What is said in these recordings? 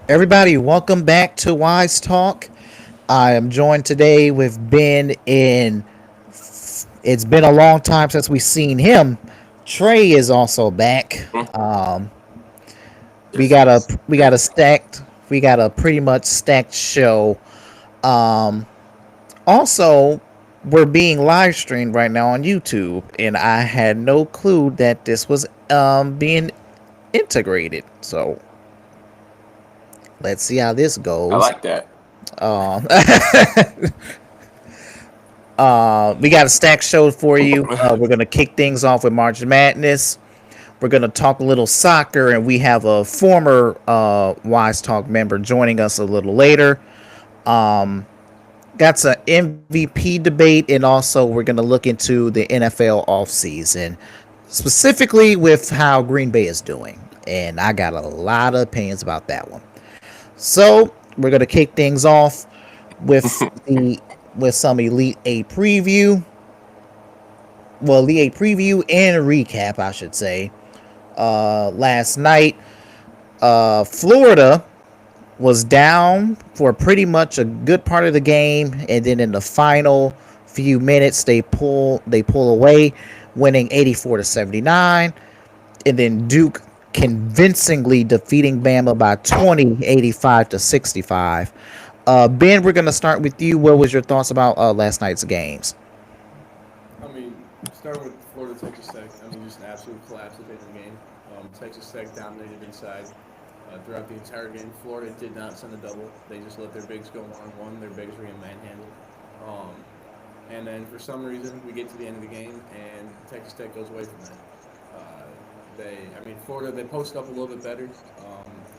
Everybody, welcome back to Wise Talk. I am joined today with Ben. It's been a long time since we've seen him. Trey is also back. Mhm. Um, we Yes, got a yes. we got a stacked we got a pretty much stacked show. Um, Also, we're being live streamed right now on YouTube, and I had no clue that this was being integrated. So let's see how this I goes. like that. Um, we got a stack show for you. We're gonna kick things off with March Madness. We're gonna talk a little soccer, and we have a former Wise Talk member joining us a little later. Um, got some MVP debate, and also we're gonna look into the NFL offseason, specifically with how Green Bay is doing. And I got a lot of opinions about that one. So we're gonna kick things off with the with some Elite Eight preview. Well, Elite Eight preview and a recap, I should say. Last night, Florida was down for pretty much a good part of the game, and then in the final few minutes, they pull away, winning 84-79, and then Duke convincingly defeating Bama by 20, 85-65. Ben, we're gonna start with you. What was your thoughts about last night's games? I mean, starting with Florida Texas Tech, I mean, just an absolute collapse at the end of the game. Texas Tech dominated inside throughout the entire game. Florida did not send a double. They just let their bigs go one-on-one. Their bigs were getting manhandled. Um, and then for some reason, we get to the end of the game, and Texas Tech goes away from that. Florida, they posted up a little bit better,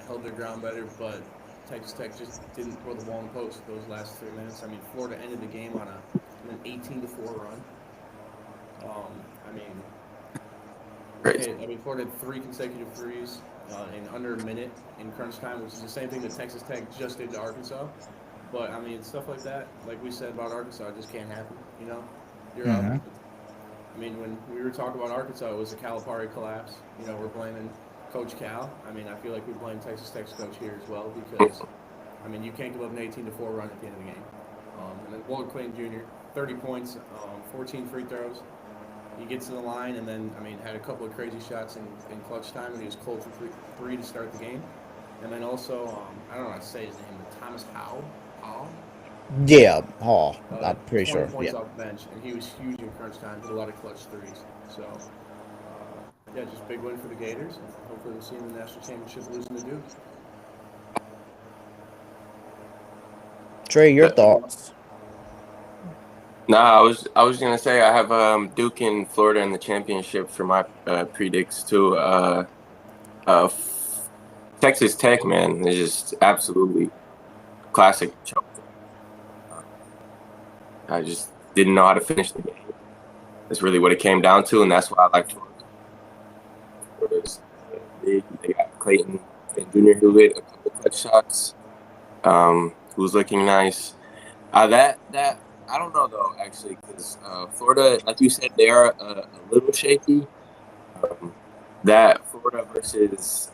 held their ground better, but Texas Tech just didn't throw the ball in the post those last 3 minutes. I mean, Florida ended the game on an 18-4 run. Um, I mean, Crazy. Florida had three consecutive threes in under a minute in crunch time, which is the same thing that Texas Tech just did to Arkansas. But I mean, stuff like that, like we said about Arkansas, it just can't happen. You know, you're up. Mm-hmm. I mean, when we were talking about Arkansas, it was a Calipari collapse. You know, we're blaming Coach Cal. I mean, I feel like we blame Texas Tech's coach here as well because, I mean, you can't give up an 18-4 run at the end of the game. And then Walter Clayton Jr., 30 points, 14 free throws. He gets to the line and then, I mean, had a couple of crazy shots in clutch time, and he was cold for three to start the game. And then also, I don't know how to say his name, but Thomas Howell, Yeah, Hall. I'm pretty 20 sure. points Yeah. off the bench, and he was huge in crunch time, did a lot of clutch threes. So, yeah, just big win for the Gators, and hopefully we'll see him in the national championship losing to Duke. Trey, your thoughts? Nah, I was gonna say I have Duke and Florida in the championship for my predicts too. Texas Tech, man, is just absolutely classic choke. I just didn't know how to finish the game. That's really what it came down to, and that's why I like Florida. Florida's big. They got Clayton Jr. who hit a couple clutch shots. Who's looking nice. That I don't know though, actually, because Florida, like you said, they are a little shaky. That Florida versus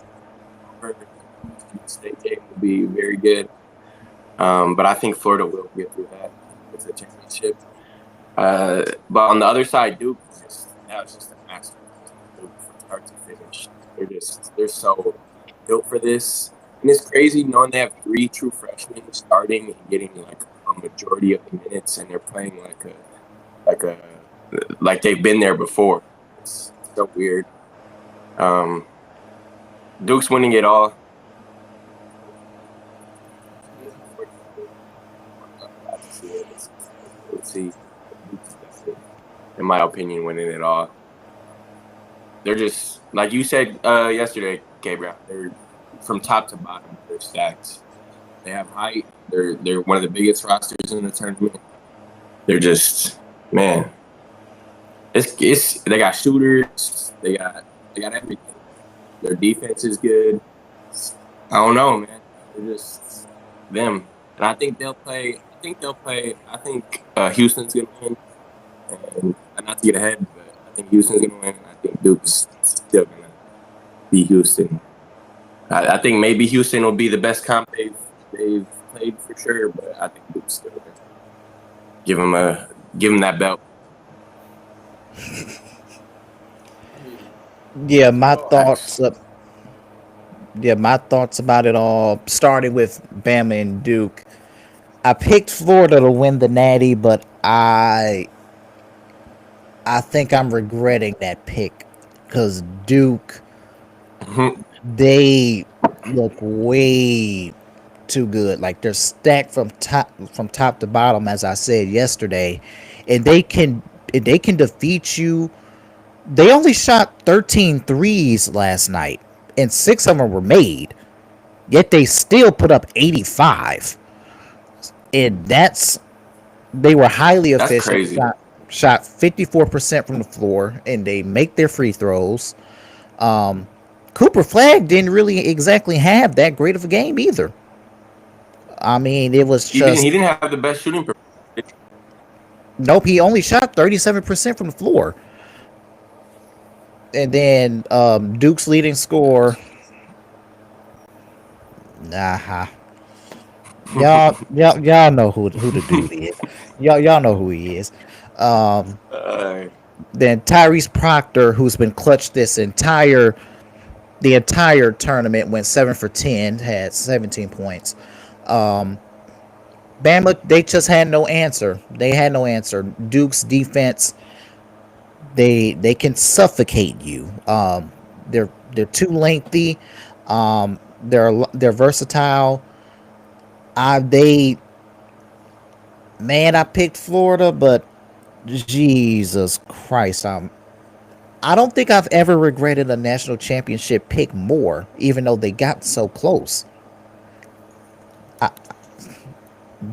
State game will be very good. But I think Florida will get through that. It's a championship. But on the other side, Duke that was just a master. Duke from start to finish. They're so built for this. And it's crazy knowing they have three true freshmen starting and getting like a majority of the minutes, and they're playing like they've been there before. It's so weird. Duke's winning it all. Let's see. In my opinion, winning it all. They're just like you said yesterday, CaBreon. They're from top to bottom. They're stacked. They have height. They're one of the biggest rosters in the tournament. They're just man. It's they got shooters. They got everything. Their defense is good. I don't know, man. They're just them, and I think they'll play. I think Houston's gonna win, and not to get ahead, but I think Houston's gonna win. And I think Duke's still gonna be Houston. I think maybe Houston will be the best comp they've played for sure, but I think Duke's still gonna give him that belt. Yeah, my thoughts about it all, starting with Bama and Duke. I picked Florida to win the Natty, but I think I'm regretting that pick because Duke, they look way too good. Like they're stacked from top to bottom, as I said yesterday, and they can defeat you. They only shot 13 threes last night, and 6 of them were made. Yet they still put up 85. And they were highly efficient. Crazy. Shot 54% from the floor, and they make their free throws. Cooper Flagg didn't really exactly have that great of a game either. I mean, it was just... He didn't have the best shooting percentage. Nope, he only shot 37% from the floor. And then Duke's leading scorer. Y'all know who the dude is. Y'all know who he is. Then Tyrese Proctor, who's been clutched the entire tournament, went 7 for 10, had 17 points. Bama, they just had no answer. They had no answer. Duke's defense, they can suffocate you. They're too lengthy. They're versatile. I picked Florida, but Jesus Christ, I don't think I've ever regretted a national championship pick more, even though they got so close.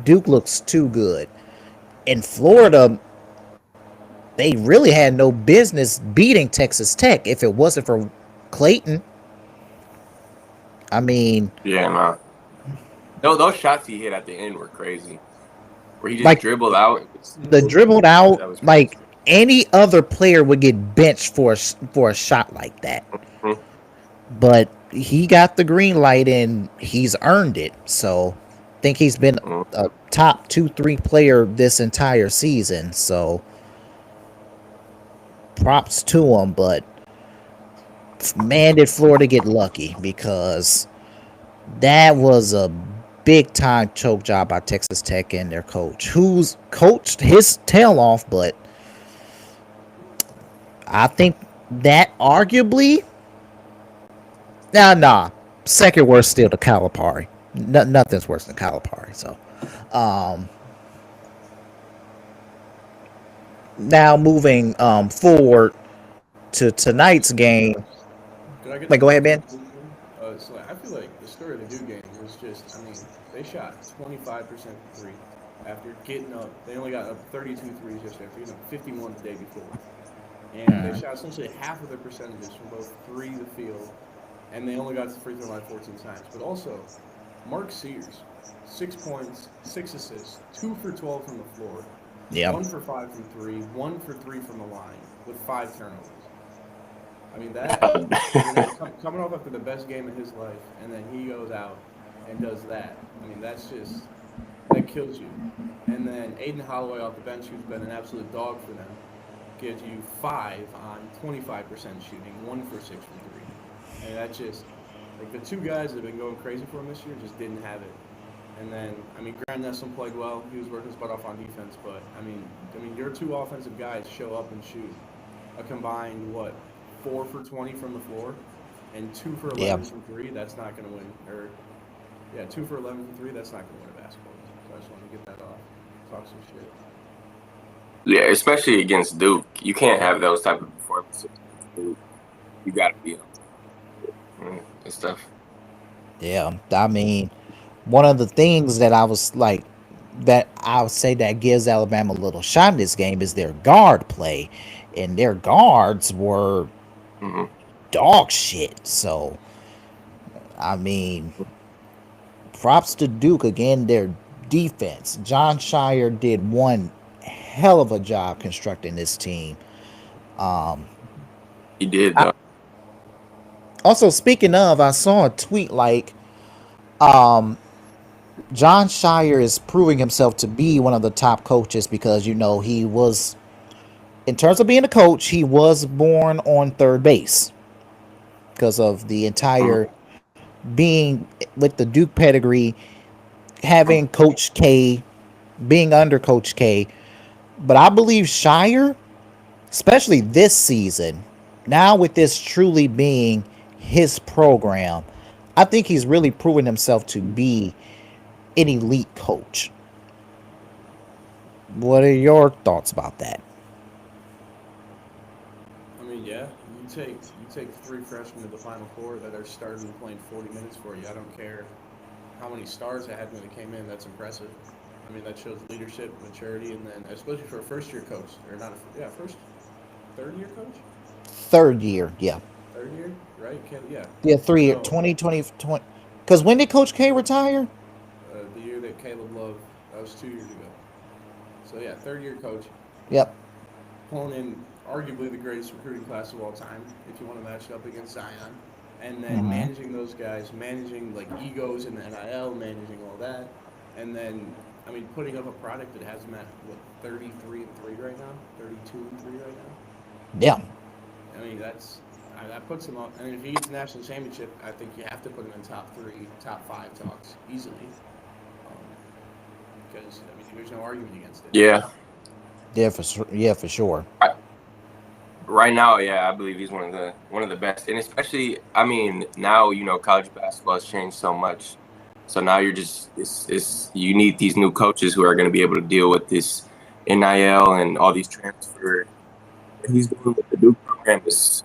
Duke looks too good. In Florida, they really had no business beating Texas Tech if it wasn't for Clayton. I mean... Yeah, no, those shots he hit at the end were crazy. Where he just dribbled out. Dribbled out, like any other player would get benched for a shot like that. Mm-hmm. But he got the green light and he's earned it. So I think he's been a top 2-3 player this entire season. So props to him. But man, did Florida get lucky, because that was a big time choke job by Texas Tech and their coach, who's coached his tail off. But I think that arguably, second worst still to Calipari. Nothing's worse than Calipari. So, now moving forward to tonight's game. Go ahead, Ben. So I feel like the story of the Duke game was just, they shot 25% from 3 after getting up. They only got up 32 threes yesterday, 51 the day before. And they shot essentially half of their percentages from both 3 to the field, and they only got to the free throw line 14 times. But also, Mark Sears, 6 points, 6 assists, 2 for 12 from the floor, 1 for 5 from 3, 1 for 3 from the line, with 5 turnovers. Coming off after the best game of his life, and then he goes out and does that. That kills you. And then Aiden Holloway off the bench, who's been an absolute dog for them, gives you 5 on 25% shooting, 1 for 6 from 3. And that just, the 2 guys that have been going crazy for him this year just didn't have it. And then, Grant Nesson played well. He was working his butt off on defense. But, your 2 offensive guys show up and shoot a combined, 4 for 20 from the floor and 2 for 11 from 3, that's not going to win. 2 for 11 from 3, that's not going to win a basketball game. So I just want to get that off. Talk some shit. Yeah, especially against Duke. You can't have those type of performances against Duke. You got to be on and stuff. Yeah, one of the things that I was that I would say that gives Alabama a little shot in this game is their guard play. And their guards were dog shit. So, props to Duke. Again, their defense. John Shire did one hell of a job constructing this team. He did, though. Also, speaking of, I saw a tweet like, um, John Shire is proving himself to be one of the top coaches because he was, in terms of being a coach, he was born on third base because of the entire being with the Duke pedigree, having Coach K, being under Coach K. But I believe Shire, especially this season, now with this truly being his program, I think he's really proven himself to be an elite coach. What are your thoughts about that? I mean, yeah, you take 3 freshmen to the Final Four that are starting and playing 40 minutes for you. I don't care how many stars they had when they came in. That's impressive. I mean, that shows leadership, maturity, and then especially for a first-year coach, or not third-year coach, Third year, yeah. third year, right? Yeah. Yeah, 3 year, So 2020. Because when did Coach K retire? the year that Caleb Love, that was 2 years ago. So yeah, third-year coach, Yep. pulling in arguably the greatest recruiting class of all time, if you want to match it up against Zion, and then Mhm. managing those guys, managing like egos in the NIL, managing all that, and then I mean putting up a product that has them at what 33-3 right now, 32-3 right now. Yeah. I mean that puts him up. I mean if he gets a national championship, I think you have to put him in top 3, top 5 talks easily, because I mean there's no argument against it. Yeah. Yeah, for sure. Right now, yeah, I believe he's one of the best, and especially, I mean, now college basketball has changed so much, so now you're just you need these new coaches who are going to be able to deal with this NIL and all these transfer. What he's doing with the Duke program is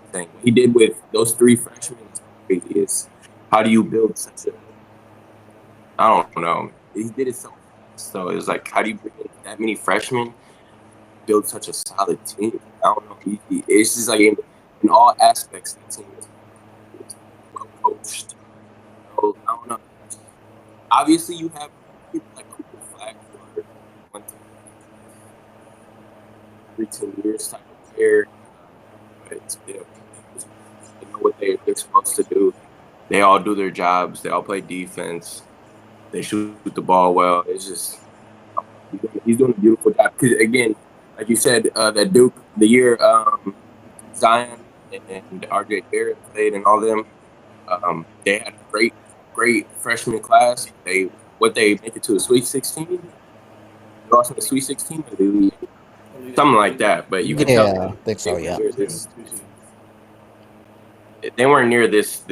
insane. What he did with those 3 freshmen is crazy. Is how do you build such a? I don't know. He did it so fast, so it was like, how do you bring in that many freshmen? Build such a solid team. I don't know. It's just like in all aspects, the team is well coached. So, I don't know. Obviously, you have people like Cooper Flag for 13 years type of player, but they know what they're supposed to do. They all do their jobs. They all play defense. They shoot the ball well. It's just he's doing a beautiful job. Because again, like you said, that Duke, the year Zion and RJ Barrett played and all them, they had a great freshman class. They make it to a Sweet 16. They lost in the Sweet 16, something like that. But you can tell. Yeah, I think so. Yeah. They weren't near this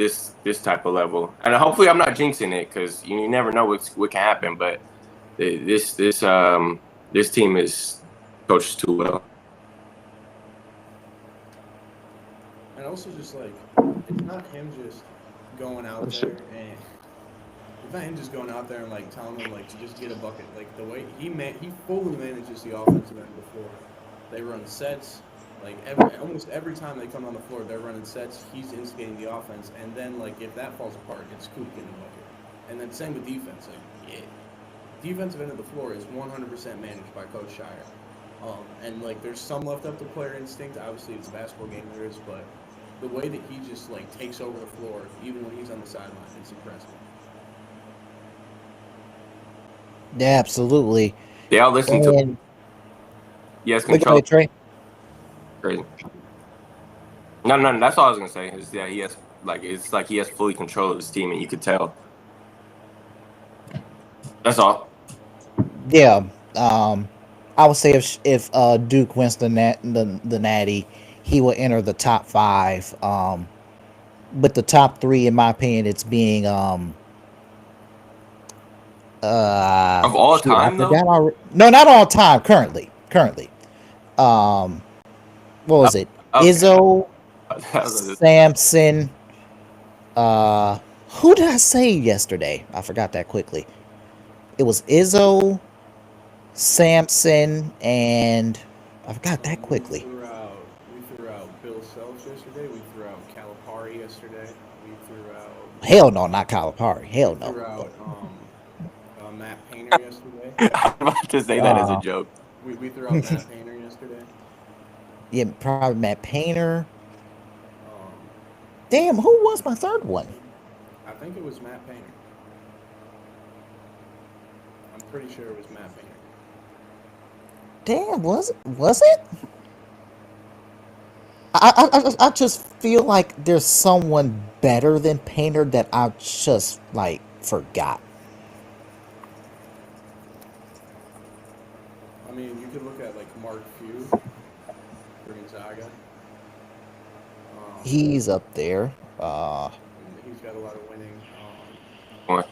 type of level, and hopefully I'm not jinxing it because you never know what can happen. But this team is coached too well. And also just like it's not him just going out there and it's not him just going out there and like telling them like to just get a bucket. Like the way he fully manages the offensive end of the floor. They run sets. Like almost every time they come on the floor, they're running sets. He's instigating the offense, and then like if that falls apart, it's Coop getting a bucket. And then same with defense. Like, defensive end of the floor is 100% managed by Coach Shire. And like there's some left up to player instinct. Obviously, it's a basketball game, there is, but the way that he just like takes over the floor, even when he's on the sideline, it's impressive. Yeah, absolutely. They all listen to him. Yes, control. Ahead, Trey. Crazy. No. That's all I was gonna say. Is he has it's like he has fully control of his team, and you could tell. That's all. Yeah. I would say if Duke wins the Natty, he will enter the top 5. But the top 3, in my opinion, it's being of all time, though? No, not all time. Currently. What was it? Okay. Izzo, Samson. Who did I say yesterday? I forgot that quickly. It was Izzo, Samson, and I forgot that quickly. We threw out Bill Self yesterday. We threw out Calipari yesterday. We threw out. Hell no, not Calipari. Hell no. We threw out Matt Painter yesterday. I'm about to say that as a joke. We threw out Matt Painter yesterday. Yeah, probably Matt Painter. Damn, who was my third one? I think it was Matt Painter. I'm pretty sure it was Matt Painter. Damn, was it? I just feel like there's someone better than Painter that I just like forgot. I mean, you could look at like Mark Few for Gonzaga. He's up there. He's got a lot of winning. What?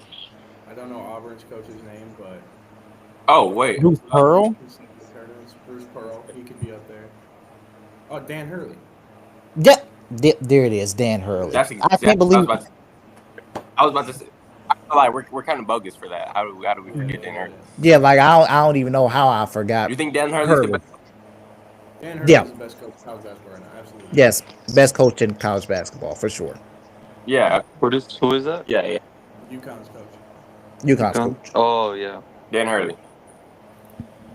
I don't know Auburn's coach's name, but Oh wait, Bruce Pearl. Bruce Pearl, he could be up there. Oh, Dan Hurley. Yep, there it is, Dan Hurley. That's I can't believe. I was about to say. I feel like we're kind of bogus for that. How do we forget Dan Hurley? Yeah, like I don't even know how I forgot. You think Dan Hurley's the best? Dan Hurley's Yeah. the best coach in college basketball right now. Absolutely. Yes, best coach in college basketball for sure. Yeah. Who is that? Yeah. UConn's coach. UConn's coach. Oh yeah. Dan Hurley.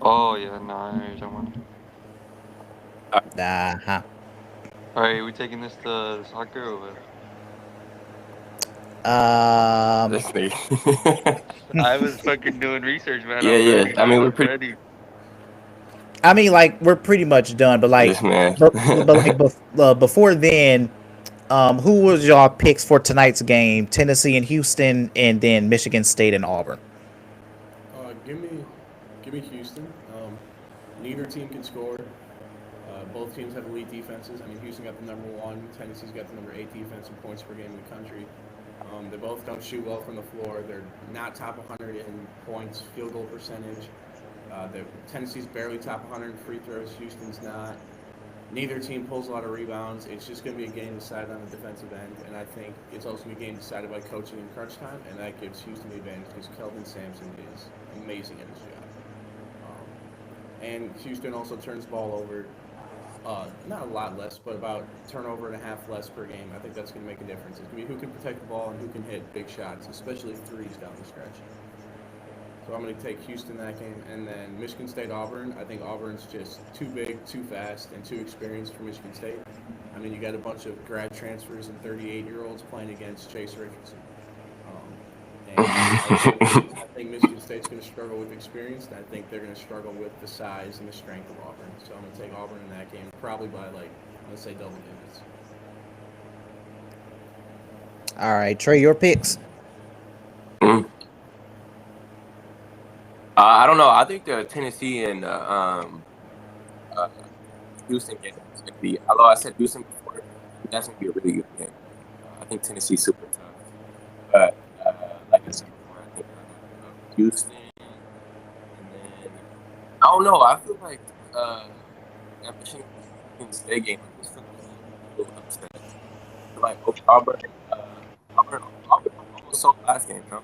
Oh yeah. No, I know what you're talking about. Uh-huh. All right, we taking this to soccer or what? This nigga. I was fucking doing research, man. Yeah. I mean, we're pretty. ready. I mean, like we're pretty much done, but like, This man. before then, who was y'all picks for tonight's game? Tennessee and Houston, and then Michigan State and Auburn. Give me Houston. Neither team can score. Both teams have elite defenses. I mean, Houston got the number 1. Tennessee's got the number 8 defense in points per game in the country. They both don't shoot well from the floor. They're not top 100 in points, field goal percentage. Tennessee's barely top 100 in free throws. Houston's not. Neither team pulls a lot of rebounds. It's just going to be a game decided on the defensive end, and I think it's also going to be a game decided by coaching in crunch time, and that gives Houston the advantage because Kelvin Sampson is amazing at his job. And Houston also turns the ball over. Not a lot less, but about turnover and a half less per game. I think that's going to make a difference. It's going to be who can protect the ball and who can hit big shots, especially threes down the stretch. So I'm going to take Houston that game. And then Michigan State Auburn. I think Auburn's just too big, too fast, and too experienced for Michigan State. I mean, you got a bunch of grad transfers and 38-year-olds playing against Chase Richardson. I think Michigan State's going to struggle with experience, and I think they're going to struggle with the size and the strength of Auburn. So I'm going to take Auburn in that game, probably by let's say double digits. All right, Trey, your picks. I don't know. I think the Tennessee and Houston game is going to be. Although I said Houston before, that's going to be a really good game. I think Tennessee's super tough, but like I said before, I think Houston. And then I don't know. I feel like that Michigan State game was a little upset. Like Auburn almost sold last game. No?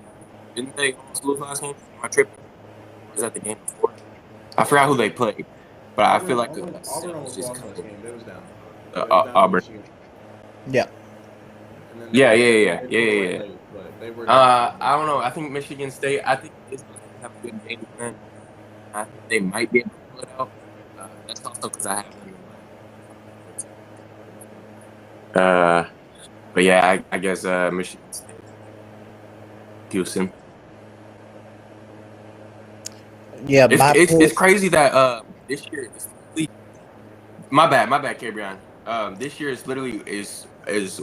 Didn't they almost lose last game? Am I tripping? Was that the game before? I forgot who they played, but I feel like Auburn almost just lost last game. They was down. Auburn. Yeah. Yeah. But they were I don't know. I think Michigan State. I think it's going to have a good game plan. I think they might be able to pull it out. That's also because I have them. But yeah, I guess Michigan State, Houston. Yeah, it's crazy that this year is my bad, CaBreon. This year is literally is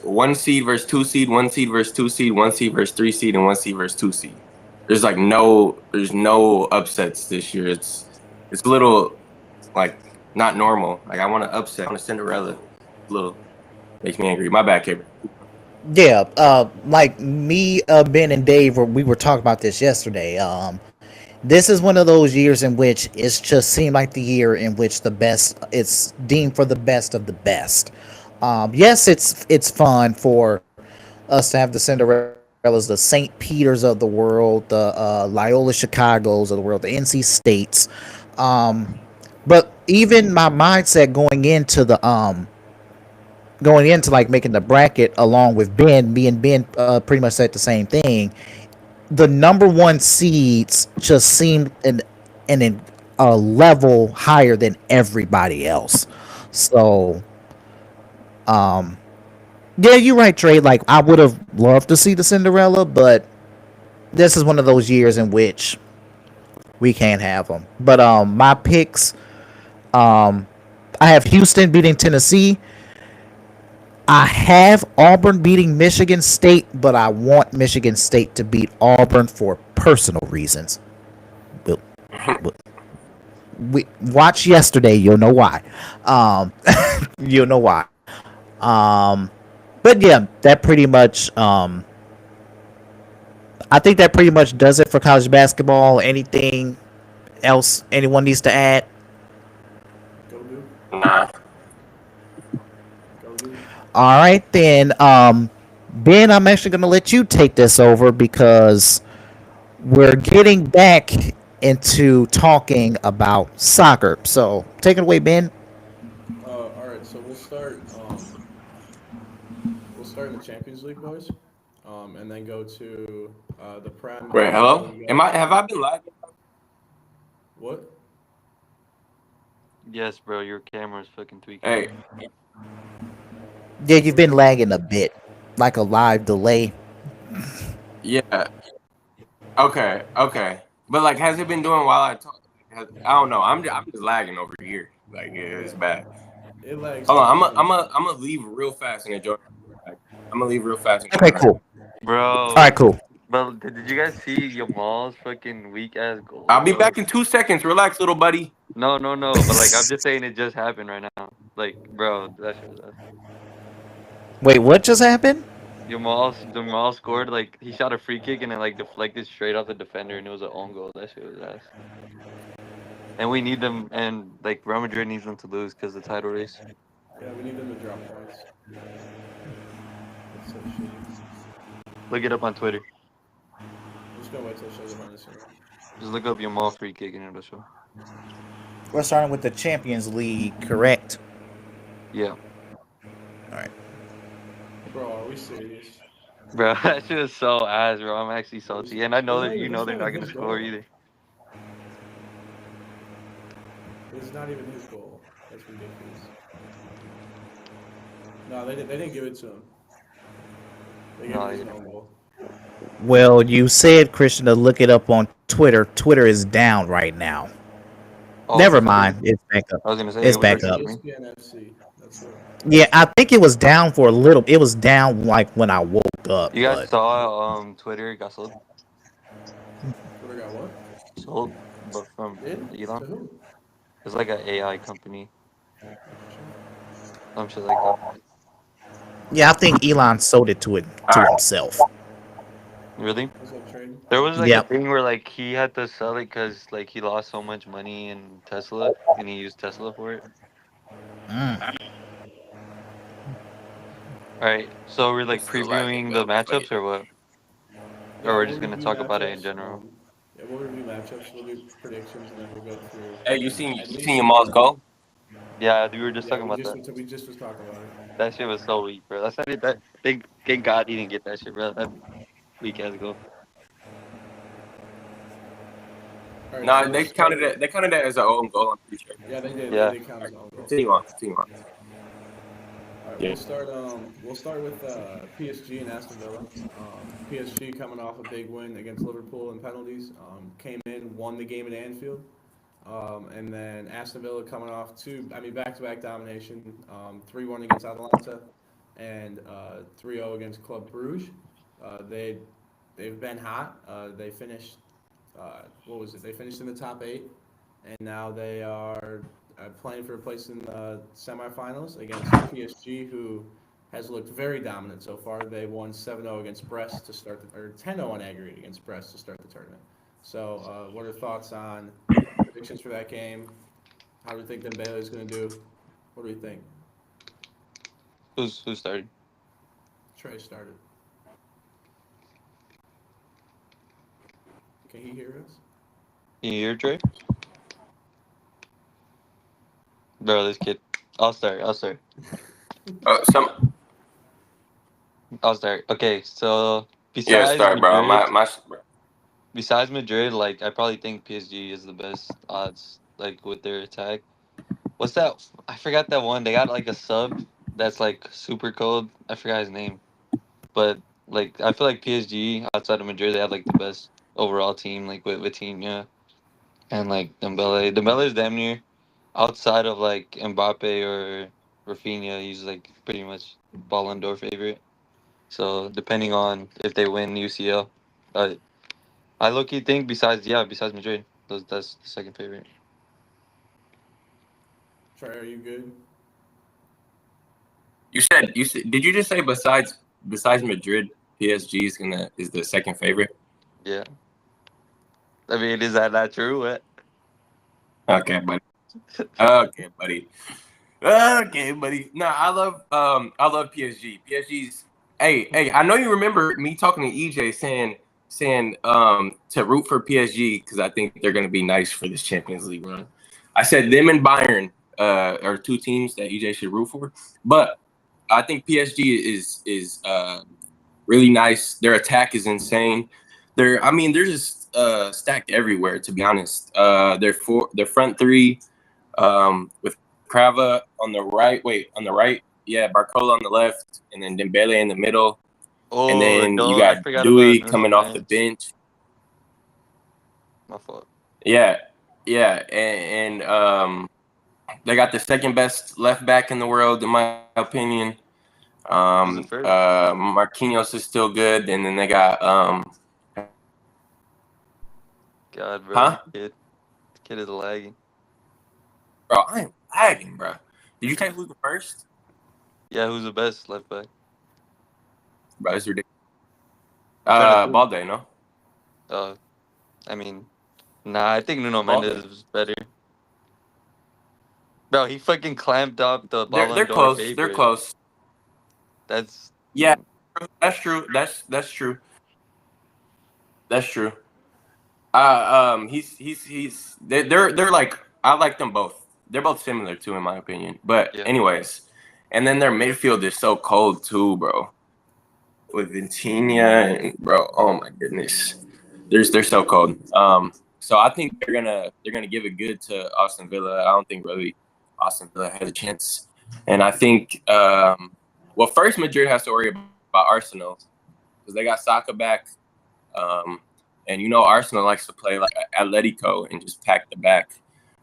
1 seed versus 2 seed, 1 seed versus 2 seed, 1 seed versus 3 seed, and 1 seed versus 2 seed. There's no upsets this year. It's a little like not normal. Like I want to upset. I want to Cinderella. A little makes me angry. My bad, CaBreon. Yeah, like me, Ben, and Dave, we were talking about this yesterday. This is one of those years in which it's just seemed like the year in which it's deemed for the best of the best. Yes, it's fun for us to have the Cinderellas, the St. Peters of the world, the Loyola Chicagos of the world, the NC States. But even my mindset going into like making the bracket along with Ben, me and Ben pretty much said the same thing. The number 1 seeds just seemed in a level higher than everybody else. So, Yeah, you're right, Trey. Like, I would have loved to see the Cinderella, but this is one of those years in which we can't have them. But my picks, um, I have Houston beating Tennessee. I have Auburn beating Michigan State, but I want Michigan State to beat Auburn for personal reasons. We'll, we watch yesterday, you'll know why. Um, you'll know why. Um, but yeah, that pretty much. I think that pretty much does it for college basketball. Anything else anyone needs to add? Go do. Nah. Go do. All right, then. Ben, I'm actually going to let you take this over because we're getting back into talking about soccer. So take it away, Ben. All right, so we'll start. We'll start in the Champions League, boys, and then go to the Prem. Wait, hello? Have I been lagging? What? Yes, bro. Your camera's fucking tweaking. Hey, Yeah, you've been lagging a bit, like a live delay. yeah. Okay. But like, has it been doing while I talk? I don't know. I'm just lagging over here. Like, yeah, it's bad. It lags. Hold on. I'm gonna leave real fast and enjoy. I'm gonna leave real fast. And Okay, cool. Bro. All right, cool. But did you guys see Yamal's fucking weak ass goal? I'll be bro? back in 2 seconds. Relax, little buddy. No. But like, I'm just saying it just happened right now. Like, bro, that shit was ass. Wait, what just happened? Jamal scored, like, he shot a free kick and it, like, deflected straight off the defender and it was an own goal. That shit was ass. And we need them, and, like, Real Madrid needs them to lose because the title race. Yeah, we need them to drop points. That's so shitty. Look it up on Twitter. I'm just gonna wait till it shows up on Instagram. Just look up Jamal free kick and it'll show. We're starting with the Champions League, correct? Yeah. All right. Bro, are we serious? Bro, that shit is so ass, bro. I'm actually salty. And I know that It's you know they're not not going to his score goal. either. It's not even his goal. That's ridiculous. No, they didn't give it to him. They gave No, him his yeah. own goal. Well, you said, Christian, to look it up on Twitter. Twitter is down right now. Oh, Never mind. It's back up. I was going to say, It's it was back like- up. ESPN FC. That's it. Yeah, I think it was down for a little. It was down like when I woke up. You guys but saw Twitter got sold? Twitter got what? Sold? But from Did? To Elon? who? It's like an AI company. Some shit like that. yeah, I think Elon sold it to himself. Really? What's up, Trey? There was like Yep. a thing where like he had to sell it because like he lost so much money in Tesla and he used Tesla for it. Mm. All right, so we're like Still lagging, previewing the but matchups or what? Yeah, Or we're we'll just gonna review talk about it in matchups, general. Yeah, we'll review matchups. We'll do predictions, and then we'll go through. Hey, you seen Yamal's goal? Yeah, we were just Yeah, talking about that. we just was talking about it. That shit was so weak, bro. That's not it. That thank God he didn't get that shit, bro. That weak ass goal. All right, No, so they let's start- counted it. They counted it as their own goal. I'm pretty sure. Yeah, they did. Yeah. They did count as own goal. Continue on. All right, Yeah. we'll start with PSG and Aston Villa. PSG coming off a big win against Liverpool in penalties. Came in, won the game at Anfield. And then Aston Villa coming off back-to-back domination. 3-1 against Atalanta and 3-0 against Club Brugge. They've been hot. They finished They finished in the top 8, and now they are playing for a place in the semifinals against PSG, who has looked very dominant so far. They won 7-0 against Brest to start or 10-0 on aggregate against Brest to start the tournament. So, what are thoughts on predictions for that game? How do we think Dembele is going to do? What do we think? Who started? Trey started. Can he hear us? Can you hear Trey? Bro, this kid. I'll start. Some Okay, so yeah, start, bro. Besides Madrid, like I probably think PSG is the best odds, like with their attack. What's that? I forgot that one. They got like a sub that's like super cold. I forgot his name, but like I feel like PSG outside of Madrid, they have like the best overall team, like with Vitinha and like Dembele. Dembele is damn near outside of like Mbappe or Rafinha. He's like pretty much Ballon d'Or favorite. So depending on if they win UCL, uh, I low key think besides Madrid, that's the second favorite. Trey, are you good? You said did you just say besides Madrid, PSG is the second favorite? Yeah, I mean, is that not true? What? Okay, buddy. Okay, buddy. Okay, buddy. No, I love PSG. PSG's hey, I know you remember me talking to EJ saying to root for PSG because I think they're gonna be nice for this Champions League run. I said them and Bayern are two teams that EJ should root for. But I think PSG is really nice. Their attack is insane. They're just stacked everywhere, to be honest. Their front three with Krava on the right. Wait, on the right. Yeah, Barcola on the left, and then Dembele in the middle. And Oh, then you no, I got forgot about Dewey Nuno coming off the Mendes. bench. My fault. Yeah, yeah, and they got the second best left back in the world, in my opinion. Who's the first? Marquinhos is still good, and then they got God, bro, huh? the kid is lagging. Bro, I am lagging, bro. Did you take who's the first? Yeah, who's the best left back? Bro, it's ridiculous. I'm trying to think. Balde, no? I mean, nah, I think Nuno Balde. Mendes is better. Bro, he fucking clamped up the They're Ballon d'Or close. They're favorite. close. That's Yeah, that's true. That's true. That's true. They're like I like them both. They're both similar too, in my opinion. But yeah. anyways, and then their midfield is so cold too, bro. With Vitinha and bro, oh my goodness, they're so cold. So I think they're gonna give it good to Aston Villa. I don't think really Aston Villa has a chance, and I think well, first Madrid has to worry about Arsenal because they got Saka back. And Arsenal likes to play like Atletico and just pack the back.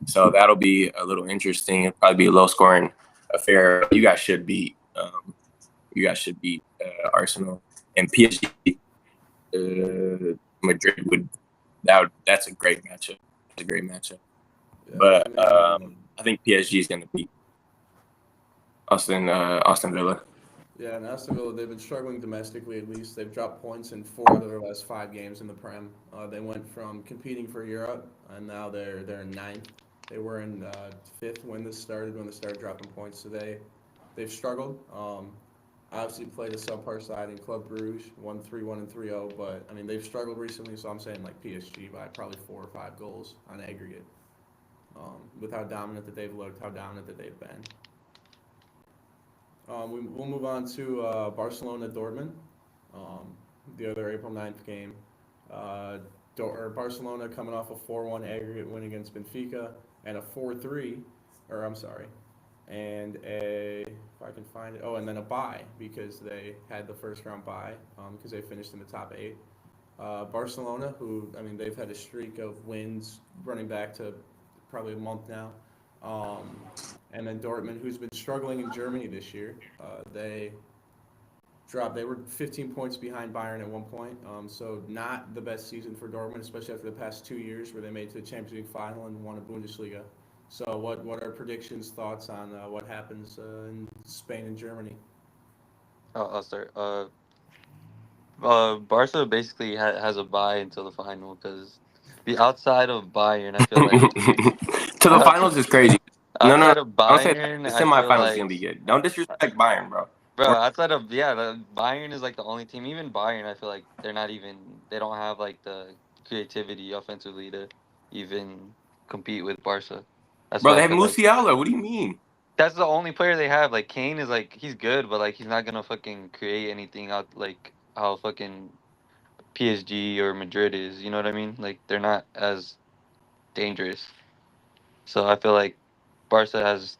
So that'll be a little interesting. It'll probably be a low scoring affair. You guys should beat Arsenal and PSG. Madrid that's a great matchup. It's a great matchup. Yeah, But I mean, I think PSG is going to beat Aston Villa. yeah, and Aston Villa, they've been struggling domestically at least. They've dropped points in 4 out of their last 5 games in the Prem. They went from competing for Europe, and now they're in 9th. They were in 5th when they started dropping points. So they've struggled. Obviously played a subpar side in Club Brugge, won 3-1 and 3-0. But I mean they've struggled recently, so I'm saying like PSG by probably 4 or 5 goals on aggregate. With how dominant that they've looked, how dominant that they've been. We'll move on to Barcelona Dortmund, the other April 9th game. Barcelona coming off a 4-1 aggregate win against Benfica and a 4-3, or I'm sorry, and if I can find it, and then a bye because they had the first round bye because they finished in the top 8. Barcelona, who, I mean, they've had a streak of wins running back to probably a month now. And then Dortmund, who's been struggling in Germany this year. They were 15 points behind Bayern at one point. So not the best season for Dortmund, especially after the past 2 years where they made it to the Champions League final and won a Bundesliga. So what are predictions, thoughts on what happens in Spain and Germany? I'll start. Barca basically has a bye until the final because the outside of Bayern, I feel like To the finals is crazy. No, outside of don't say that. Bayern, The I feel semifinals is like gonna be good. Don't disrespect Bayern, bro. outside of the Bayern is like the only team. Even Bayern, I feel like they don't have like the creativity offensively to even compete with Barca. That's Bro, why they I have feel like Musiala. What do you mean? that's the only player they have. Like Kane is like he's good, but like he's not gonna fucking create anything out like how fucking PSG or Madrid is. You know what I mean? Like they're not as dangerous. So I feel like Barca has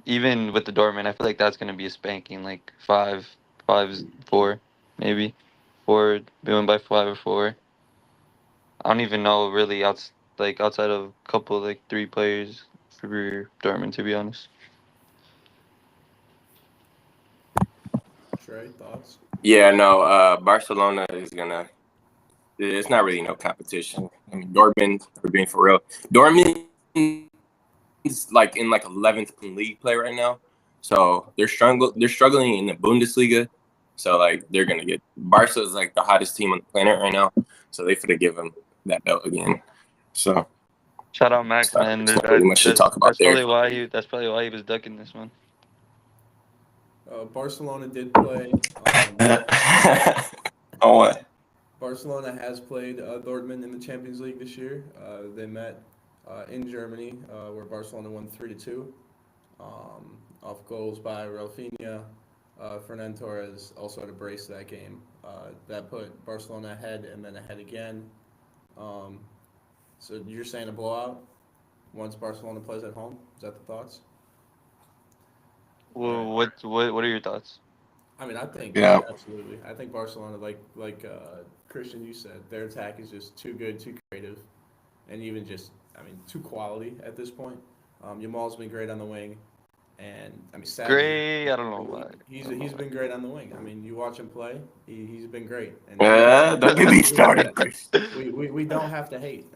even with the Dortmund, I feel like that's gonna be a spanking, like 5-4, maybe 4. We win by 5 or 4. I don't even know really outside of a couple like 3 players for Dortmund, to be honest. Trey, thoughts? Yeah, no. Barcelona is gonna. It's not really no competition. I mean, Dortmund, for being for real, Dortmund is like in like 11th league play right now, so they're struggling in the Bundesliga. So like they're gonna get Barca is like the hottest team on the planet right now, so they finna give them that belt again. So Shout out Max, man. it's not really much to talk about That's there. probably why he was ducking this one. Barcelona did play. Oh what? Barcelona has played Dortmund in the Champions League this year. They met in Germany, where Barcelona won 3-2, off goals by Rafinha. Fernan Torres also had a brace that game. That put Barcelona ahead and then ahead again. So you're saying a blowout once Barcelona plays at home? Is that the thoughts? Well, what are your thoughts? I mean, I think Yeah. absolutely. I think Barcelona, like Christian, you said, their attack is just too good, too creative, and even just, I mean, too quality at this point. Yamal's been great on the wing, and I mean, sadly, Gray, I don't know why. he's been great on the wing. I mean, you watch him play, he's been great. And Don't get me started, Chris. we don't have to hate.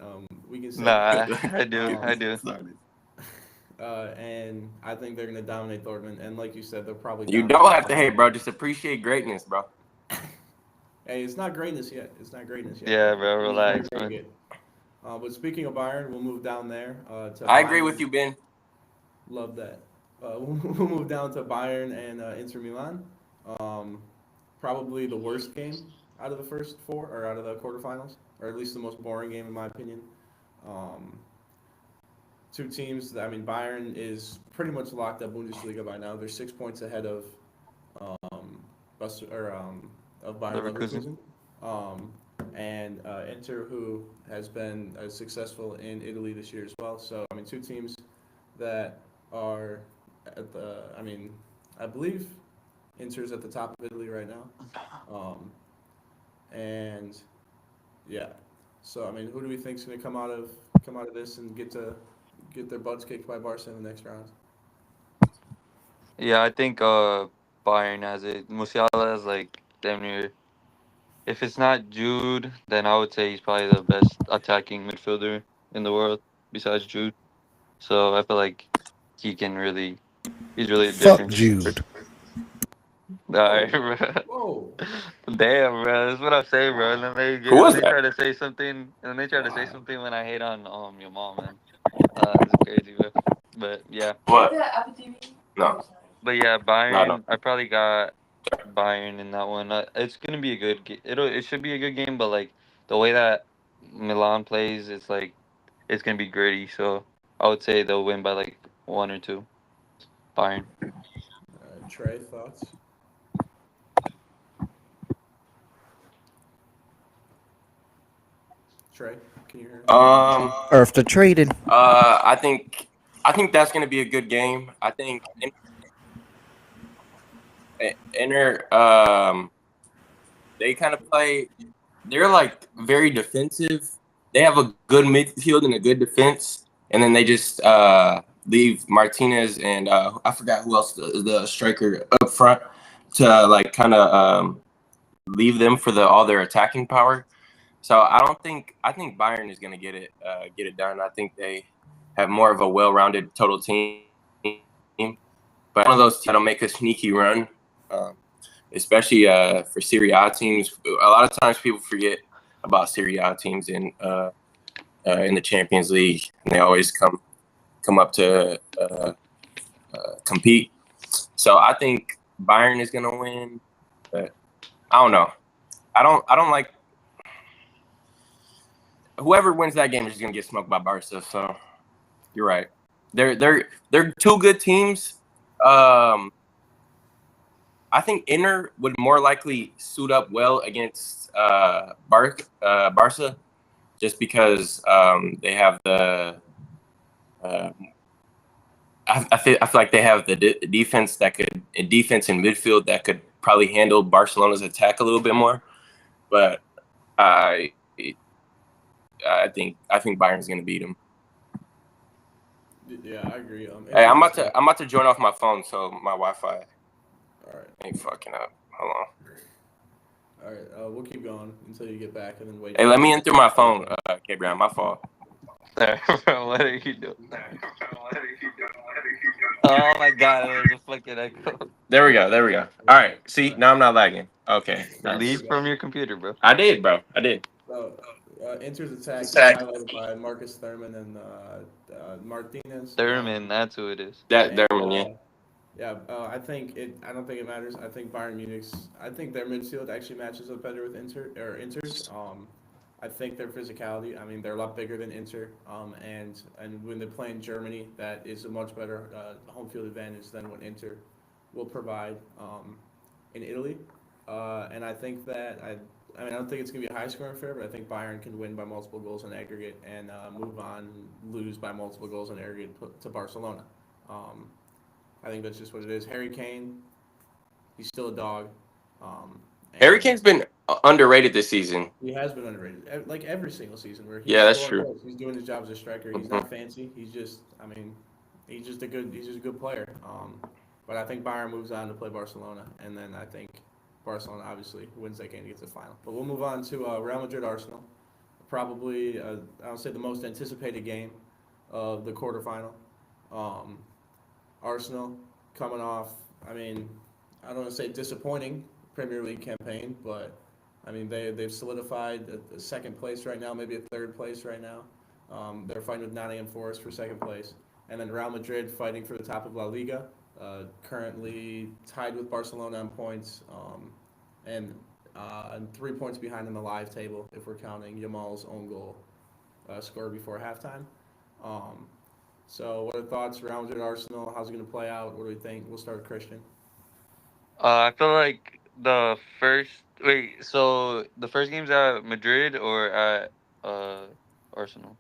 We can say Nah, I do. and I think they're gonna dominate Dortmund. And like you said, they'll probably. You don't have to hate, bro. Just appreciate greatness, bro. Hey, it's not greatness yet. Yeah, bro, relax, Very man. good. But speaking of Bayern, we'll move down there. To I agree Bayern. with you, Ben. Love that. We'll move down to Bayern and Inter Milan. Probably the worst game out of the first 4, or out of the quarterfinals, or at least the most boring game in my opinion. Two teams. I mean, Bayern is pretty much locked up Bundesliga by now. They're 6 points ahead of of Bayern Leverkusen. Leverkusen. And Inter, who has been successful in Italy this year as well. So, I mean, two teams that are at the, I mean, I believe Inter's at the top of Italy right now. And yeah, so I mean, who do we think is going to come out of this and get their butts kicked by Barca in the next round? Yeah, I think Bayern has it. Musiala is like damn near. If it's not Jude, then I would say he's probably the best attacking midfielder in the world besides Jude. So I feel like he can really. He's really a Fuck difference. Jude. Alright, bro. Whoa. Damn, bro. That's what I'm saying, bro. And then Who was they that? try to say something. And then they try to say something when I hate on your mom, man. It's crazy, bro. But yeah. What? No. But yeah, No, Bayern. no. I probably got Bayern in that one. It's gonna be a good. It should be a good game, but like the way that Milan plays, it's like it's gonna be gritty. So I would say they'll win by like 1 or 2. Bayern. Trey, thoughts? Trey, can you hear me? Earth to traded. I think that's gonna be a good game. I think Inter, they kind of play. They're like very defensive. They have a good midfield and a good defense, and then they just leave Martinez and I forgot who else the striker up front to like kind of leave them for all their attacking power. So I think Bayern is gonna get it done. I think they have more of a well-rounded total team, but one of those that'll make a sneaky run, especially for Serie A teams. A lot of times people forget about Serie A teams in the Champions League, and they always come up to compete. So I think Bayern is gonna win, but I don't know. I don't like. Whoever wins that game is just gonna get smoked by Barca. So you're right. They're two good teams. I think Inter would more likely suit up well against Barca, just because they have the. I I feel like they have the defense and midfield that could probably handle Barcelona's attack a little bit more. But I think Bayern's going to beat them. Yeah, I agree. Hey, I'm about to join off my phone, so my Wi-Fi All right. ain't fucking up. Hold on. All right. We'll keep going until you get back, and then wait. Hey, let me in through my phone, CaBreon. My fault. Bro, what are you doing? Oh my god, it was a fucking echo. There we go. All right. See, now I'm not lagging. Okay. Nice. Leave from your computer, bro. I did, bro. I did. So, Inter's attack is highlighted by Marcus Thurman and Martinez. Thurman, that's who it is. Thurman, yeah. Yeah, I don't think it matters. I think Bayern Munich's. I think their midfield actually matches up better with Inter's. I think their physicality. I mean, they're a lot bigger than Inter. And when they play in Germany, that is a much better home field advantage than what Inter will provide in Italy. And I think that I don't think it's going to be a high-scoring affair, but I think Bayern can win by multiple goals in aggregate and move on, lose by multiple goals in aggregate to Barcelona. I think that's just what it is. Harry Kane, he's still a dog. Harry Kane's been underrated this season. He has been underrated, like every single season. Where that's true. Goals. He's doing his job as a striker. He's not fancy. He's just a good player. But I think Bayern moves on to play Barcelona, and then I think Barcelona obviously wins that game to get to the final. But we'll move on to Real Madrid-Arsenal. Probably, I'll say the most anticipated game of the quarterfinal. Arsenal coming off, I don't want to say disappointing Premier League campaign, but they've solidified a second place right now, maybe a third place right now. They're fighting with Nottingham Forest for second place. And then Real Madrid fighting for the top of La Liga, currently tied with Barcelona on points, and 3 points behind in the live table if we're counting Yamal's own goal scored before halftime. So what are the thoughts? Real Madrid, Arsenal, how's it going to play out? What do we think? We'll start with Christian. I feel like the first game's at Madrid or at Arsenal?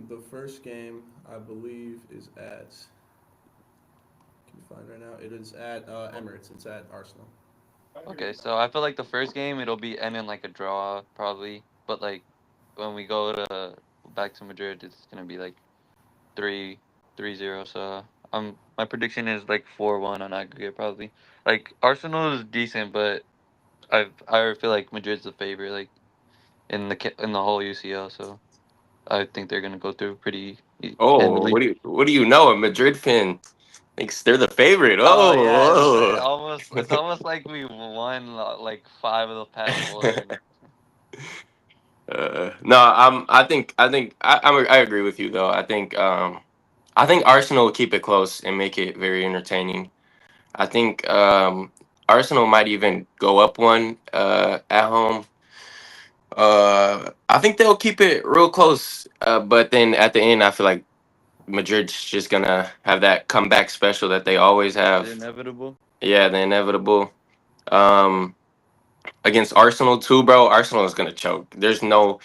The first game, I believe, is at. Can you find right now? It is at Emirates. It's at Arsenal. Okay, so I feel like the first game it'll be ending like a draw probably, but like when we go back to Madrid, it's gonna be like 3-0. So my prediction is like 4-1 on aggregate probably. Like Arsenal is decent, but I feel like Madrid's the favorite like in the whole UCL. So I think they're gonna go through pretty handily. What do you know? A Madrid fan thinks they're the favorite. Oh yeah, Oh. it's almost like we won like 5 of the past 4. No, I agree with you though. I think Arsenal will keep it close and make it very entertaining. I think Arsenal might even go up one at home. I think they'll keep it real close. But then at the end, I feel like Madrid's just gonna have that comeback special that they always have. The inevitable. Yeah, the inevitable. Against Arsenal too, bro. Arsenal is gonna choke. There's no,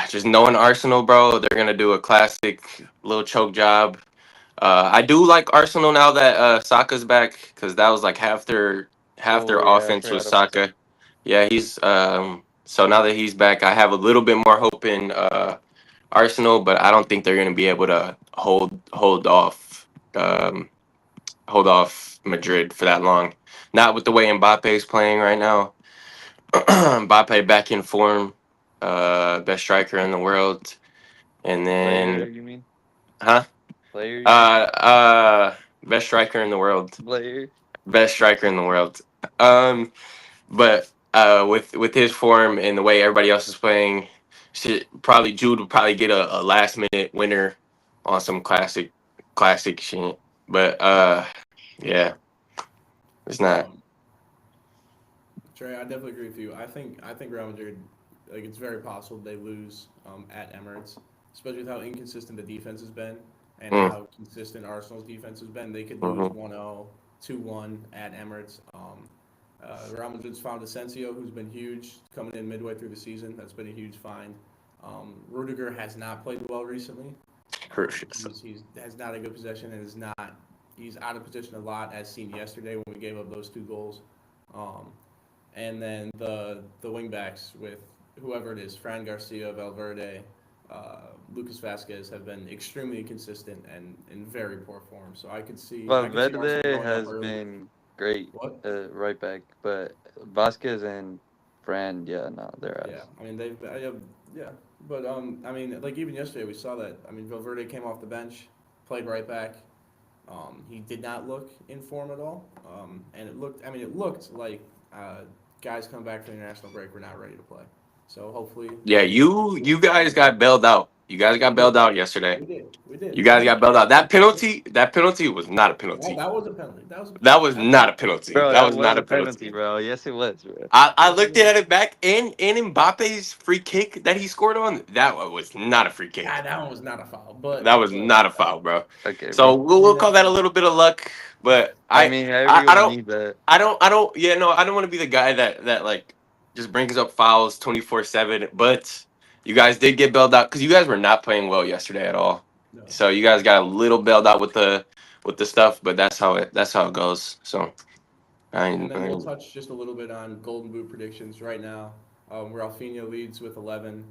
just knowing Arsenal, bro. They're gonna do a classic little choke job. I do like Arsenal now that Saka's back because that was like half their offense was Saka. Yeah, he's so now that he's back, I have a little bit more hope in Arsenal, but I don't think they're gonna be able to hold off Madrid for that long. Not with the way Mbappe's playing right now. Mbappe back in form, best striker in the world, and then Player, you mean? huh? Player. Best striker in the world. Player. Best striker in the world. But with his form and the way everybody else is playing, Jude would probably get a last minute winner on some classic shit. But yeah, it's not. Trey, I definitely agree with you. I think Real Madrid, like it's very possible they lose at Emirates, especially with how inconsistent the defense has been and how consistent Arsenal's defense has been. They could lose 1-0, 2-1 at Emirates. Real Madrid's found Asensio, who's been huge coming in midway through the season. That's been a huge find. Rudiger has not played well recently. He's has not a good possession and is not. He's out of position a lot, as seen yesterday when we gave up those 2 goals. And then the wingbacks with whoever it is, Fran Garcia, Valverde, Lucas Vasquez have been extremely inconsistent and in very poor form. So I could see Arsenal Valverde going up has early. been great What? right back, but Vasquez and Fran, they're Yeah, ass. I mean yeah, but I mean like even yesterday we saw that. I mean Valverde came off the bench, played right back. He did not look in form at all, and it looked like guys coming back from the international break were not ready to play. So hopefully, Yeah, you guys got bailed out. You guys got we did, bailed out yesterday. we did. You guys got bailed out. That penalty was not a That, penalty. that was a penalty. That was a That penalty. was not a penalty. Bro, That that was was not a a penalty, penalty. bro. Yes, it was, bro. I Yes, it looked was. at it back and Mbappe's free kick that he scored on, that one was not a free kick. That one was not a foul, That was but not a foul, bro. Okay, So bro. we'll call that a little bit of luck, but I I mean, I, I everyone don't needs that. I don't yeah, no, I don't want to be the guy that like just brings up fouls 24/7, but you guys did get bailed out cuz you guys were not playing well yesterday at all. no. So you guys got a little bailed out with the stuff, but that's how it goes. So And then we'll I touch just a little bit on Golden Boot predictions right now. Rafinha leads with 11.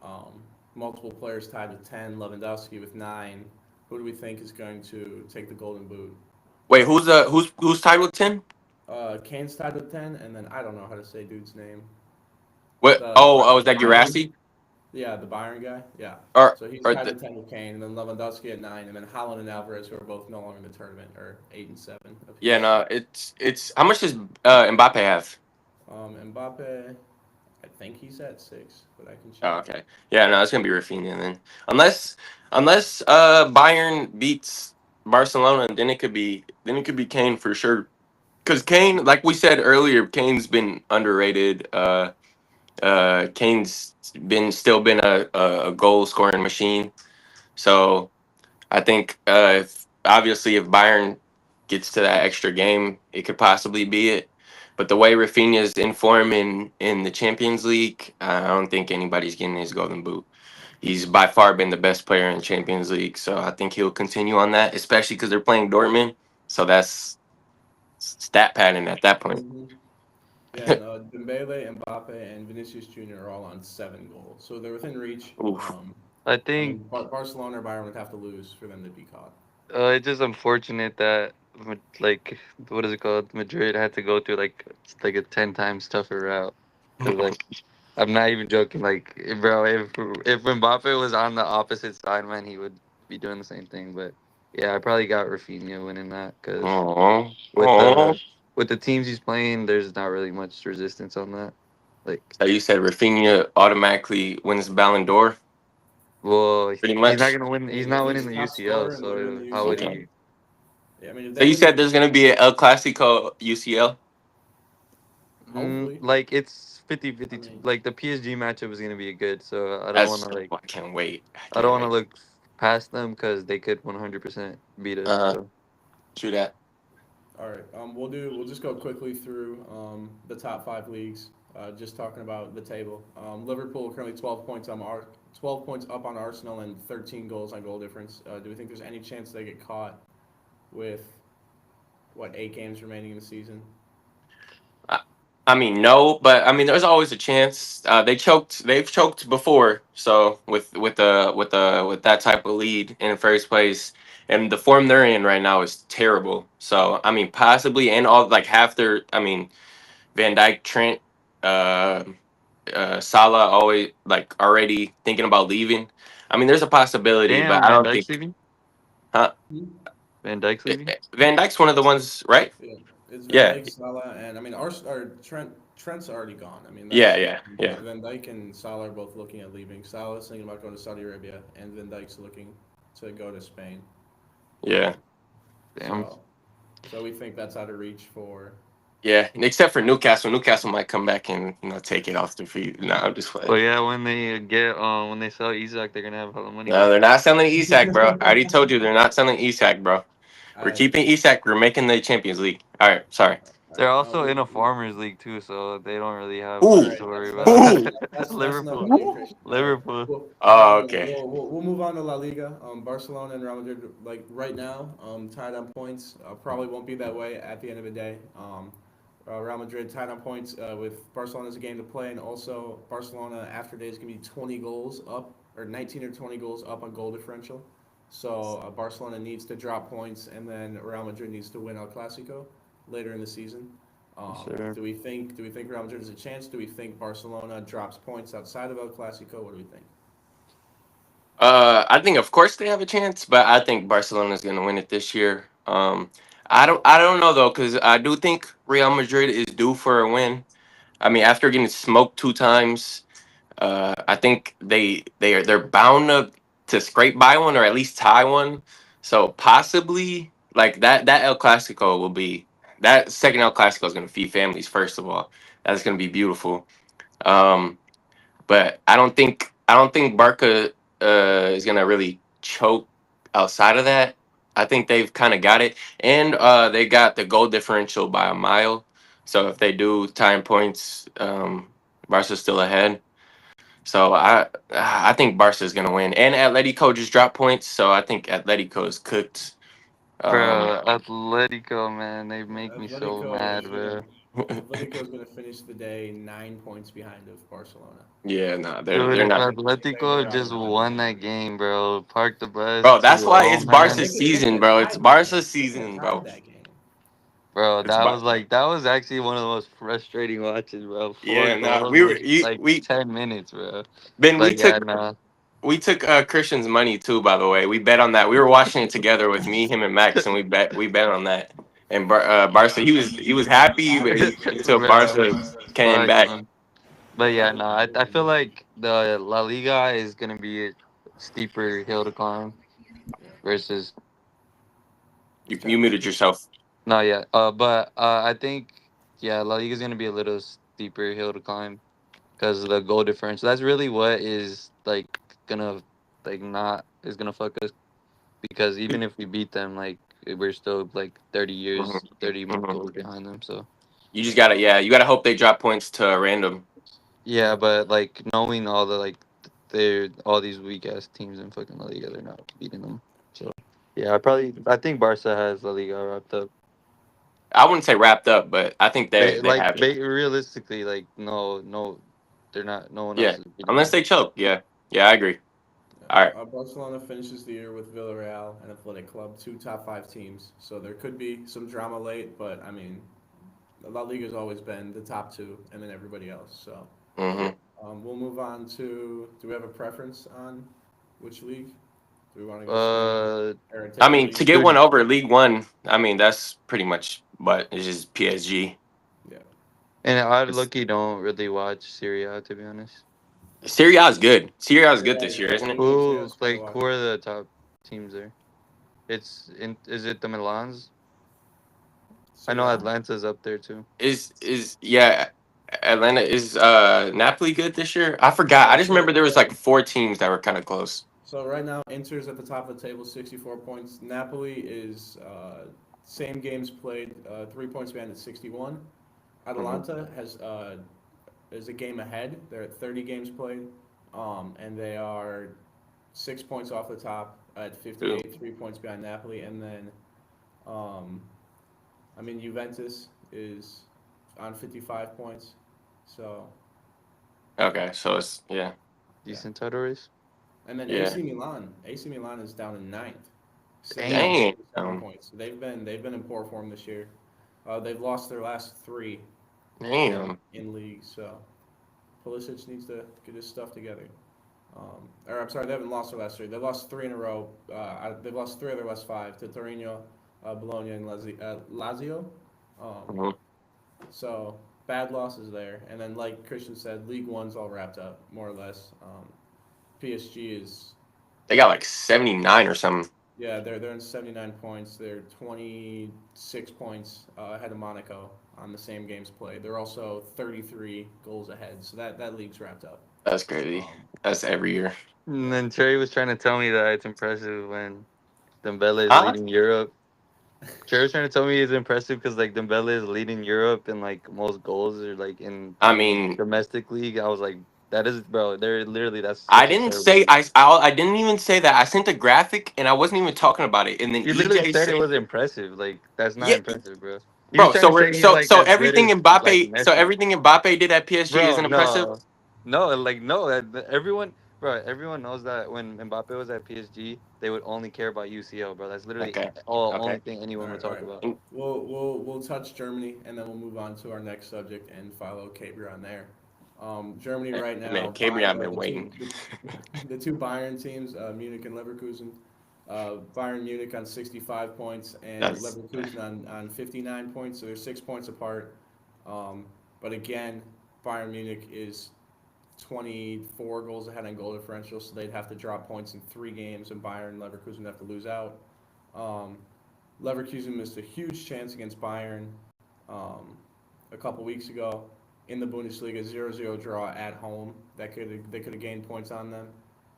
Um, Multiple players tied with 10. Lewandowski with 9. Who do we think is going to take the Golden Boot? Wait, who's tied with 10? Kane's tied with 10, and then I don't know how to say dude's name. What? The Oh, is that Bayern, Gurassi? yeah, the Bayern guy. Yeah. Or So he's or tied with 10 with Kane, and then Lewandowski at 9, and then Haaland and Alvarez, who are both no longer in the tournament, are 8 and 7. yeah, no, it's how much does Mbappe have? Mbappe, I think he's at 6, but I can Oh, check. okay. Yeah, no, it's gonna be Rafinha then. Unless Bayern beats Barcelona, then it could be Kane for sure. Because Kane, like we said earlier, Kane's been underrated. Kane's been a goal scoring machine. So I think if obviously if Bayern gets to that extra game, it could possibly be it. But the way Rafinha's in form in the Champions League, I don't think anybody's getting his golden boot. He's by far been the best player in Champions League, so I think he'll continue on that, especially because they're playing Dortmund. So that's stat padding at that point. Mm-hmm. Yeah, and Dembele, Mbappe, and Vinicius Jr. are all on 7 goals, so they're within reach. Oof. I I think mean, Barcelona or Bayern would have to lose for them to be caught. it's just unfortunate that like what is it called? Madrid had to go through like a 10 times tougher route. 'Cause, like I'm not even joking. Like bro, if Mbappe was on the opposite side, man, he would be doing the same thing. But yeah, I probably got Rafinha winning that because Aww. with Aww. the teams he's playing, there's not really much resistance on that. Like, So you said Rafinha automatically wins Ballon d'Or, well, pretty he's not much. gonna win. He's If not he's winning the top UCL. scorer and they win So the how would UCL, he? yeah, I mean, if So they you win the said there's gonna be a El Clasico UCL. hopefully, Like it's 50-50. I mean, Like the PSG matchup is gonna be good. So I don't want That's to I can't wait. I I don't can't want to wait. look past them because they could 100% beat us. Uh, So True that. all right. We'll just go quickly through the top 5 leagues. Just talking about the table. Liverpool currently 12 points on 12 points up on Arsenal and 13 goals on goal difference. Do we think there's any chance they get caught with 8 games remaining in the season? I mean, no, but I mean, there's always a chance. They've choked before. So with that type of lead in first place, and the form they're in right now is terrible. So I mean, possibly, and all like half their. I mean, Van Dyke, Trent, uh, Salah, always like already thinking about leaving. I mean, there's a possibility, but damn, I Van don't Dijk's think. leaving. Huh? Van Dijk's leaving. Van Dyke's one of the ones, right? Yeah, it's Van Yeah, Dijk, Salah, and I mean, Trent's already gone. I mean, yeah, that's yeah, yeah, Van Dijk and Salah are both looking at leaving. Salah's thinking about going to Saudi Arabia, and Van Dijk's looking to go to Spain. yeah. Damn. So we think that's out of reach for. Yeah, except for Newcastle. Newcastle might come back and take it off their feet. No, I'm just Well, playing. yeah, when they sell Isaac, they're gonna have hella money. No, they're not selling Isak, bro. I already told you they're not selling Isak, bro. We're I keeping Isak. We're making the Champions League. All right, sorry. They're All also right, in a farmers league too, so they don't really have Ooh. much to worry that's about. Ooh. that's enough Liverpool, on you, Christian. All right. Liverpool. Well, Oh, okay. we'll move on to La Liga. Barcelona and Real Madrid, like right now, tied on points. Probably won't be that way at the end of the day. Real Madrid tied on points with Barcelona's a game to play, and also Barcelona after days can be 20 goals up or 19 or 20 goals up on goal differential. So Barcelona needs to drop points, and then Real Madrid needs to win El Clasico later in the season. Sure. Do we think Real Madrid has a chance? Do we think Barcelona drops points outside of El Clasico? What do we think? I think of course they have a chance, but I think Barcelona's gonna win it this year. I don't know though, because I do think Real Madrid is due for a win. I mean, after getting smoked 2 times, I think they're bound to scrape by one or at least tie one. So possibly like that El Clasico will be that second El Clasico is gonna feed families first of all. That's gonna be beautiful. Um, but I don't think Barca is gonna really choke outside of that. I think they've kind of got it, and they got the goal differential by a mile. So if they do tie in points, Barca's still ahead. So I think Barca is gonna win, and Atletico just dropped points, so I think Atletico is cooked. Um, Bro, Atletico, man, they make me so Atletico mad, is bro. gonna Atletico is gonna finish the day 9 points behind of Barcelona. yeah, no, they're Dude, if not. Atletico just won that game, bro, park the bus, Bro, that's why 2-0, it's man. Barca's They season, could have bro. It's tied that Barca's game. They could have season, tied bro. that game. Bro, It's that was actually one of the most frustrating watches, bro. Four yeah, no, goals we were in like we 10 minutes, bro. Ben. But yeah, nah. We took Christian's money too. By the way, we bet on that. We were watching it together with me, him, and Max, and we bet on that. And Barca, he was happy, but until Bro, Barca came fuck, back. man. But yeah, no, I feel like the La Liga is gonna be a steeper hill to climb versus You muted yourself. not yet. But I think yeah, La Liga is gonna be a little steeper hill to climb because of the goal difference. That's really what is like gonna like not is gonna fuck us because even if we beat them, like we're still like 30 Mhm, years, 30 mhm. goals behind them. So You just gotta, yeah, you gotta hope they drop points to random. yeah, but like knowing all the like they're all these weak ass teams in fucking La Liga, they're not beating them. So yeah, I think Barca has La Liga wrapped up. I wouldn't say wrapped up, but I think they Like have it. realistically, like no, they're not. No one else Yeah, is beating unless them. they choke. Yeah, yeah, I agree. All right. Barcelona finishes the year with Villarreal and Athletic Club, two top five teams. So there could be some drama late, but I mean, La Liga's always been the top two, and then everybody else. So Hmm. we'll move on to. Do we have a preference on which league? Do we want to go Spain Uh, or I take the mean, to league? get dude, one over League One, I mean that's pretty much, but it's just PSG. Yeah. and I It's, lucky don't really watch Syria to be honest. Serie A is good. Serie A is good this year, Yeah, isn't it? Syria is fun to watch. Who are the top teams there? Is it the Milans? I Serie know A. Atlanta's up there too. Is yeah, Atlanta is Napoli good this year? I forgot. I Yeah, just remember there was like 4 teams that were kind of close. so right now, Inter's at the top of the table, 64 points. Napoli is same games played, 3 points behind at 61. Hmm. Atalanta is a game ahead. They're at 30 games played, and they are 6 points off the top at Ooh. 58, 3 points behind Napoli, and then um, I mean Juventus is on 55 points. So Okay, so it's yeah, yeah, Decent title race. and then yeah. AC Milan is down in ninth, Damn. 67 Damn, points. They've been in poor form this year. They've lost their last three damn. in league, so Pulisic needs to get his stuff together. Or I'm sorry, they haven't lost their last three. They lost three in a row. They've lost three of their last five to Torino, Bologna, and Lazio. Um, Mhm. so bad losses there. And then, like Christian said, League One's all wrapped up more or less. PSG is They got like 79 or something. yeah, they're in 79 points. They're 26 points ahead of Monaco on the same games played. They're also 33 goals ahead. So that league's wrapped up. That's crazy. Um, That's every year. And then Trey was trying to tell me that it's impressive when Dembele is Huh? leading Europe. Jared's trying to tell me it's impressive because like Dembele is leading Europe and like most goals are like in I mean, domestic league. I was like, that is, bro. They're literally that's I such a didn't terrible say league. I didn't even say that. I sent a graphic and I wasn't even talking about it. And then You literally EJ said it said, was impressive. Like that's not "Yeah, impressive, bro. You're bro." just trying So to say we're he's like so as good everything as like Mbappe, so Messi, everything Mbappe did at PSG bro. isn't impressive. No, like no. Everyone, bro. Everyone knows that when Mbappe was at PSG, they would only care about UCL, bro. That's literally Okay, all only okay. thing anyone would All talk right. about. We'll touch Germany, and then we'll move on to our next subject and follow CaBreon there. Germany right Man, now, CaBreon been waiting. the two Bayern teams, Munich and Leverkusen. Bayern Munich on 65 points and That's Leverkusen on 59 points, so they're 6 points apart. But again, Bayern Munich is 24 goals ahead on goal differential, so they'd have to drop points in 3 games, and Bayern and Leverkusen have to lose out. Um, Leverkusen missed a huge chance against Bayern um, a couple weeks ago in the Bundesliga, 0-0 draw at home. They could have gained points on them,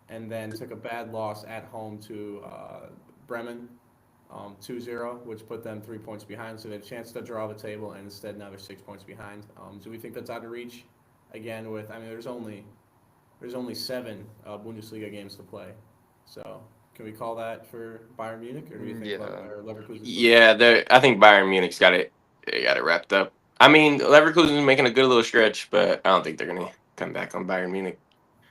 and then took a bad loss at home to Bremen, 2-0, which put them 3 points behind. So they had a chance to draw the table, and instead now they're 6 points behind. Do we think that's out of reach? Again, there's only 7 Bundesliga games to play, so can we call that for Bayern Munich, or do we think Yeah. Leverkusen? yeah. I think Bayern Munich's got it. They got it wrapped up. I mean, Leverkusen's making a good little stretch, but I don't think they're gonna come back on Bayern Munich.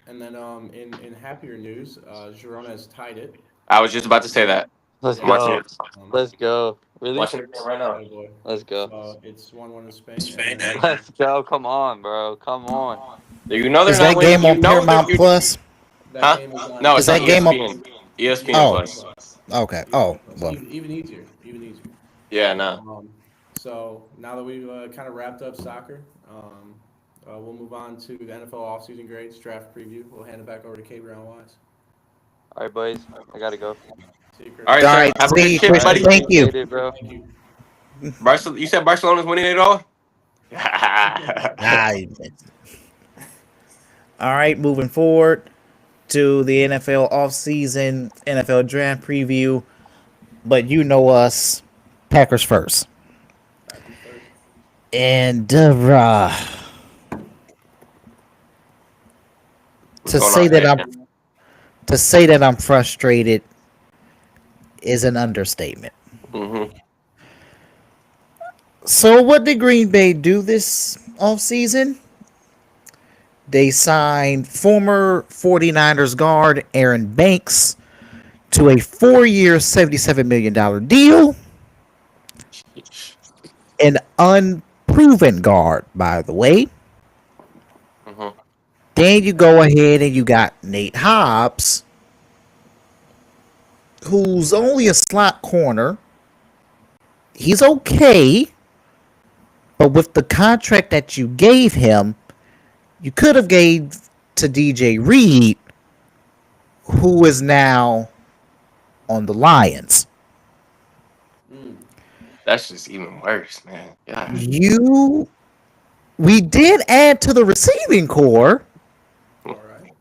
And then in happier news, Girona has tied it. I was just about to say that. Let's I'm watching go. it. Let's go. Really? Watching it right now. Oh boy. Let's go. So it's 1-1 in Spain. And then, Let's go. Come on, bro. Come on. You know they're Is not that winning. game You on know Paramount they're. Plus? that Huh? game is on. No, Is it's on that game on- ESPN. ESPN Oh. Plus. Okay. Oh, well. Even easier. Even easier. Yeah, no. So now that we've kind of wrapped up soccer, we'll move on to the NFL offseason grades, draft preview. We'll hand it back over to CaBreon Wise. All right, boys. I gotta go. See you, Chris. All right, All sir. right, Have a see good you, shit, Christian. buddy. Thank you. Appreciate it, bro. Thank you. You said Barcelona's winning it all? Ah, all right, moving forward to the NFL offseason, NFL draft preview. But you know us, Packers first. And to say that I'm frustrated is an understatement. Mm-hmm. So what did Green Bay do this offseason? They signed former 49ers guard Aaron Banks to a 4-year, $77 million deal. An unproven guard, by the way. Mm-hmm. Then you go ahead and you got Nate Hobbs, who's only a slot corner. He's okay, but with the contract that you gave him, you could have gave to DJ Reed, who is now on the Lions. That's just even worse, man. Yeah. We did add to the receiving core, All right.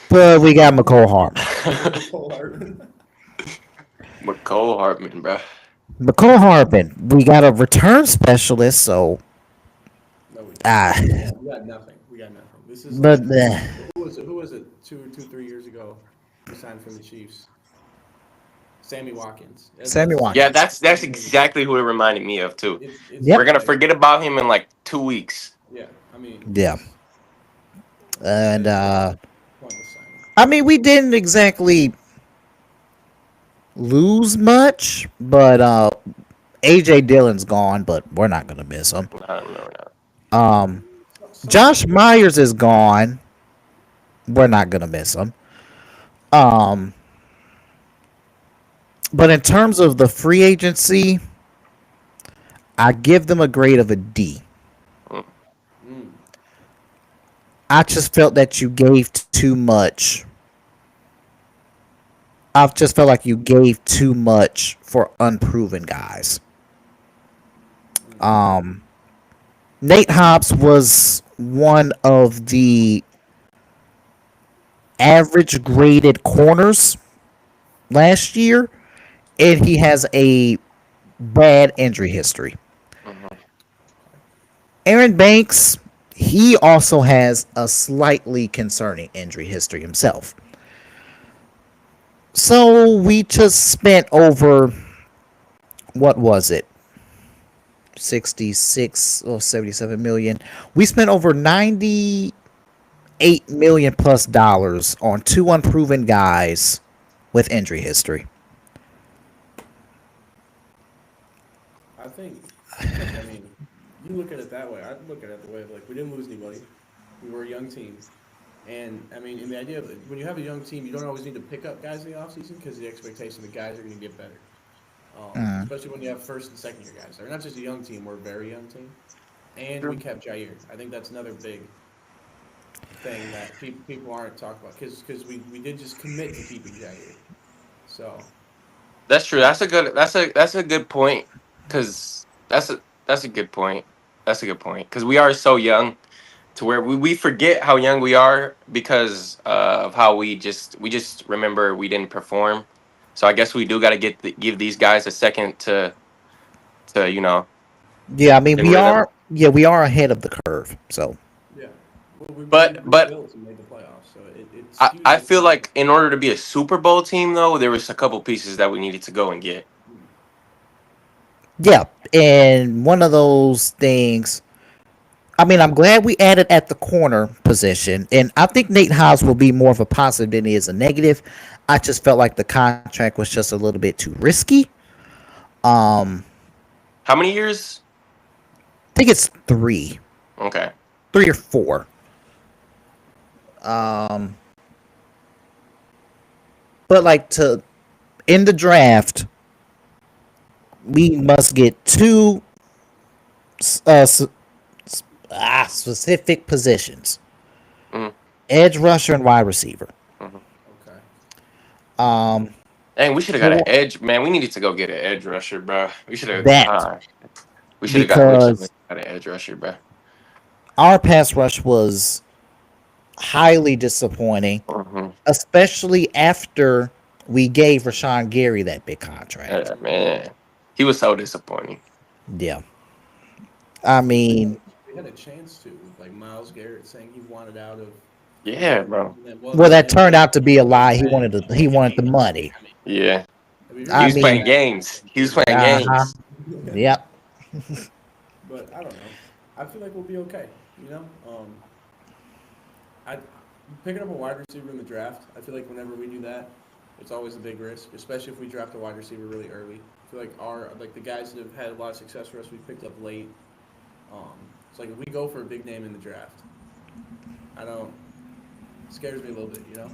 but we got McCole Hardman. McCole Hardman, bro. McCole Hardman. We got a return specialist, so No, we got nothing. This is. but Who was it? 3 years ago, who signed from the Chiefs? Sammy Watkins. Sammy Watkins. Yeah, that's exactly who it reminded me of too. Yep. We're gonna forget about him in like 2 weeks. Yeah, I mean. Yeah. And Pointless signing. I mean, we didn't exactly lose much, but AJ Dillon's gone, but we're not gonna miss him. I don't know. Josh Myers is gone. We're not gonna miss him. But in terms of the free agency, I give them a grade of a D. I just felt that you gave too much. I've just felt like you gave too much for unproven guys. Nate Hobbs was one of the average graded corners last year, and he has a bad injury history. Mhm. Aaron Banks, he also has a slightly concerning injury history himself. So we just spent over, what was it? 66 or 77 million. We spent over 98 million plus dollars on two unproven guys with injury history. I think, I mean, you look at it that way. I look at it the way of like we didn't lose anybody. We were a young team. And I mean, in the idea of when you have a young team, you don't always need to pick up guys in the offseason because the expectation the guys are going to get better. Mm. Especially when you have first and second year guys. They're not just a young team; we're a very young team. And we True. kept Jair. I think that's another big thing that people aren't talking about because we did just commit to keeping Jair. So That's true. um, That's a good point. Cause that's a good point. That's a good point. Cause we are so young to where we forget how young we are because of how we just remember we didn't perform. So I guess we do got to give these guys a second to Yeah, I mean in rhythm. we are ahead of the curve. So yeah, well, we But rebuilt and made the playoffs, so it skews I it. feel like in order to be a Super Bowl team though, there was a couple pieces that we needed to go and get. yeah, and one of those things. I mean, I'm glad we added at the corner position, and I think Nate House will be more of a positive than he is a negative. I just felt like the contract was just a little bit too risky. Um, How many years? I think it's three, Okay. 3 or 4. Um, but like to in the draft, we must get two uh, specific positions: Mm-hmm. edge rusher and wide receiver. Mm-hmm. Okay. Um, Dang, we should have got an for edge. Man, we needed to go get an edge rusher, bro. We should have. that We should have got. We should have because got an edge rusher, bro. our pass rush was highly disappointing, Mm-hmm. especially after we gave Rashawn Gary that big contract. Yeah, man, he was so disappointing. Yeah, I We had mean, we had a chance to with like Miles Garrett saying he wanted out of Yeah, bro. well, then that him turned saying out to he be a wanted lie. to back He wanted the money. Yeah, Have you he I heard was him say playing mean, that? games. He was playing uh huh. games. Yep. But I don't know. I feel like we'll be okay. You know, I picking up a wide receiver in the draft. I feel like whenever we do that, it's always a big risk, especially if we draft a wide receiver really early. I feel like the guys that have had a lot of success for us, we picked up late. It's like if we go for a big name in the draft, I don't. It scares me a little bit. You know.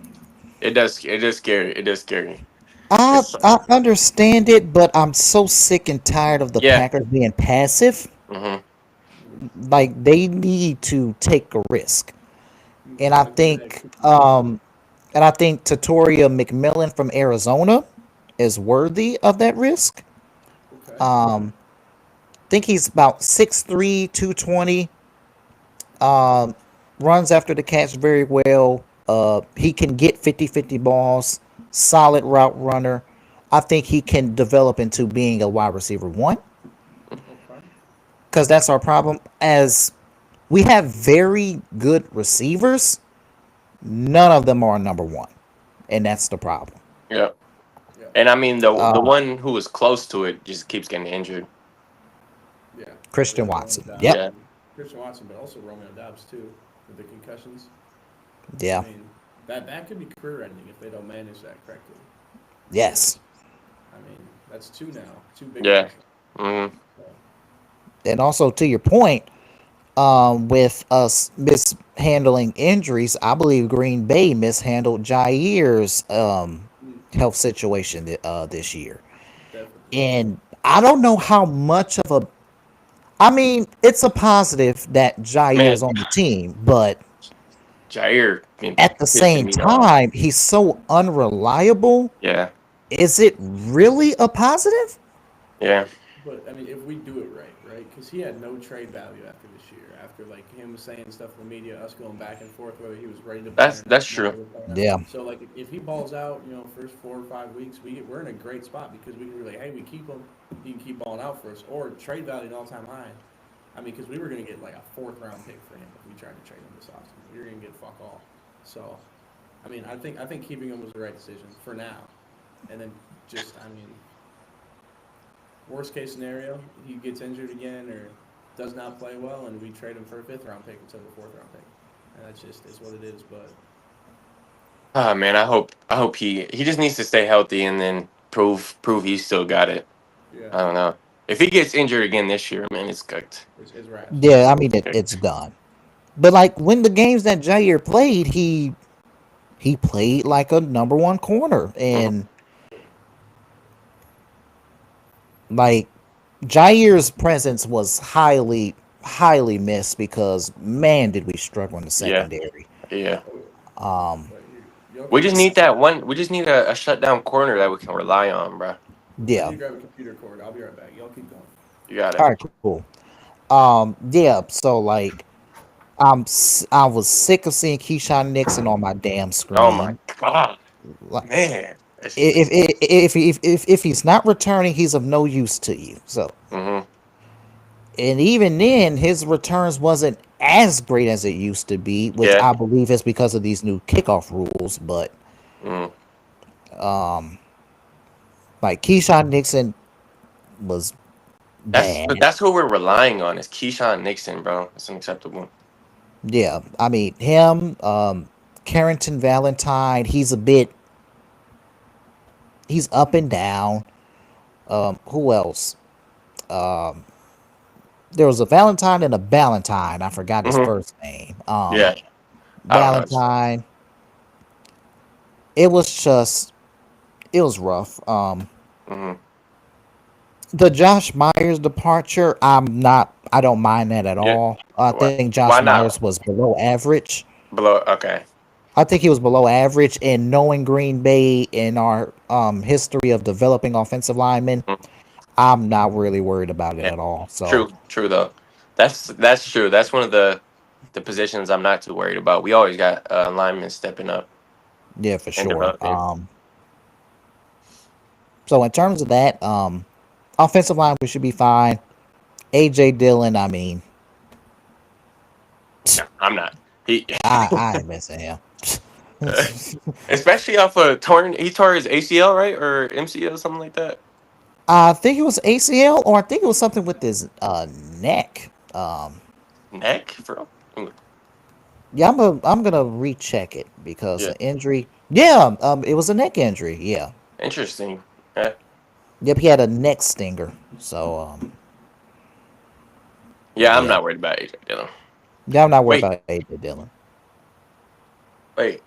It does. It is scary. It is scary. I It's I understand it, but I'm so sick and tired of the yeah. Packers being passive. Mm-hmm. Like they need to take a risk, and I I agree with think that. um and I think Tatoria McMillan from Arizona is worthy of that risk. Okay. Um, think he's about 6'3", 220. Um, runs after the catch very well. He can get 50-50 balls. Solid route runner. I think he can develop into being a wide receiver one Okay. because that's our problem. As we have very good receivers, none of them are number one, and that's the problem. Yeah. Yeah. And I mean the Uh, one who was close to it just keeps getting injured. Yeah. Christian Romeo Watson. Dobbs. Yep. Yeah. Christian Watson, but also Romeo Dobbs too, with the concussions. I Yeah. mean, that could be career-ending if they don't manage that correctly. Yes. I mean, that's two now, two big Yeah. ones. Mm-hmm. So, And also to your point, with us mishandling injuries, I believe Green Bay mishandled Jair's health situation this year. definitely. And I don't know how much of a. I mean, it's a positive that Jair is Man, on the team, but Jair been at the pissing same me off. time, he's so unreliable. Yeah. Is it really a positive? Yeah. But I mean, if we do it right, right? Because he had no trade value after this year. After like him saying stuff in the media, us going back and forth whether he was ready to play or That's not true. ready to play or not. Yeah. So like, if he balls out, first 4 or 5 weeks, we're in a great spot because we can be like, hey, we keep him, he can keep balling out for us, or trade value an all-time high. I mean, because we were going to get like a 4th-round pick for him if we tried to trade him this offseason. We were going to get fuck all. So, I mean, I think keeping him was the right decision for now. And then worst case scenario, he gets injured again or does not play well, and we trade him for a 5th-round pick instead of a 4th-round pick. And that's just is what it is. But Man, I hope he just needs to stay healthy and then prove he still got it. yeah, I don't know. If he gets injured again this year, man, it's cooked. it's right. Yeah, I mean it's done. But like when the games that Jair played, he played like a number 1 corner, and like Jair's presence was highly missed because man, did we struggle in the secondary. Yeah. Um, We just need that one. We just need a shutdown corner that we can rely on, bro. yeah. You grab a computer cord. I'll be right back. Y'all keep going. You got it. All right, cool. Yeah. So like, I was sick of seeing Keyshawn Nixon on my damn screen. Oh my god, Like, man. if he's not returning, he's of no use to you. So, Mm-hmm. and even then, his returns wasn't as great as it used to be, which Yeah. I believe is because of these new kickoff rules. But, like Keyshawn Nixon was bad. That's who we're relying on is Keyshawn Nixon, bro. It's unacceptable. Yeah, I mean him, Carrington Valentine. He's up and down. Who else? There was a Valentine and a Ballantyne. I forgot his first name. Yeah. Valentine. It was rough. The Josh Myers departure, I don't mind that at all. I think Why Josh not? Myers was below average. Okay. I think he was below average, and knowing Green Bay and our history of developing offensive linemen, I'm not really worried about it at all. So True though. That's true. That's one of the positions I'm not too worried about. We always got linemen stepping up. yeah, for and sure. developing. So in terms of that, offensive line we should be fine. AJ Dillon, I mean, No, I'm not. I ain't missing him. Especially off a he tore his ACL, right? Or MCL, something like that. I think it was ACL, or I think it was something with his neck. Neck, bro. Yeah, I'm gonna recheck it because the injury. Yeah, it was a neck injury. Yeah. Interesting. Yeah. Yep, he had a neck stinger. So Yeah, I'm not worried about AJ Dillon. yeah, I'm not worried about AJ Dillon. Wait.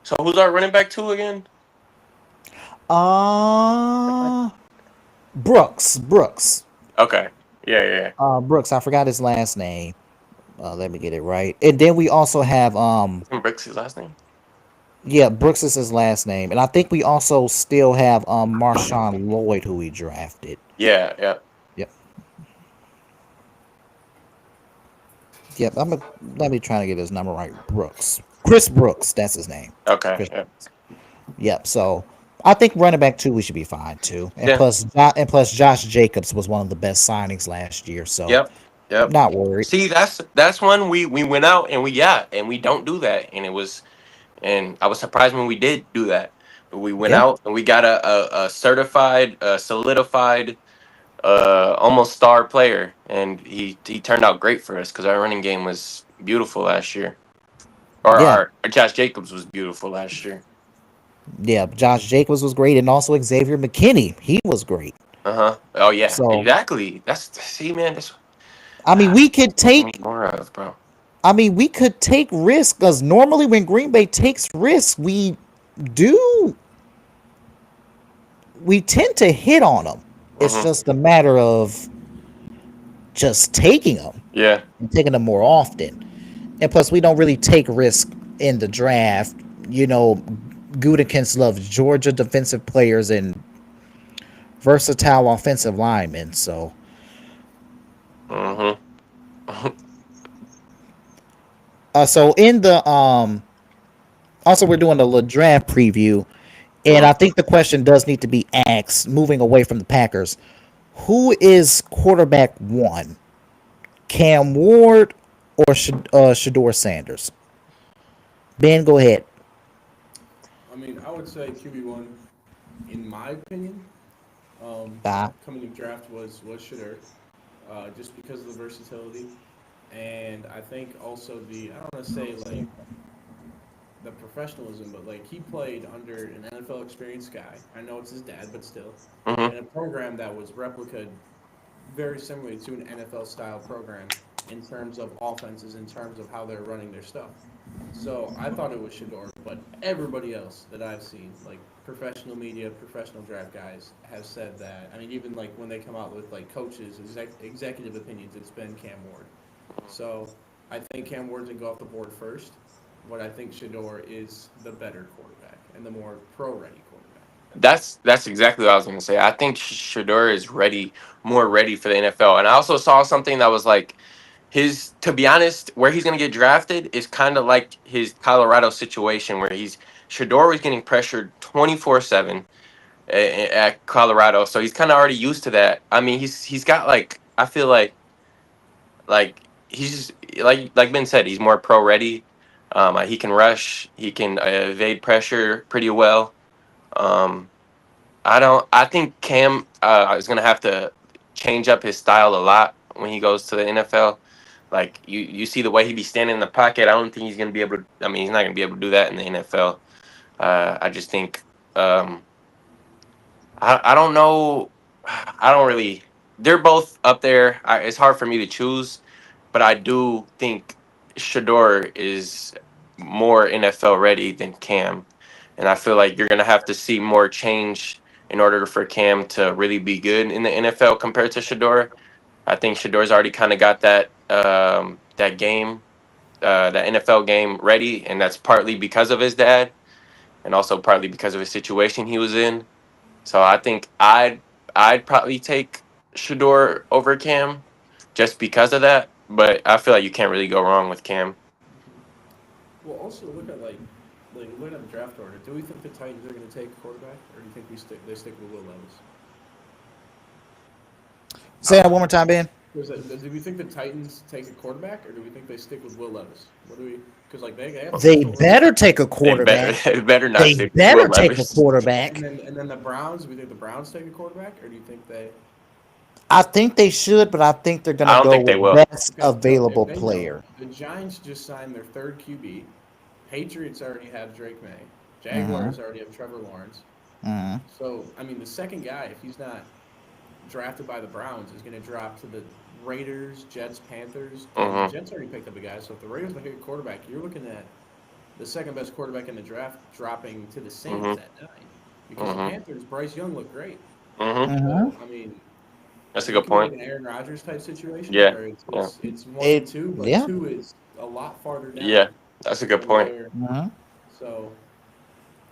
So who's our running back 2 again? Brooks. Okay. Yeah. Brooks. I forgot his last name. Let me get it right. And then we also have Isn't Brooks his last name? yeah, Brooks is his last name, and I think we also still have Marshawn Lloyd, who we drafted. Yeah. Yep. Let me try to get his number right. Chris Brooks. That's his name. Okay. Yep. So I think running back 2 we should be fine too, and plus Josh Jacobs was one of the best signings last year. So Yep. not worried. See, that's one we went out and we don't do that, and I was surprised when we did do that. But we went out and we got a certified, solidified, almost star player, and he turned out great for us because our running game was beautiful last year. Our Josh Jacobs was beautiful last year. Yeah, Josh Jacobs was great, and also Xavier McKinney, he was great. Oh yeah, So, exactly. Man. I mean, we could take more of, bro. I mean, we could take risks because normally when Green Bay takes risks, we tend to hit on them. It's just a matter of just taking them. Yeah. And taking them more often. And plus, we don't really take risks in the draft. Gutekunst loves Georgia defensive players and versatile offensive linemen. So. So in the Also, we're doing a little draft preview, and I think the question does need to be asked. Moving away from the Packers, who is quarterback one? Cam Ward or Shador Sanders? Ben, go ahead. I mean, I would say QB1, in my opinion, Ah, coming to draft was Shadur, just because of the versatility, and I think also the, I don't want to say like the professionalism, but like he played under an NFL experienced guy. I know it's his dad, but still, Mm-hmm. in a program that was replicated very similarly to an NFL style program in terms of offenses, in terms of how they're running their stuff. So I thought it was Shador, but everybody else that I've seen, like professional media, professional draft guys, have said that. I mean, even like when they come out with like coaches, executive opinions, it's been Cam Ward. So I think Cam Ward's gonna go off the board first, but I think Shador is the better quarterback and the more pro-ready quarterback. That's exactly what I was going to say. I think Shador is more ready for the NFL. And I also saw something that was like his. To be honest, where he's going to get drafted is kind of like his Colorado situation, where Shador was getting pressured 24/7 at Colorado, so he's kind of already used to that. I mean, he's got like I feel like he's just like Ben said, he's more pro ready. He can rush, he can evade pressure pretty well. Um, I don't. I think Cam is gonna have to change up his style a lot when he goes to the NFL. Like you see the way he be standing in the pocket. I don't think he's gonna be able to. I mean, he's not gonna be able to do that in the NFL. I just think. I don't know. I don't really. They're both up there. It's hard for me to choose, but I do think Shador is more NFL ready than Cam, and I feel like you're gonna have to see more change in order for Cam to really be good in the NFL compared to Shador. I think Shador's already kind of got that game, that NFL game ready, and that's partly because of his dad, and also partly because of his situation he was in. So I think I'd probably take Shador over Cam just because of that. But I feel like you can't really go wrong with Cam. Well, also look at like look at the draft order. Do we think the Titans are going to take a quarterback, or do you think they stick with Will Levis? say that one more time, Ben. Do we think the Titans take a quarterback, or do we think they stick with Will Levis? What do we? Because like they have They potential early better take a They better quarterback. they better not They stick with better Will take a Levis. quarterback. and then the Browns. Do we think the Browns take a quarterback, or do you think they? I think they should, but I think they're gonna I don't go think they with will. best Okay, so if available they don't, player. the Giants just signed their third QB. Patriots already have Drake May. Mm-hmm. Jaguars already have Trevor Lawrence. Mm-hmm. So I mean, the second guy, if he's not drafted by the Browns, is going to drop to the Raiders, Jets, Panthers. I mean, the Hmm. Jets already picked up a guy. So if the Raiders make a quarterback, you're looking at the second best quarterback in the draft dropping to the Hmm. Saints at 9. Because the Hmm. Panthers, Bryce Young looked great. Hmm. Mm-hmm. So I mean, That's a it good could be like point. an Aaron Rodgers type situation Yeah. where Yeah. it's one and It two, but yeah. two is a lot farther Yeah. down That's a good than point. where. Mm-hmm. So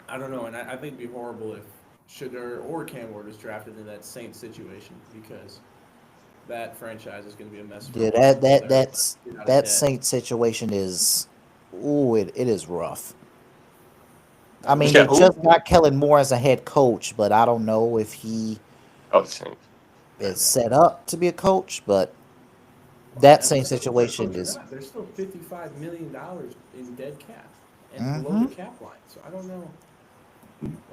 I don't know, and I think it'd be horrible if Shador or Cam Ward is drafted in that Saints situation because that franchise is going to be a mess for a Yeah, while until they're able to that's get out of that debt. Saint situation is ooh, it is rough. I I don't mean, know. Yeah. they Who? just got Kellen Moore as a head coach, but I don't know if he Oh, the Saints. is set up to be a coach. But Well, I mean, that I mean, same I don't know if they're a situation coach or is. not. There's still $55 million in dead cap and below Mm-hmm. the cap line. So I don't know.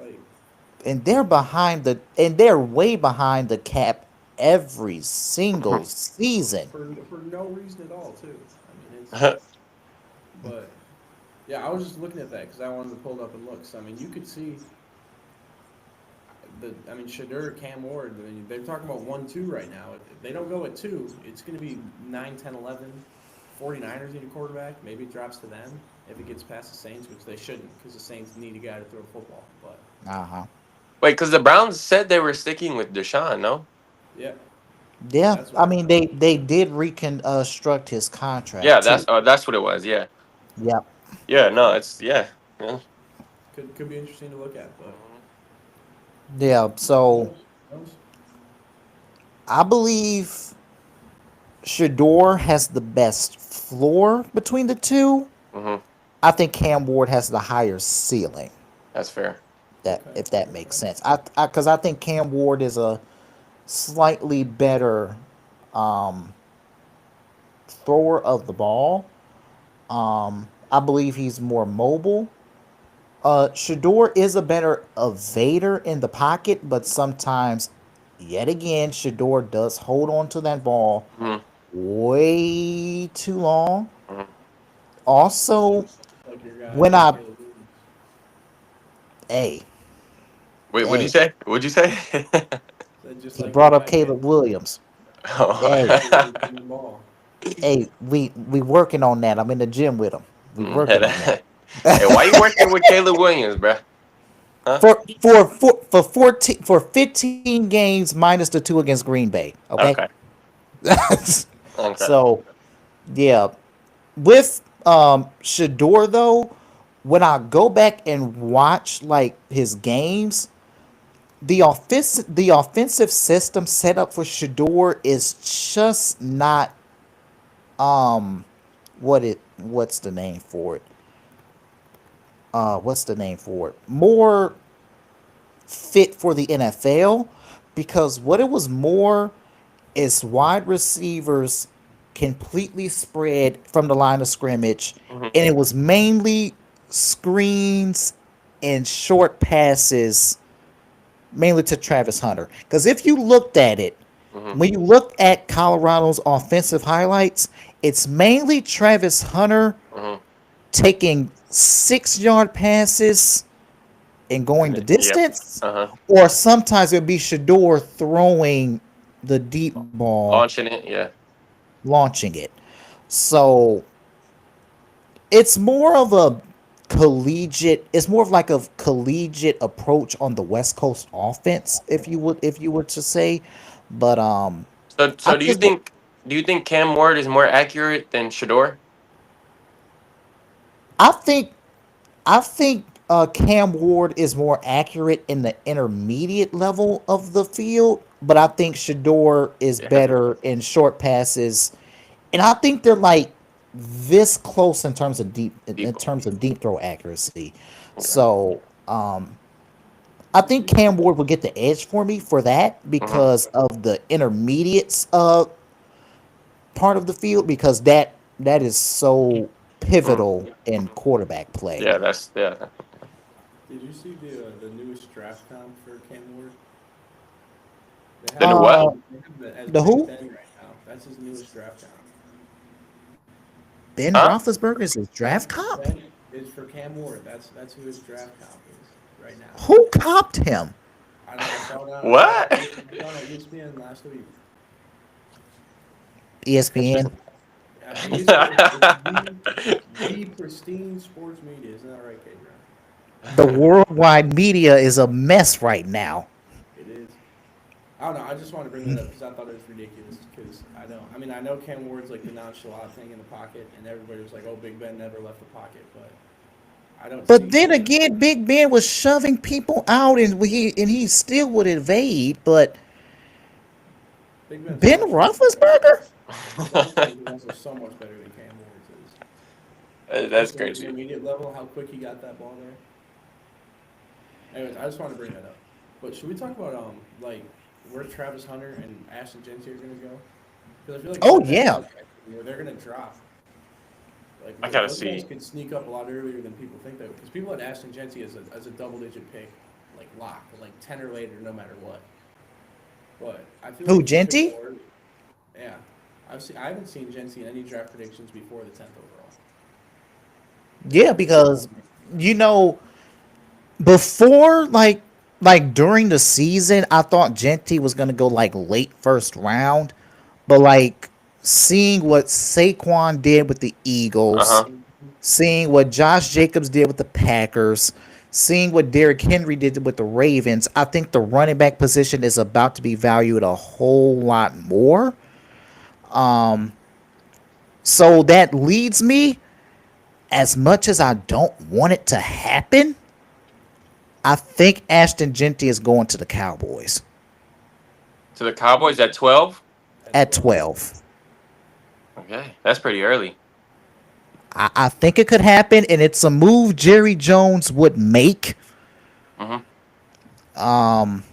Like, And they're way behind the cap every single season. for no reason at all, too. I mean, but yeah, I was just looking at that because I wanted to pull it up and look. So, I mean, you could see Shador, Cam Ward, I mean, they're talking about 1-2 right now. If they don't go at 2, it's going to be 9, 10, 11. 49ers need a quarterback. Maybe it drops to them if it gets past the Saints, which they shouldn't because the Saints need a guy to throw the football. But, Uh huh. Wait, because the Browns said they were sticking with Deshaun. No. yeah, Yeah, that's what I I mean thought. they did reconstruct his Yeah, contract too. that's what it was. Yeah. Yep. Yeah. No. So, It's yeah. Yeah. could be interesting to look at, but Yeah. who So knows? Who knows? I believe Shador has the best floor between the two. Hmm. I think Cam Ward has the higher ceiling. That's fair. That Okay. if that makes sense. Because I think Cam Ward is a slightly better um, thrower of the ball. I believe he's more mobile. Shador is a better evader in the pocket, but sometimes, yet again, Shador does hold on to that ball Mm-hmm. way too long. Mm-hmm. Also, Like your guy, when I Caleb Williams. hey Wait, what'd you hey say? What'd you say? So just he like your brought up guy, Caleb Caleb Williams. Hey Oh. Williams in the ball. we working on that. I'm in the gym with him. We working on that. Hey, why you working with Caleb Williams, bruh? Huh? For 14 for 15 games minus the two against Green Bay. Okay. Okay. Okay. So yeah, with Shador though, when I go back and watch like his games, the offensive system set up for Shador is just not what's the name for it? What's the name for it? More fit for the NFL because what it was more is wide receivers completely spread from the line of scrimmage, Mm-hmm. and it was mainly screens and short passes, mainly to Travis Hunter. Because if you looked at it, Mm-hmm. when you look at Colorado's offensive highlights, it's mainly Travis Hunter Mm-hmm. taking 6 yard passes and going the Yep. distance, Uh-huh. or sometimes it would be Shador throwing the deep ball, Launching it, yeah. launching it. So it's more of a collegiate. It's more of like a collegiate approach on the West Coast offense, if you were to say. But So I so think do you think Cam Ward is more accurate than Shador? I think I think Cam Ward is more accurate in the intermediate level of the field, but I think Shador is Yeah. better in short passes, and I think they're like this close in People. terms of deep throw accuracy. Okay. So I think Cam Ward will get the edge for me for that Mm-hmm. because of the intermediates part of the field because that is so Mm. pivotal in quarterback play. Yeah, that's yeah. Did you see the newest draft comp for Cam Ward? They The have new him what? Uh, they have him as the Big who? Ben right now. That's his newest draft comp. Ben Huh? Roethlisberger is his draft comp. Ben is for Cam Ward. That's who his draft comp is right now. Who copped him? I don't know. What? I saw it on ESPN last week. ESPN. I mean, it's the pristine sports media. Isn't that right, Gabriel? The worldwide media is a mess right now. It is. I don't know. I just wanted to bring that up because I thought it was ridiculous. Because I don't. I mean, I know Cam Ward's like the nonchalant thing in the pocket, and everybody was like, "Oh, Big Ben never left the pocket," but I don't But see. then again, Big Ben was shoving people out, and he still would evade. But Big Ben's Ben also Roethlisberger, Big Ben's also so much better than Cam Ward's is, That's especially at the crazy. intermediate level. How quick he got that ball there. Anyways, I just wanted to bring that up. But should we talk about like where Travis Hunter and Ashton Gentry are going to go? Because I feel like oh they're yeah, where they're going to drop. Like I gotta those guys see. could sneak up a lot earlier than people think they would. Because people had Ashton Gentry as a double-digit pick, like lock, like 10 or later, no matter what. But I feel who like he could Genty? go early. Yeah, I haven't seen Gentry in any draft predictions before the 10th overall. Yeah, because you know before like during the season, I thought Genty was gonna go like late first round, but like seeing what Saquon did with the Eagles, Uh-huh. seeing what Josh Jacobs did with the Packers, seeing what Derrick Henry did with the Ravens, I think the running back position is about to be valued a whole lot more. Um, so that leads me, as much as I don't want it to happen, I think Ashton Genty is going to the Cowboys To the Cowboys at 12? At at 12. 12. Okay. That's pretty early. I think it could happen, and it's a move Jerry Jones would make. Mm-hmm. Um,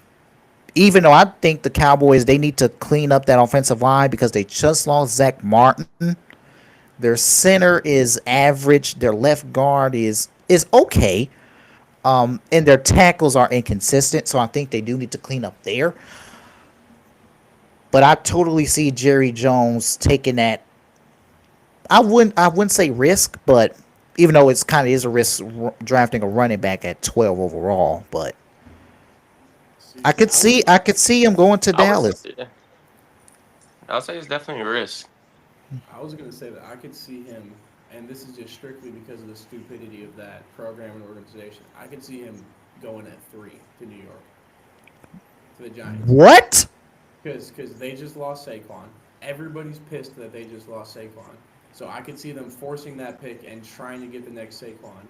Even though I think the Cowboys they need to clean up that offensive line because they just lost Zach Martin. Their center is average. Their left guard is okay. And their tackles are inconsistent. So I think they do need to clean up there. But I totally see Jerry Jones taking that. I wouldn't say risk, but even though it's kind of is a risk drafting a running back at 12 overall, but See, I could see him going to I was, Dallas. yeah, I'll say it's definitely a risk. I was going to say that I could see him, and this is just strictly because of the stupidity of that program and organization. I could see him going at 3 to New York, to the Giants. What? Because they just lost Saquon. Everybody's pissed that they just lost Saquon. So I could see them forcing that pick and trying to get the next Saquon,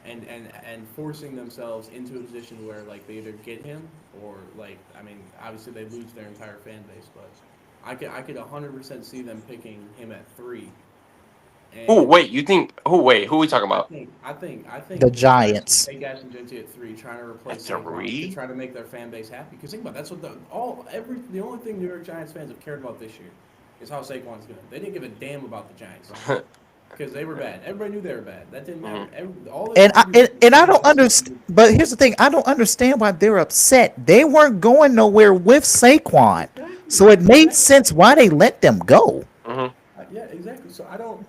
and forcing themselves into a position where like they either get him or like I mean obviously they lose their entire fan base, but I could 100% see them picking him at 3. Oh And wait, you think? Oh wait, who are we talking I about? think I think I The think the Giants Giants. take Ashton Genty at 3, trying to At replace Saquon to 3? try to make their fan base happy. Because think about it, that's what the only thing New York Giants fans have cared about this year is how Saquon's doing. They didn't give a damn about the Giants because they were bad. Everybody knew they were bad. That didn't matter. All they And I wanted to do and I was don't understand. But here's the thing: I don't understand why they're upset. They weren't going nowhere with Saquon, so it made sense why they let them go. Mm-hmm. Yeah, exactly. So I don't.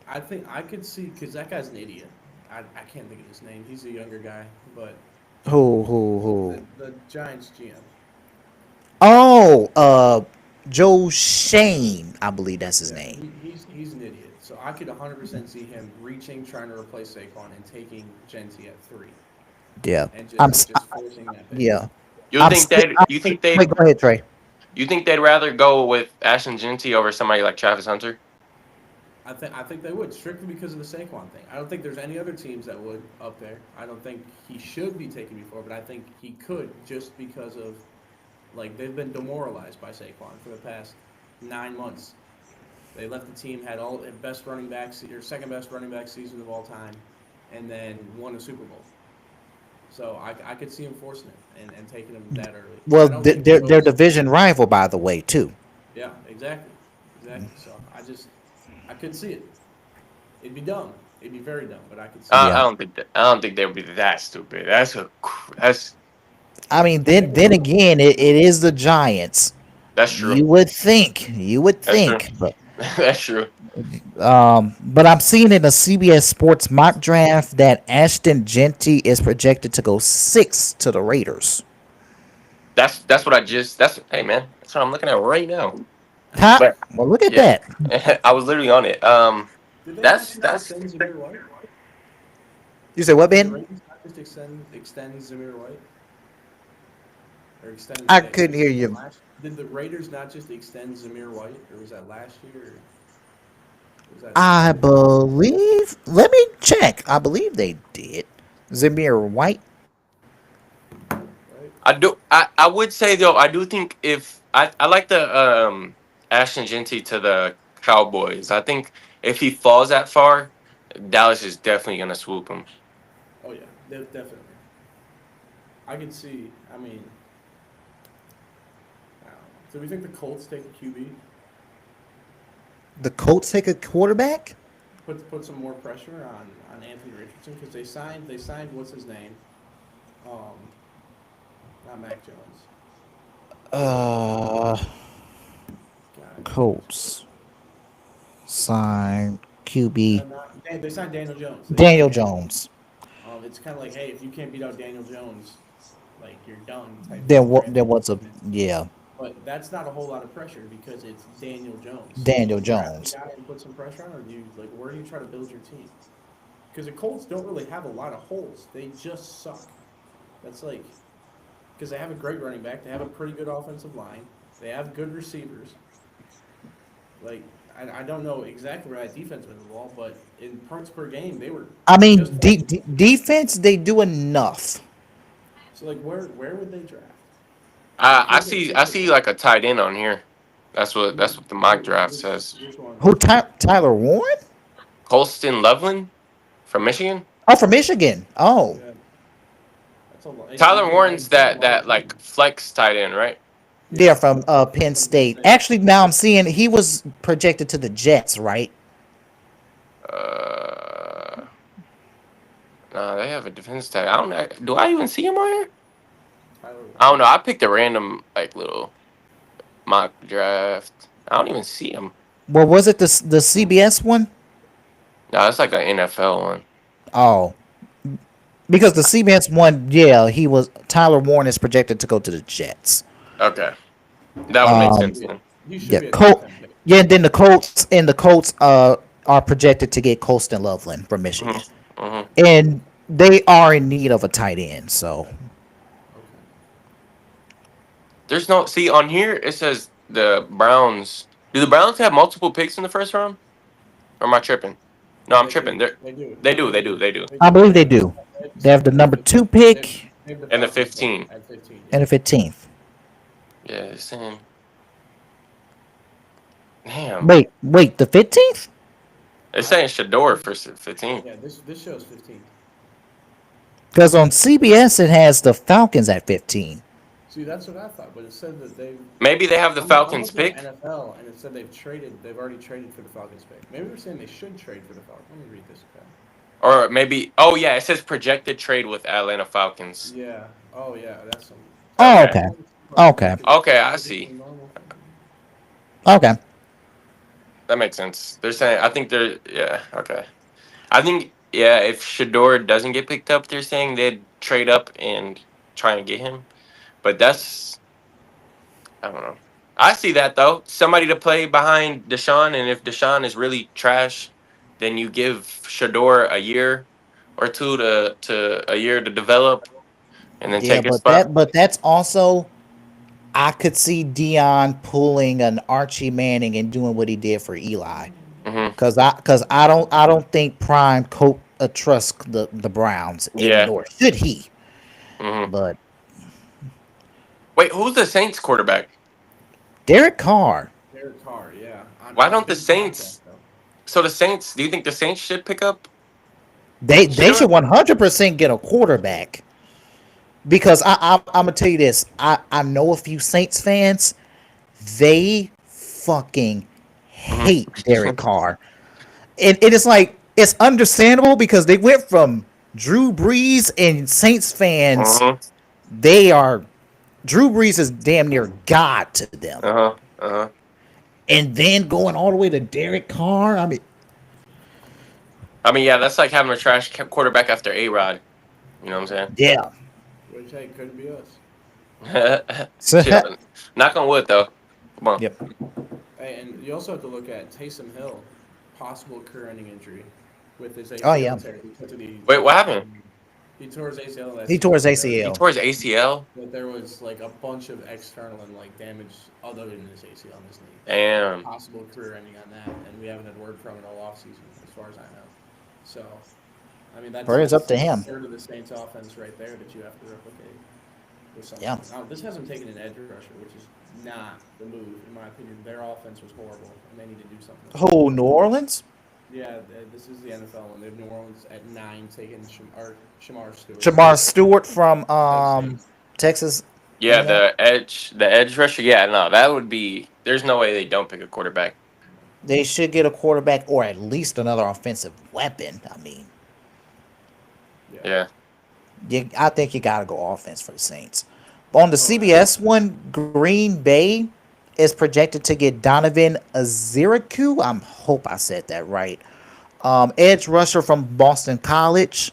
I think I could see because that guy's an idiot. I can't think of his name. He's a younger guy, but Who? the Giants GM. Oh, Joe Shane, I believe that's his Yeah, name. he's an idiot. So I could 100% see him reaching, trying to replace Saquon, and taking Genty at 3, Yeah, and I'm. just forcing that pick. Yeah, You I'm. think they? I'm You think they? wait, go ahead, Trey. You think they'd rather go with Ashton Genty over somebody like Travis Hunter? I think they would strictly because of the Saquon thing. I don't think there's any other teams that would up there. I don't think he should be taken before, but I think he could just because of like they've been demoralized by Saquon for the past 9 months. They left the team, had all the best running backs or second best running back season of all time, and then won a Super Bowl. So I could see him forcing it and taking him that early. I Well, don't think he they're goes. division rival, by the way, too. Yeah, exactly. So I could see it. It'd be dumb. It'd be very dumb, but I could see it. I Yeah, don't think that. I don't think they would be that stupid. That's I mean, They never then will. again, it is the Giants. that's true. You would That's true. think, but That's true. but I'm seeing in the CBS Sports mock draft that Ashton Genty is projected to go 6 to the Raiders. That's what I just. That's hey man. That's what I'm looking at right now. Huh? But Well, look at yeah, that. I was literally on it. Did they not just That's extend Zamir White? You say what, Did the Ben? Ravens not just extend Zamir White or extend I was couldn't hear that you. last? Did the Raiders not just extend Zamir White, or was that last year? Or was that I 2 years ago? believe. Let me check. I believe they did. Zamir White. Right? I do. I would say though. I do think if I like the Ashton Genty to the Cowboys. I think if he falls that far, Dallas is definitely gonna swoop him. Oh yeah, definitely. I could see. I mean, I don't know. Do we think the Colts take a QB? The Colts take a quarterback. Put some more pressure on Anthony Richardson because they signed what's his name? Um, not Mac Jones. Uh, God. Colts signed QB They signed Daniel Jones. They signed Daniel Daniel. Jones. It's kind of like, hey, if you can't beat out Daniel Jones, like you're done type Then thing for what? There Anthony was a Richardson. yeah. But that's not a whole lot of pressure because it's Daniel Jones. So do Daniel you draft Jones. the guy and put some pressure on, or do you like where do you try to build your team? Because the Colts don't really have a lot of holes. They just suck. That's like because they have a great running back. They have a pretty good offensive line. They have good receivers. Like I don't know exactly where that defense went involved, but in points per game, they were I mean, just fine. defense they do enough. So like where would they draft? They I could go see. pick I the see like a tight end on here. That's what who, the mock draft which says. which one? Who? Tyler Warren? Colston Loveland from Michigan. Oh, from Michigan. Oh, Yeah, that's a lot. Tyler Warren's that like flex tight end, right? yeah, from Penn State. Actually, now I'm seeing he was projected to the Jets, right? No, they have a defense tag. I don't know. Do I even see him on here? Tyler I don't know. I picked a random like little mock draft. I don't even see him. Well, was it the CBS one? No, it's like an NFL one. Oh, because the CBS one, yeah, Tyler Warren is projected to go to the Jets. Okay, that would make Um, sense then. He should Yeah, be a top 10 pick. yeah, and then the Colts are projected to get Colston Loveland from Michigan, and they are in need of a tight end. So There's no see on here. It says the Browns. Do the Browns have multiple picks in the first round? Or am I tripping? No, I'm tripping. They do. They do. I believe they do. They have the number 2 pick And the 15. At 15. and the 15th. Yeah, it's saying. Damn. Wait, the 15th? It's saying Shador for 15. Yeah, this shows 15. Because on CBS it has the Falcons at 15. See, that's what I thought, but it said that they. Maybe they have the Falcons pick. NFL, and it said they've already traded for the Falcons pick. Maybe we're saying they should trade for the Falcons. Let me read this. Okay. Or maybe. Oh, yeah. It says projected trade with Atlanta Falcons. Yeah. Oh, yeah. That's some. Oh, Okay. okay. Okay, I see. Okay. That makes sense. They're saying. I think they're. Yeah, okay. I think, yeah, if Shador doesn't get picked up, they're saying they'd trade up and try and get him. But that's, I don't know. I see that though. Somebody to play behind Deshaun, and if Deshaun is really trash, then you give Shador a year or two to a year to develop, and then Yeah, take his spot. but that's also I could see Dion pulling an Archie Manning and doing what he did for Eli. Mm-hmm. Cause I don't think Prime trusts the Browns, Yeah. nor should he. Mm-hmm. But Wait, who's the Saints quarterback? Derek Carr, Derek Carr, yeah. Why don't the Big Saints? contract, though. So the Saints. Do you think the Saints should pick up? they Sure. should 100% get a quarterback. Because I'm gonna tell you this, I know a few Saints fans, they fucking hate Derek Carr, and it is like it's understandable because they went from Drew Brees and Saints fans. Uh-huh. Drew Brees is damn near God to them, Uh-huh. Uh-huh. and then going all the way to Derek Carr. I mean, Yeah, that's like having a trash quarterback after A-Rod. You know what I'm yeah. Which, hey, couldn't be us. saying? Shit. Knock on wood, though. Come on. Yep. Hey, and you also have to look at Taysom Hill, possible career-ending injury with his ACL. Oh, yeah. tear. Wait, what happened? He tore his ACL. last He tore his season. He ACL. tore his ACL? But there was like a bunch of external and like damage other than his ACL in his knee. Damn. Possible career ending on that, and we haven't had word from him all offseason, as far as I know. So, I mean, that's Prayers up to him. a third of the Saints' offense right there that you have to replicate with something. Yeah. Now, this hasn't taken an edge rusher, which is not the move, in my opinion. Their offense was horrible, and they need to do something. Who, New Orleans? Yeah, this is the NFL one. They have New Orleans at 9 taking Shamar Stewart. Jamar Stewart from Texas. Yeah, the edge rusher. Yeah, no, that would be. There's no way they don't pick a quarterback. They should get a quarterback or at least another offensive weapon. I mean, Yeah. I think you got to go offense for the Saints. On the CBS one, Green Bay is projected to get Donovan Aziriku. I hope I said that right. Edge rusher from Boston College.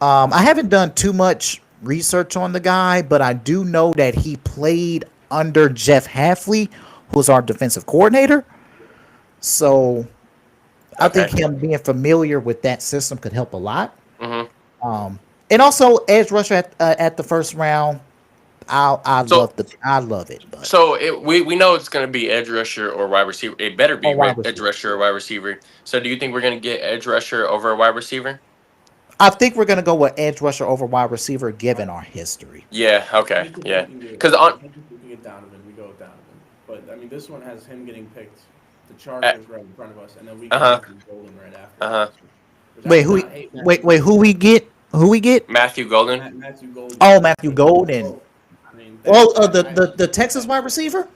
I haven't done too much research on the guy, but I do know that he played under Jeff Hafley, who was our defensive coordinator. So I think him being familiar with that system could help a lot. Mm-hmm. And also edge rusher at the first round. I love it. But. So we know it's going to be edge rusher or wide receiver. It better be edge rusher or wide receiver. So do you think we're going to get edge rusher over a wide receiver? I think we're going to go with edge rusher over wide receiver given our history. Yeah. Okay. Yeah. Because we can get Donovan. We go with Donovan. But I mean, this one has him getting picked the Chargers right in front of us, and then we get Uh-huh. Matthew Golden right after. Uh-huh. Which I Wait, do who? not hate Wait, Matthew who we get? Who we get? Matthew Golden. Matthew Golden. Oh, Matthew Golden. Oh, I mean, Oh, that the Texas wide receiver.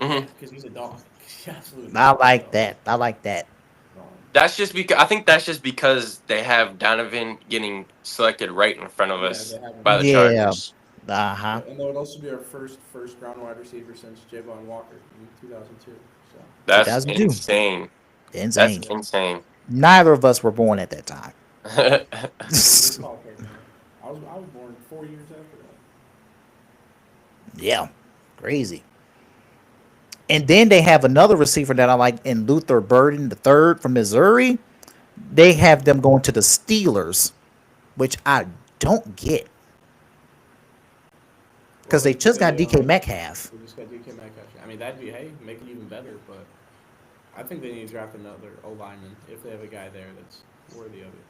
Yeah, Mhm. because he's a dog. He's absolutely. I like that. I like that. That's just because I think that's just because they have Donovan getting selected right in front of us they have him. by the Yeah. Chargers. Uh-huh. And that would also be our first round wide receiver since Javon Walker in 2002. So That's 2002. insane. Insane. That's insane. Neither of us were born at that time. good call, Kate. I was born 4 years after that. Yeah. Crazy. And then they have another receiver that I like in Luther Burden, the third from Missouri. They have them going to the Steelers, which I don't get. Because they just got DK Metcalf. They just got DK Metcalf. I mean, that'd be, make it even better, but I think they need to draft another O-lineman if they have a guy there that's worthy of it.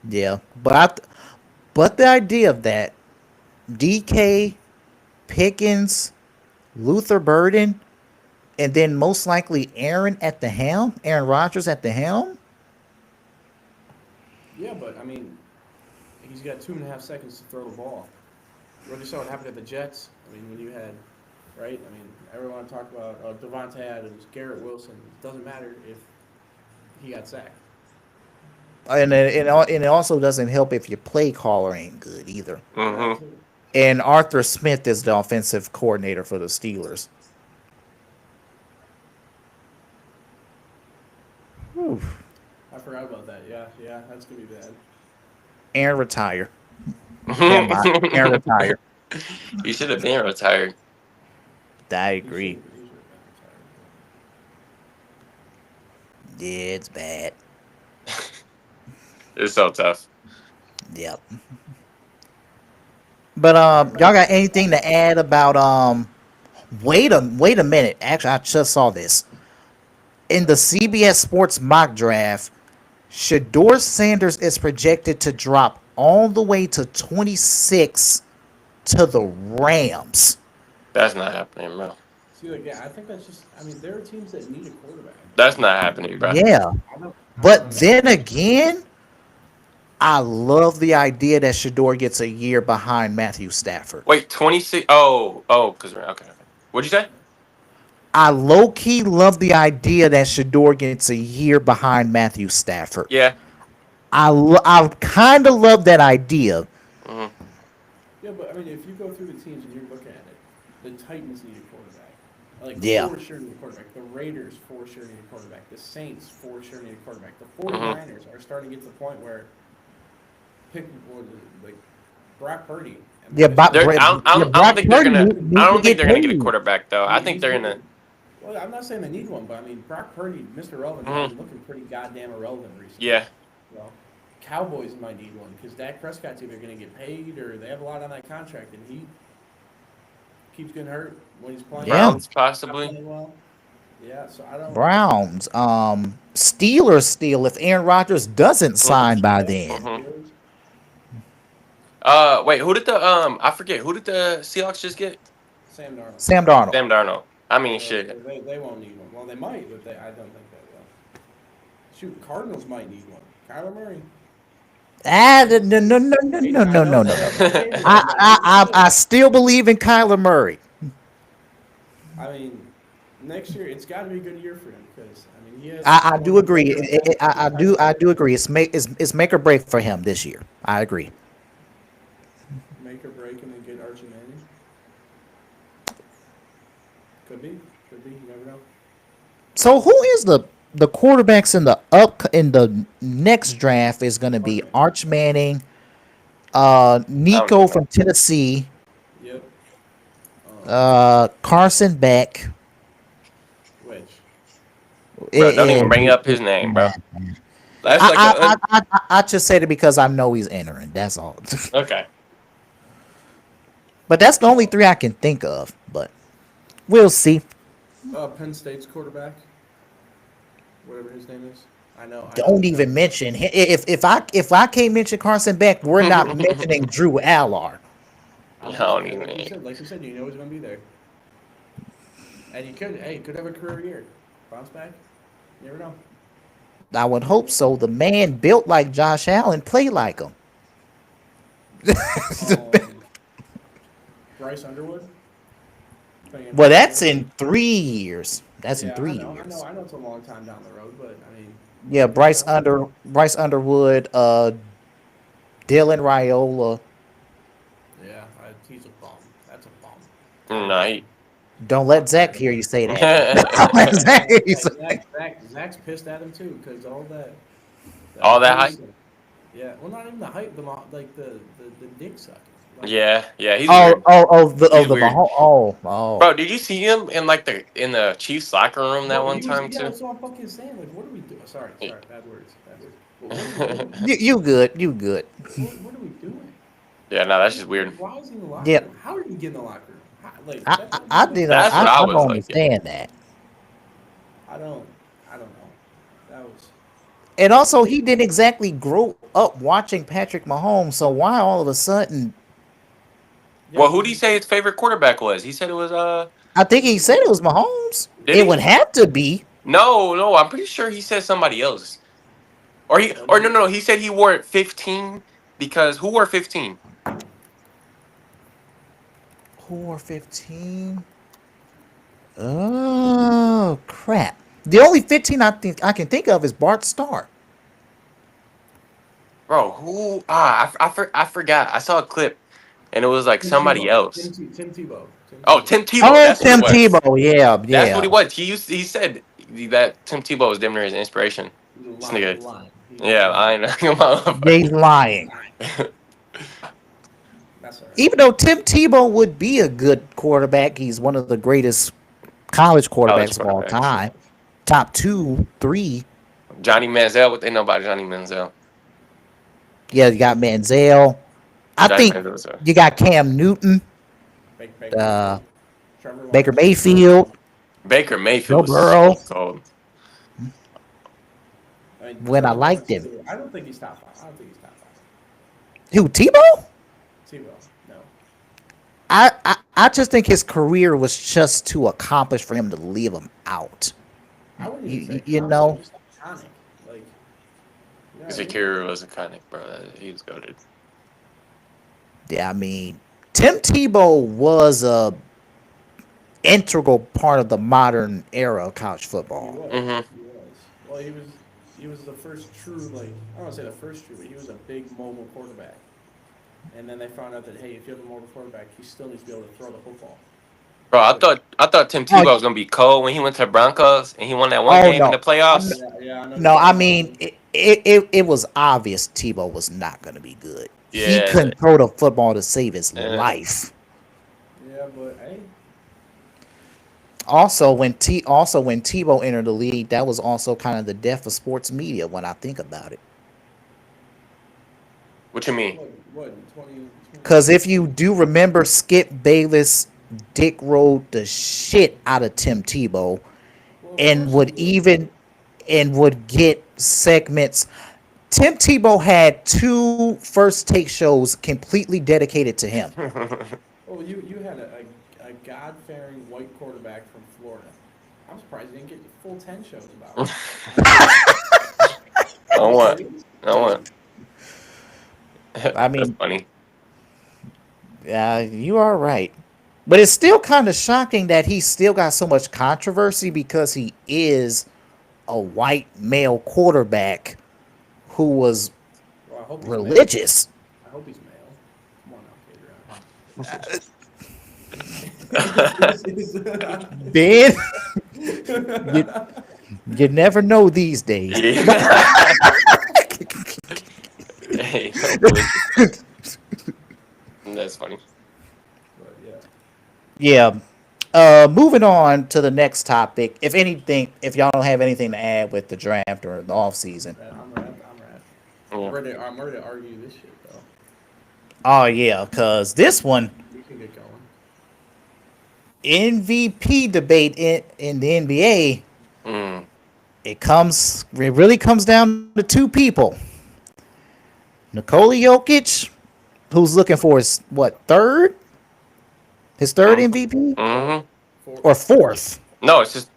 Yeah. But the idea of that, DK, Pickens, Luther Burden, and then most likely Aaron Rodgers at the helm. Yeah, but I mean, he's got 2.5 seconds to throw the ball. You already saw what happened at the Jets. I mean, when you had, right? I mean, everyone talked about Devontae Adams, Garrett Wilson. It doesn't matter if he got sacked. And it also doesn't help if your play caller ain't good either. Mm-hmm. And Arthur Smith is the offensive coordinator for the Steelers. Whew. I forgot about that. Yeah, that's gonna be bad. Aaron retire. Aaron retire. You should have been retired. I agree. Yeah, it's bad. It's so tough. Yep. But y'all got anything to add about wait a minute. Actually, I just saw this. In the CBS Sports mock draft, Shedeur Sanders is projected to drop all the way to 26 to the Rams. That's not happening, bro. See, I think that's just. I mean, there are teams that need a quarterback. That's not happening, bro. Yeah. But then again, I love the idea that Shedeur gets a year behind Matthew Stafford. Wait, 26. Oh, because okay. What'd you say? I low-key love the idea that Shedeur gets a year behind Matthew Stafford. Yeah. I kind of love that idea. Mm-hmm. Yeah, but I mean, if you go through the teams and you look at it, the Titans need a quarterback. For sure need a quarterback. The Raiders for sure need a quarterback. The Saints for sure need a quarterback. The 49ers are starting to get to the point where Brock Purdy. Yeah, I don't think they're gonna get a quarterback though. I think they're gonna. Well, I'm not saying they need one, but I mean, Brock Purdy, Mr. Irrelevant, has been looking pretty goddamn irrelevant recently. Yeah. Well, Cowboys might need one because Dak Prescott's either going to get paid or they have a lot on that contract, and he keeps getting hurt when he's playing. Browns possibly. Well. Yeah, so I don't. Browns. Steelers steal if Aaron Rodgers doesn't sign by then. Wait, who did the I forget who did the Seahawks just get? Sam Darnold. Sam Darnold. Sam Darnold. I mean, shit. They won't need one. Well, they might, but I don't think they will. Shoot, Cardinals might need one. Kyler Murray. No. I still believe in Kyler Murray. I mean, next year it's got to be a good year for him because I mean he has. I do agree. I do agree. It's make or break for him this year. I agree. Make or break and then get Archie Manning. Could be. You never know. So who is the quarterbacks in the next draft is going to be Arch Manning, Nico from Tennessee. Yep. Carson Beck. Which? Bro, don't even bring up his name, bro. That's I just said it because I know he's entering. That's all. Okay. But that's the only three I can think of. But we'll see. Penn State's quarterback, whatever his name is. I know. Don't even mention if I can't mention Carson Beck, we're not mentioning Drew Allard. Like you said, you know he's going to be there, and he could have a career year. Bounce back. You never know. I would hope so. The man built like Josh Allen, play like him. Bryce Underwood. Well, that's in 3 years. That's in Yeah, three I know. years. I know it's a long time down the road, but I mean, Yeah, you never know. Bryce Underwood, Dylan Raiola. Yeah, he's a bum. That's a bum. Night. Don't let Zach hear you say that. Don't let Zach hear you say that. Zach's pissed at him too because all that. All that hype? Yeah, well, not even the hype, like the dick sucking. Like, Yeah, he's Oh, weird. He's the weird. oh. Bro, did you see him in in the Chiefs locker room that no, one time yeah, too? that's what I'm fucking saying. Like, what are we doing? Sorry, bad words. But what are we doing? You good? You good? What are we doing? Yeah, no, that's just weird. Why is he in the locker Yeah, room? How did he get in the locker room? Like, I that doesn't I make did. That's what I I was don't like. Yeah. understand that. I don't know. That was. And also, he didn't exactly grow up watching Patrick Mahomes. So why all of a sudden? Yeah, Well, who did he say his favorite quarterback was? He said it was I think he said it was Mahomes. Did It he? would have to be. No, I'm pretty sure he said somebody else. Or no, he said he wore 15 because who wore 15? Who wore 15? Oh crap! The only 15 I can think of is Bart Starr. Bro, who? I forgot. I saw a clip, and it was like Tim somebody Tebow. else. Tim Tebow. Tim Oh, Tebow. Tim Tebow. Oh, That's what it Tim was. Tebow. Yeah, That's what yeah. he was. He said that Tim Tebow was damn near his inspiration. He's a This lying. nigga. Lying. He's Yeah, I lying. know. He's lying. That's all right. Even though Tim Tebow would be a good quarterback, he's one of the greatest college College quarterbacks of all quarterbacks. time. Top 2, 3. Johnny Manziel. What they know about Johnny Manziel? Yeah, you got Manziel. I Johnny think Manziel. you got Cam Newton, Baker Mayfield. Trevor Baker Lawrence. Mayfield, Baker Mayfield Joe was so Burrow. cold. I mean, When I Trevor liked Lawrence, him. I don't think he's top 5. I don't think he's top 5. Who, Tebow? Tebow. No. I just think his career was just too accomplished for him to leave him out. I wouldn't even say You top, know? just iconic. Like, you know His what I mean? career was iconic, bro. He was goated. Yeah, I mean, Tim Tebow was a integral part of the modern era of college He football. was. Mm-hmm. He was. Well, he was the first true, like, I don't want to say the first true, but he was a big mobile quarterback. And then they found out that, hey, if you have a mobile quarterback, he still needs to be able to throw the football. Bro, I thought Tim Tebow was gonna be cold when he went to the Broncos and he won that one Oh game in no, the playoffs. Yeah, I know. no! I mean, it was obvious Tebow was not going to be good. He Yeah. couldn't throw the football to save his life. Yeah, but hey, Also, when Tebow entered the league, that was also kind of the death of sports media. When I think about it, What you mean? what 20? because if you do remember, Skip Bayless dick rolled the shit out of Tim Tebow, and would get segments. Tim Tebow had 2 first take shows completely dedicated to him. Oh, you had a God-fearing white quarterback from Florida. I'm surprised you didn't get full 10 shows about it. I want. I mean, That's funny. you are right. But it's still kind of shocking that he still got so much controversy because he is a white male quarterback who was Well, I hope he's religious. Male. I hope he's male. Come on now, Cabrion. Ben, you never know these days. Hey, that's funny. But yeah. Yeah. Moving on to the next topic. If y'all don't have anything to add with the draft or the off season. I'm rad. I'm ready to argue this shit though. Oh yeah, because this one We can get going. MVP debate in the NBA. Mm. It really comes down to 2 people. Nikola Jokic, who's looking for his third MVP Mm-hmm. or 4th? No, it's just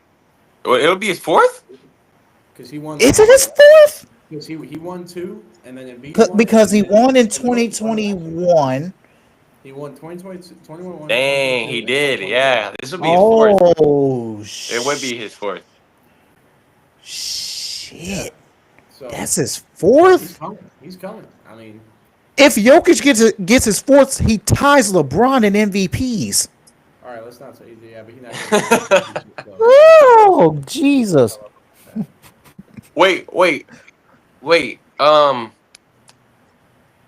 Well, it'll be his fourth? Because he won. Is it his fourth? Because he won 2, and then Embiid won. Because he and then won in Jokic won last year. 2021. He won 2022, 21. Dang, he did. Yeah, this will be his fourth. Oh, It would be his fourth. Shit. So That's his he's fourth? coming. He's coming. I mean, If Jokic gets his fourth, he ties LeBron in MVPs. all right, let's not say yeah, but he's not. Oh, Jesus. Wait. How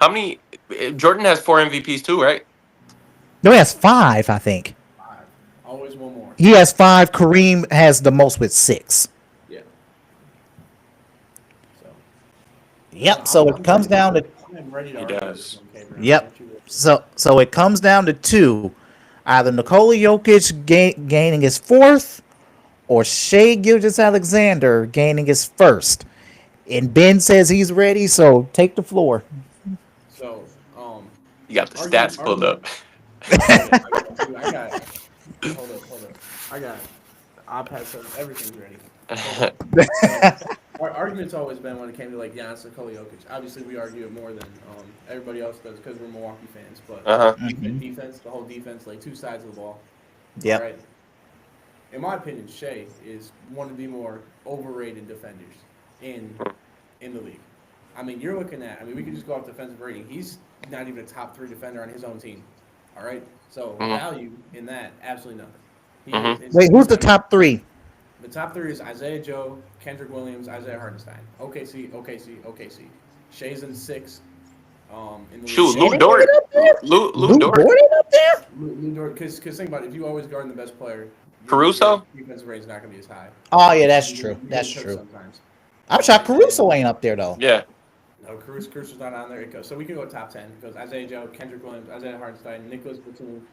many? Jordan has 4 MVPs too, right? No, he has 5, I think. 5. Always one more. He has 5. Kareem has the most with 6. Yeah. So. Yep. So it comes down to. I'm ready to He argue does. this one, Cameron. Yep. So it comes down to 2. Either Nikola Jokic gaining his 4th, or Shai Gilgeous-Alexander gaining his 1st. And Ben says he's ready, so take the floor. So, You got the stats pulled up. I got. Hold up. I got iPad, so everything's ready. Our argument's always been when it came to like Giannis and Nikola Jokic. Obviously, we argue it more than everybody else does because we're Milwaukee fans. But defense, the whole defense, like 2 sides of the ball. Yep. All right. In my opinion, Shai is one of the more overrated defenders in the league. I mean, you're looking at. I mean, we can just go off defensive rating. He's not even a top 3 defender on his own team. All right. So value in that, absolutely nothing. Wait, who's the top 3? The top 3 is Isaiah Joe, Kendrick Williams, Isaiah Hartenstein. OKC. Shai's in 6. In the Shoot, league. Lou Dort. Lou Dort. up there? Lou Dort, because think about it, if you always guard the best player, Caruso? your defensive rate is not going to be as high. Oh, yeah, that's true. You That's get true. Sometimes. I'm shocked Caruso ain't up there, though. Yeah. No, Caruso's not on there. It goes. So we can go top 10. It goes Isaiah Joe, Kendrick Williams, Isaiah Hartenstein, Nicholas Batum.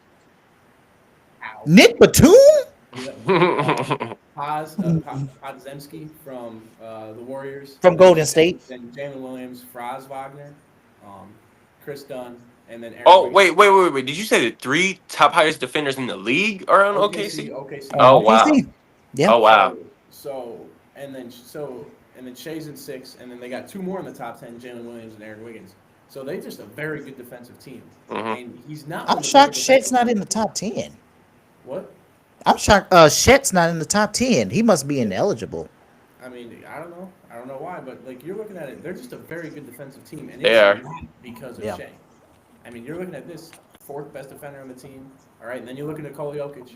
Nick Batum? Podzemski from the Warriors. From Golden State. Then Jalen Williams, Franz Wagner, Chris Dunn, and then Aaron Oh, Wiggins. wait. Did you say the 3 top highest defenders in the league are on OKC? OKC. Oh, wow. Yeah. Oh, wow. So Shai's in 6, and then they got 2 more in the top 10, Jalen Williams and Aaron Wiggins. So they're just a very good defensive team. And he's not. I'm shocked Chet's not in the top 10. What? I'm shocked Chet's not in the top 10. He must be ineligible. I mean, I don't know. I don't know why, but like you're looking at it, they're just a very good defensive team, and They are. it's not because of Shai. I mean, you're looking at this 4th best defender on the team, all right, and then you're looking at Nikola Jokic,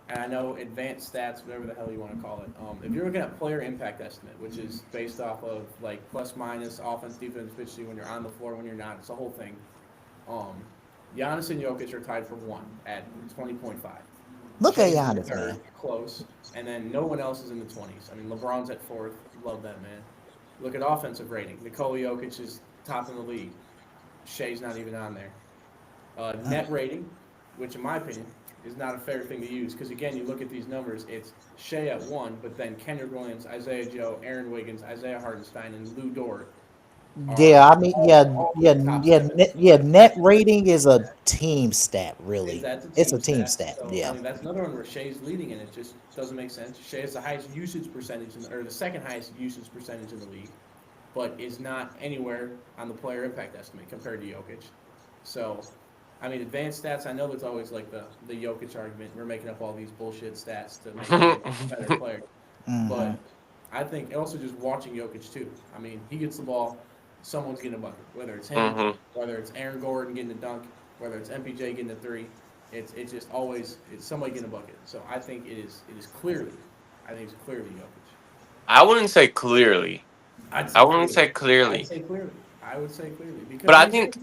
and I know advanced stats, whatever the hell you want to call it. If you're looking at player impact estimate, which is based off of like plus minus offense, defense, efficiency when you're on the floor, when you're not, it's the whole thing. Giannis and Jokic are tied for 1 at 20.5. Look at Giannis, man. Close. And then no one else is in the 20s. I mean, LeBron's at 4th. Love that, man. Look at offensive rating. Nikola Jokic is top in the league. Shai's not even on there. Net rating, which in my opinion is not a fair thing to use because, again, you look at these numbers, it's Shai at 1, but then Kendrick Williams, Isaiah Joe, Aaron Wiggins, Isaiah Hartenstein, and Lou Dort. Yeah, I mean, net rating is a team stat, really. It's a team stat. So, Yeah. I mean, that's another one where Shai's leading, and it just doesn't make sense. Shai has the highest usage percentage, or the second highest usage percentage in the league, but is not anywhere on the player impact estimate compared to Jokic. So, I mean, advanced stats, I know that's always like the Jokic argument. We're making up all these bullshit stats to make him a better player. But I think also just watching Jokic, too. I mean, he gets the ball. Someone's getting a bucket, whether it's him, whether it's Aaron Gordon getting a dunk, whether it's MPJ getting a 3. It's just always somebody getting a bucket. So I think it's clearly Jokic. I wouldn't say clearly. I wouldn't say clearly. I would say clearly because. But I think.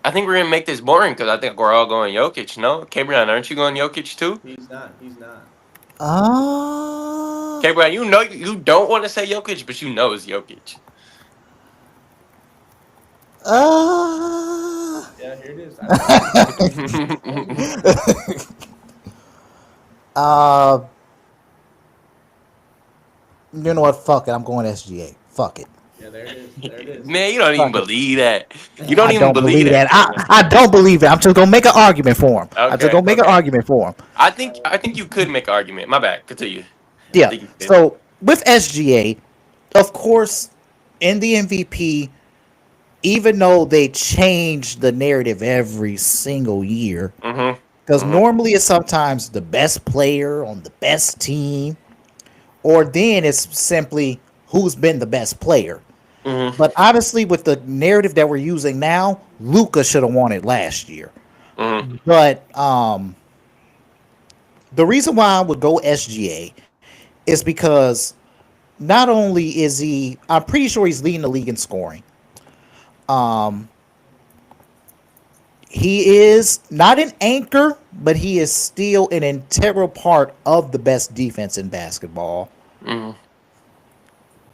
I think we're gonna make this boring because I think we're all going Jokic. No, CaBreon, aren't you going Jokic too? He's not. CaBreon, you know you don't want to say Jokic, but you know it's Jokic. Yeah, here it is. You know what? Fuck it. I'm going SGA. Fuck it. Yeah, there it is. There it is. Man, you don't even Fuck it. believe that. You don't I even don't believe believe that. that. I don't believe it. I'm just gonna make an argument for him. I'm just Okay, gonna make an okay. argument for him. I think you could make an argument. My bad. Continue. I Yeah. think you could. So with SGA, of course, in the MVP, even though they change the narrative every single year, Mhm. because Mhm. normally it's sometimes the best player on the best team, or then it's simply who's been the best player. Mhm. But honestly, with the narrative that we're using now, Luca should have won it last year. Mhm. But the reason why I would go SGA is because not only is he, I'm pretty sure he's leading the league in scoring. Um, he is not an anchor, but he is still an integral part of the best defense in basketball. Mhm.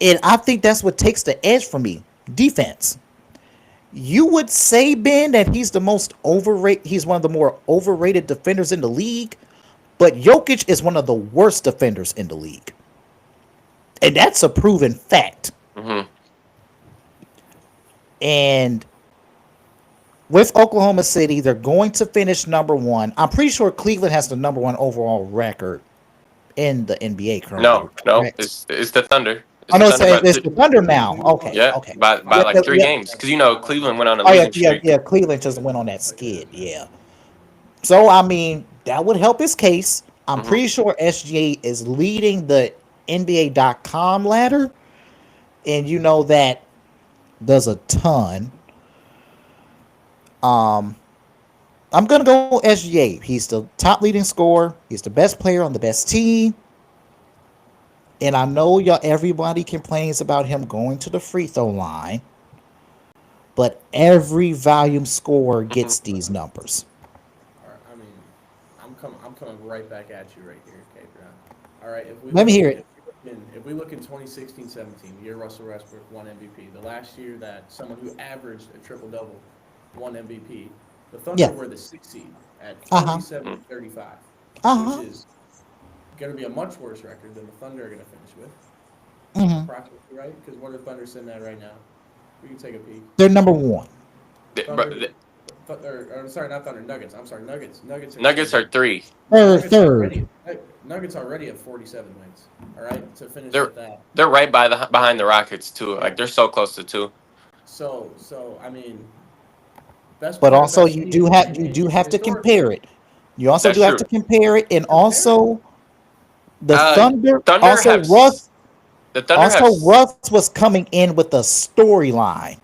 And I think that's what takes the edge for me. Defense. You would say, Ben, that he's the most overrated, he's one of the more overrated defenders in the league, but Jokic is one of the worst defenders in the league. And that's a proven fact. Mhm. And with Oklahoma City, they're going to finish number one. I'm pretty sure Cleveland has the number one overall record in the NBA currently, No, no, correct? it's the Thunder. It's Oh the no, Thunder by it's two. the Thunder now. Okay, Yeah, okay. by Yeah, like yeah, three yeah. games because Cleveland went on a Oh yeah, losing yeah, streak. yeah. Cleveland just went on that skid. Yeah. So I mean, that would help his case. I'm Mhm. pretty sure SGA is leading the NBA.com ladder, and you know that does a ton. Um, I'm gonna go SGA. He's the top leading scorer. He's the best player on the best team. And I know y'all, everybody complains about him going to the free throw line, but every volume scorer Mhm. gets these numbers. All right, I mean, I'm coming right back at you right here, okay, Brown. All right, Let me hear it. if we look in 2016-17, the year Russell Westbrook won MVP, the last year that someone who averaged a triple double won MVP, the Thunder Yeah. were the sixth seed at Uh huh. 47-35, Uh which huh. is going to be a much worse record than the Thunder are going to finish with. Hmm. Approximately, right? Because what are Thunder sitting at right now? We can take a peek. They're number one. But Thunder, or sorry, not Thunder. Nuggets. I'm sorry, Nuggets. Nuggets are Nuggets sitting are at three. Third, Nuggets third. already. Nuggets already have 47 wins. All right, to finish They're with that. they're right behind the Rockets too. Like they're so close to two. So I mean, best But player, also best you team, do have and to historically compare it. You also That's do have to true. compare it, and compare it. also the Uh, Thunder. Thunder have the Thunder have. Also Russ was coming in with a storyline.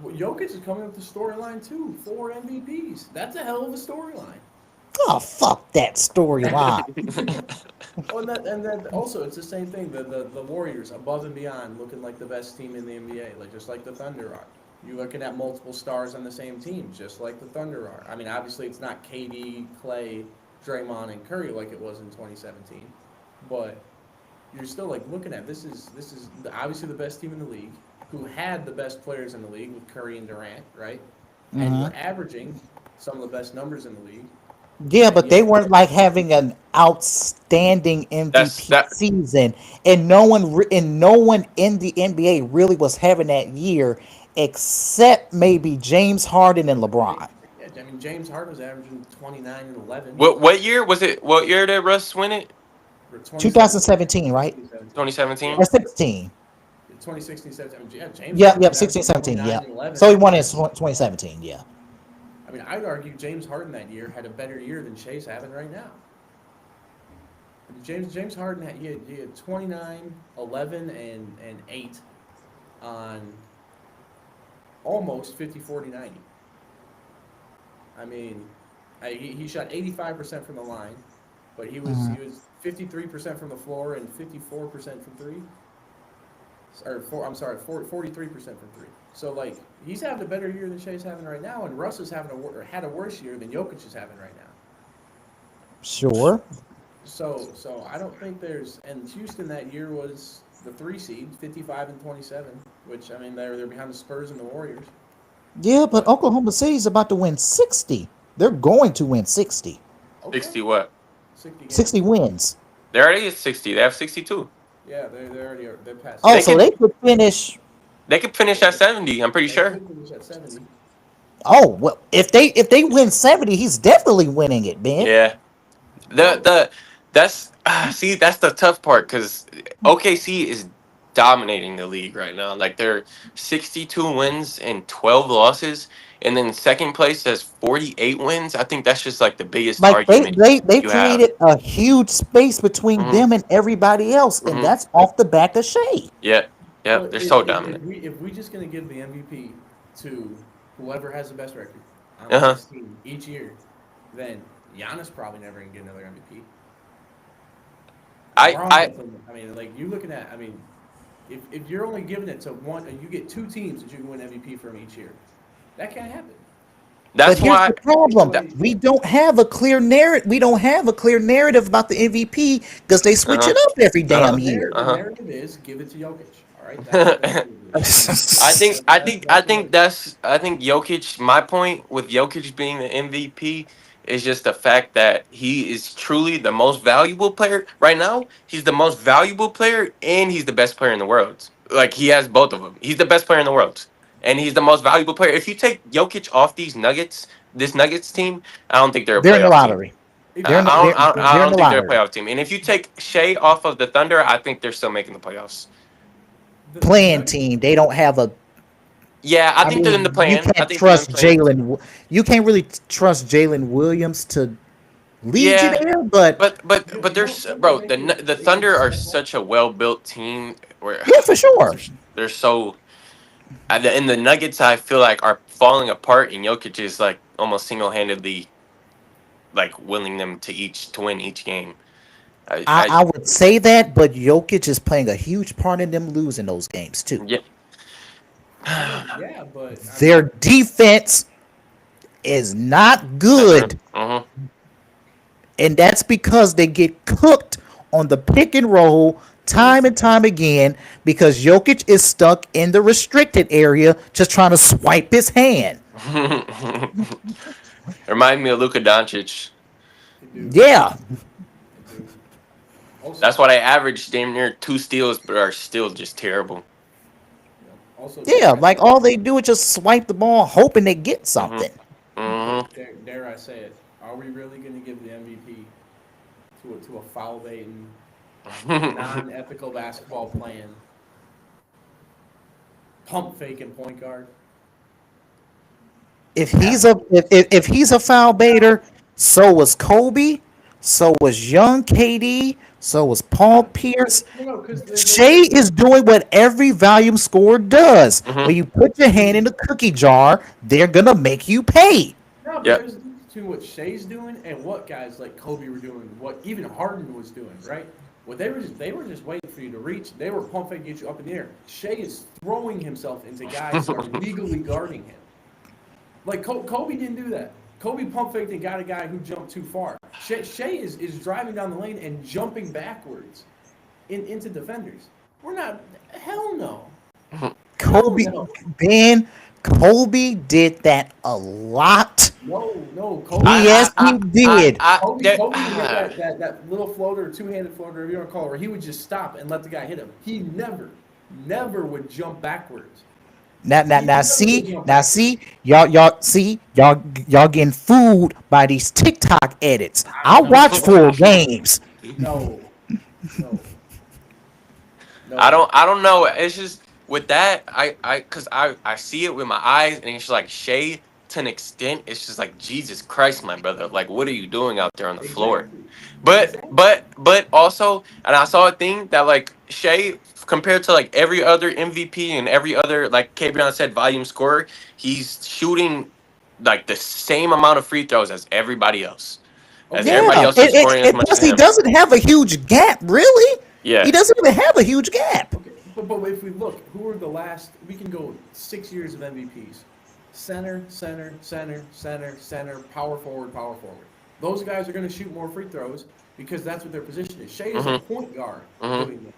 Well, Jokic is coming with the storyline too. 4 MVPs. That's a hell of a storyline. Oh fuck that storyline. Oh, and then also it's the same thing. The Warriors above and beyond, looking like the best team in the NBA, like just like the Thunder are. You're looking at multiple stars on the same team, just like the Thunder are. I mean, obviously it's not KD, Clay, Draymond, and Curry like it was in 2017, but you're still like looking at this is obviously the best team in the league, who had the best players in the league with Curry and Durant, right? And Hmm. you're averaging some of the best numbers in the league, Yeah, and but they yet weren't like having an outstanding That's MVP that. season, and no one in the NBA really was having that year, except maybe James Harden and LeBron. yeah, I mean James Harden was averaging 29 and 11 What year was it? What year did Russ win it? for 2017, 2017, right? 2017. $2017. Or 16? 2016, 17. I mean, yeah, James Yep, Harden yep, was 16, averaging 17, 29 yep. and 11. So he won in 2017, yeah. I mean, I'd argue James Harden that year had a better year than Shai's having right now. James Harden he had 29, 11, and 8 on almost 50, 40, 90. I mean, he shot 85% from the line, but he was 53% from the floor and 54% from three. I'm sorry, 43% from three. So like he's having a better year than Shai's having right now, and Russ is had a worse year than Jokic is having right now. Sure. So I don't think there's, and Houston that year was the 3 seed, 55-27, which I mean they're behind the Spurs and the Warriors, Yeah, but but Oklahoma City's about to win 60. They're going to win 60. okay, 60 what? 60 60 games. wins. They already is 60. They have 62. Yeah, they're already they're past Oh, They 60. so can. they could finish. They could finish at 70. I'm pretty They sure. could finish at 70. Oh well, if they win 70, he's definitely winning it, Ben. Yeah. The that's see that's the tough part because OKC is dominating the league right now. Like they're 62 wins and 12 losses, and then second place has 48 wins. I think that's just like the biggest Like argument they you have. created a huge space between Hmm. them and everybody else, and Hmm. that's off the back of Shea. Yeah, yeah, But they're so if dominant. we just gonna give the MVP to whoever has the best record on the Uh huh. best team each year, then Giannis probably never gonna get another MVP. LeBron I definitely. I mean, like you looking at. I mean, if you're only giving it to one, you get two teams that you can win MVP from each year. That can't happen. But that's here's the why. problem: That, we don't have a clear narrative. We don't have a clear narrative about the MVP because they switch uh it up every huh. damn year. The Uh narrative is give it to Jokic. All right, that's what the huh. narrative is. I think Jokic. My point with Jokic being the MVP is just the fact that he is truly the most valuable player right now. He's the most valuable player, and he's the best player in the world. Like he has both of them. He's the best player in the world, and he's the most valuable player. If you take Jokic off this Nuggets team, I don't think they're a They're in the playoff team. lottery. If you I They're in don't the think they're a lottery. playoff team. And if you take Shea off of the Thunder, I think they're still making the playoffs. the Playing Nuggets, team. They don't have a. Yeah, I I think they're in the mean, you plan. I can't think they're in trust the plan. Jalen. You can't really trust Jalen Williams to lead you Yeah, there, but but there's don't they bro make it the big Thunder are simple? such a well built team where yeah, for sure. they're so and the Nuggets I feel like are falling apart and Jokic is like almost single handedly like willing them to win each game. I would say that, but Jokic is playing a huge part in them losing those games too. Yeah. I mean, yeah, but I Their mean, defense is not That's true. good, and that's because they get cooked on the pick and roll time and time again because Jokic is stuck in the restricted area just trying to swipe his hand. Remind me of Luka Doncic. they do, Yeah, they do. Also, That's why they average damn near 2 steals, but are still just terrible. yeah, dare I like say all they do is just swipe the ball hoping they get Hmm. something. Hmm. dare I say it? Are we really going to give the MVP to a foul baiting, non-ethical basketball playing, pump faking point guard? If he's a foul baiter, so was Kobe, so was young KD, so was Paul Pierce. No, because Shea is doing what every volume scorer does. Hmm. When you put your hand in the cookie jar, they're gonna make you pay. no, but Yep. there's a difference between what Shea's doing and what guys like Kobe were doing, what even Harden was doing, right? What they were just waiting for you to reach. They were pump faking, get you up in the air. Shea is throwing himself into guys who are legally guarding him. Like Kobe didn't do that. Kobe pump faked and got a guy who jumped too far. Shea is driving down the lane and jumping backwards into defenders. We're not. Hell no. Kobe, No. Ben, Kobe did that a lot. No. Kobe. Yes, he did. Kobe would hit that little floater, two-handed floater, whatever you want to call it, where he would just stop and let the guy hit him. He never would jump backwards. Now, see, y'all getting fooled by these TikTok edits. I watch full games. No. No. I don't know. It's just with that cause I see it with my eyes and it's just like Shea to an extent. It's just like Jesus Christ, my brother. Like what are you doing out there on the floor? Exactly. But also, and I saw a thing that like Shea compared to like every other MVP and every other like CaBreon said volume scorer, he's shooting like the same amount of free throws as everybody else. As Okay. everybody Yeah, else is scoring as much as plus he him. doesn't have a huge gap, really. Yeah. He doesn't even have a huge gap. Okay, but if we look, who are the last? We can go 6 years of MVPs: center, power forward. Those guys are going to shoot more free throws because that's what their position is. Shea is a point guard doing this.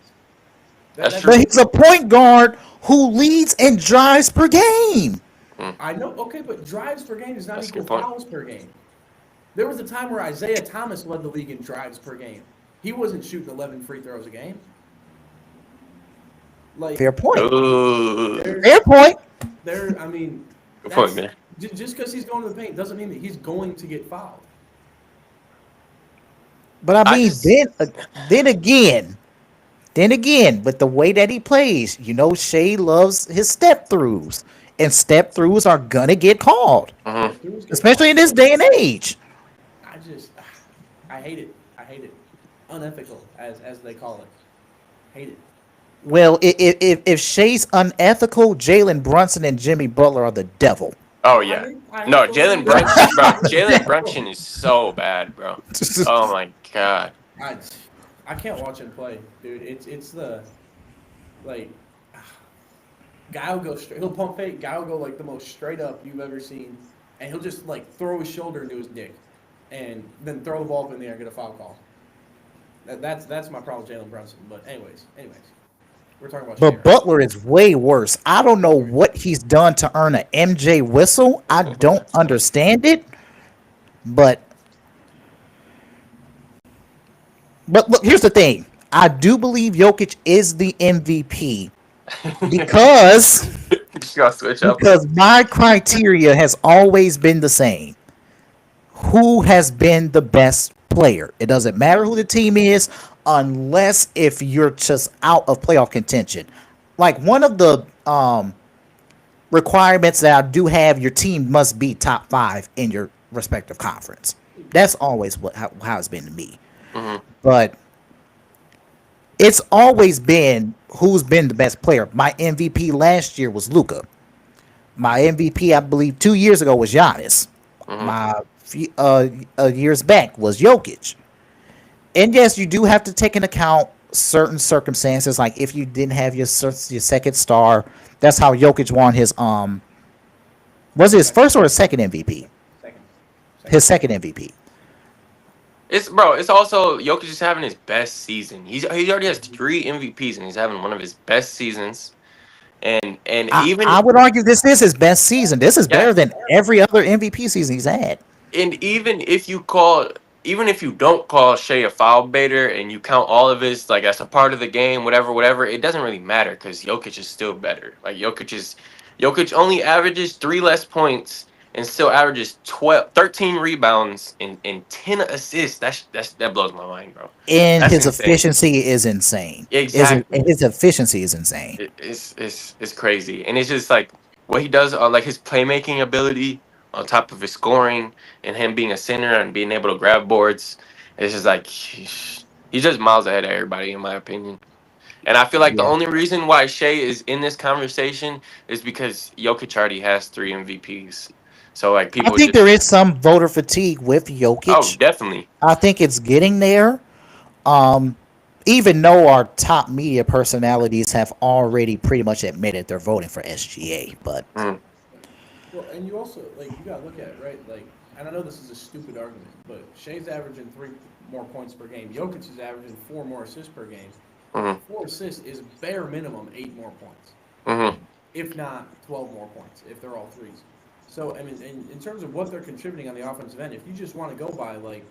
That's true. But he's a point guard who leads and drives per game. I know. Okay, but drives per game is not That's a equal good point. fouls per game. There was a time where Isaiah Thomas led the league in drives per game. He wasn't shooting 11 free throws a game. Like, Fair point. Ooh. Fair point. I mean, Good point, man. Just because he's going to the paint doesn't mean that he's going to get fouled. But I mean, then again, with the way that he plays, Shai loves his step throughs, and step throughs are gonna get called, especially in this day and age. I hate it. I hate it. Unethical, as they call it. Hate it. Well, if Shai's unethical, Jalen Brunson and Jimmy Butler are the devil. Oh yeah. No, Jalen Brunson, bro. Jalen Brunson is so bad, bro. Oh my god. I can't watch him play, dude. It's the like guy will go straight. He'll pump fake. Guy will go like the most straight up you've ever seen, and he'll just like throw his shoulder into his dick, and then throw the ball up in the air and get a foul call. That's my problem with Jalen Brunson. But anyways, we're talking about. But Butler is way worse. I don't know what he's done to earn an MJ whistle. I don't understand it. But look, here's the thing. I do believe Jokic is the MVP because my criteria has always been the same. Who has been the best player? It doesn't matter who the team is, unless if you're just out of playoff contention. Like one of the requirements that I do have, your team must be top 5 in your respective conference. That's always how it's been to me. Mm-hmm. But it's always been who's been the best player. My MVP last year was Luka. My MVP, I believe, 2 years ago was Giannis. Mm-hmm. My years back was Jokic. And yes, you do have to take into account certain circumstances, like if you didn't have your second star. That's how Jokic won his was it his first or his second MVP? Second. His second MVP. It's also Jokic is having his best season. He already has 3 MVPs and he's having one of his best seasons. And I would argue this is his best season. This is better than every other MVP season he's had. And even if you don't call Shai a foul baiter and you count all of his like as a part of the game, whatever, it doesn't really matter because Jokic is still better. Like Jokic only averages 3 less points and still averages 13 rebounds and 10 assists. That blows my mind, bro. And his efficiency is insane. Exactly. His efficiency is insane. It's crazy. And it's just like what he does on like his playmaking ability on top of his scoring and him being a center and being able to grab boards. It's just like he's just miles ahead of everybody in my opinion. And I feel like the only reason why Shai is in this conversation is because Jokic already has 3 MVPs. So like people I think there is some voter fatigue with Jokic. Oh, definitely. I think it's getting there. Even though our top media personalities have already pretty much admitted they're voting for SGA, but well, and you also you gotta look at it, right? Like, and I know this is a stupid argument, but Shai's averaging 3 more points per game. Jokic is averaging 4 more assists per game. 4 assists is bare minimum 8 more points, if not 12 more points if they're all threes. So I mean, in terms of what they're contributing on the offensive end, if you just want to go by like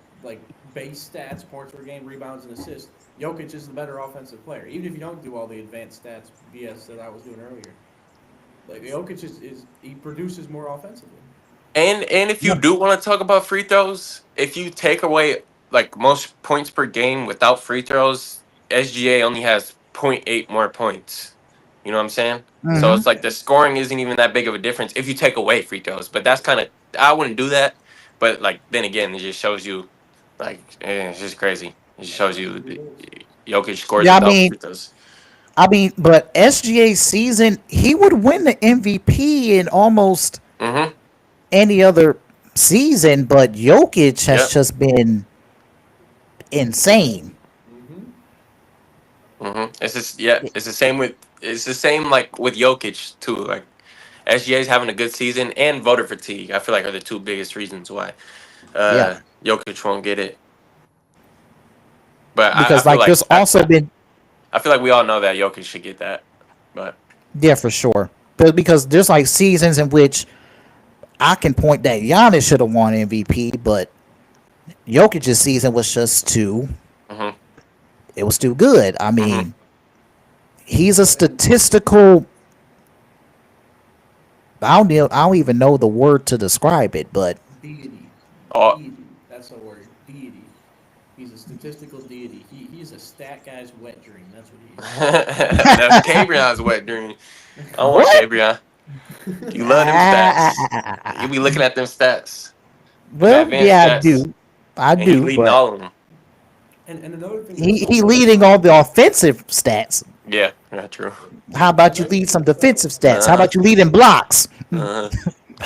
base stats, points per game, rebounds, and assists, Jokic is the better offensive player. Even if you don't do all the advanced stats BS that I was doing earlier, like Jokic he produces more offensively. And if you do want to talk about free throws, if you take away like most points per game without free throws, SGA only has 0.8 more points. You know what I'm saying? Mm-hmm. So it's like the scoring isn't even that big of a difference if you take away free throws. But that's kind of I wouldn't do that. But like then again, it just shows you like it's just crazy. It just shows you Jokic scores without free throws. I mean, but SGA's season, he would win the MVP in almost any other season, but Jokic has just been insane. It's just it's the same like with Jokic too. Like SGA's having a good season and voter fatigue. I feel like are the 2 biggest reasons why Jokic won't get it. But because there's also been. I feel like we all know that Jokic should get that, but yeah, for sure. But because there's like seasons in which I can point that Giannis should have won MVP, but Jokic's season was just too. It was too good. I mean, He's a statistical. I don't even know the word to describe it, but Deity. Oh, Deity. That's the word. Deity. He's a statistical deity. He's a stat guy's wet dream. That's what he that's CaBreon's wet dream. I don't want what? CaBreon. is. You love them stats. You Ah, be looking at them stats, them well, advanced yeah, I stats, do. I and he do, leading but all of them. And another thing that's so he impressive leading all the offensive stats. Yeah, not true. How about you another lead thing some that's so defensive stats? How Uh about you lead in blocks? huh.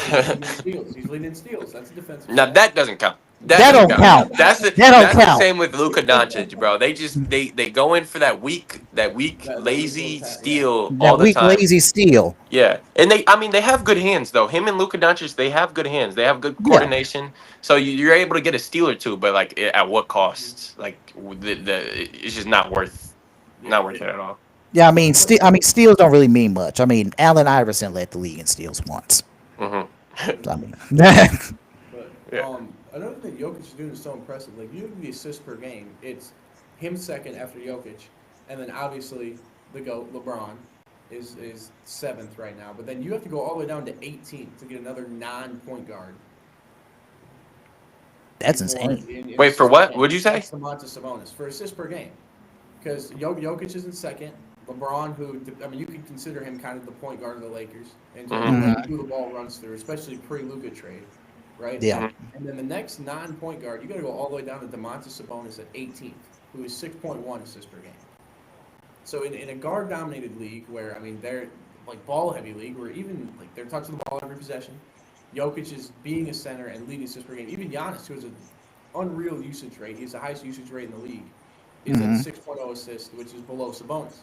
he's leading steals. He's leading steals. That's a defensive Now stat. that doesn't count. That That doesn't don't count. count. That don't That's the count. same with Luka Doncic, bro. They go in for that weak That weak little lazy yeah. steal all That the weak time. lazy steal. Yeah, and they have good hands though. Him and Luka Doncic, they have good hands. They have good Yeah. coordination. So you're able to get a steal or two, but like at what cost? Like it's just not worth it at all. Yeah, I mean, But steals don't really mean much. I mean, Allen Iverson led the league in steals once. Hmm. I mean, but Yeah. another thing Jokic is doing is so impressive. Like you look at the assists per game, it's him second after Jokic, and then obviously the GOAT LeBron is seventh right now. But then you have to go all the way down to 18th to get another non-point guard. that's Before insane. in Wait, for assists per what? game. What'd you say? That's Domantas Sabonis for assists per game. Because Jokic is in second. LeBron, who I mean, you could consider him kind of the point guard of the Lakers in terms of like who the ball runs through, especially pre-Luka trade, right? Yeah. And then the next non-point guard, you got to go all the way down to Domantas Sabonis at 18th, who is 6.1 assists per game. So in a guard-dominated league where I mean they're like ball-heavy league where even like they're touching the ball every possession, Jokic is being a center and leading assists per game. Even Giannis, who has an unreal usage rate, he's the highest usage rate in the league, is at 6.0 assists, which is below Sabonis.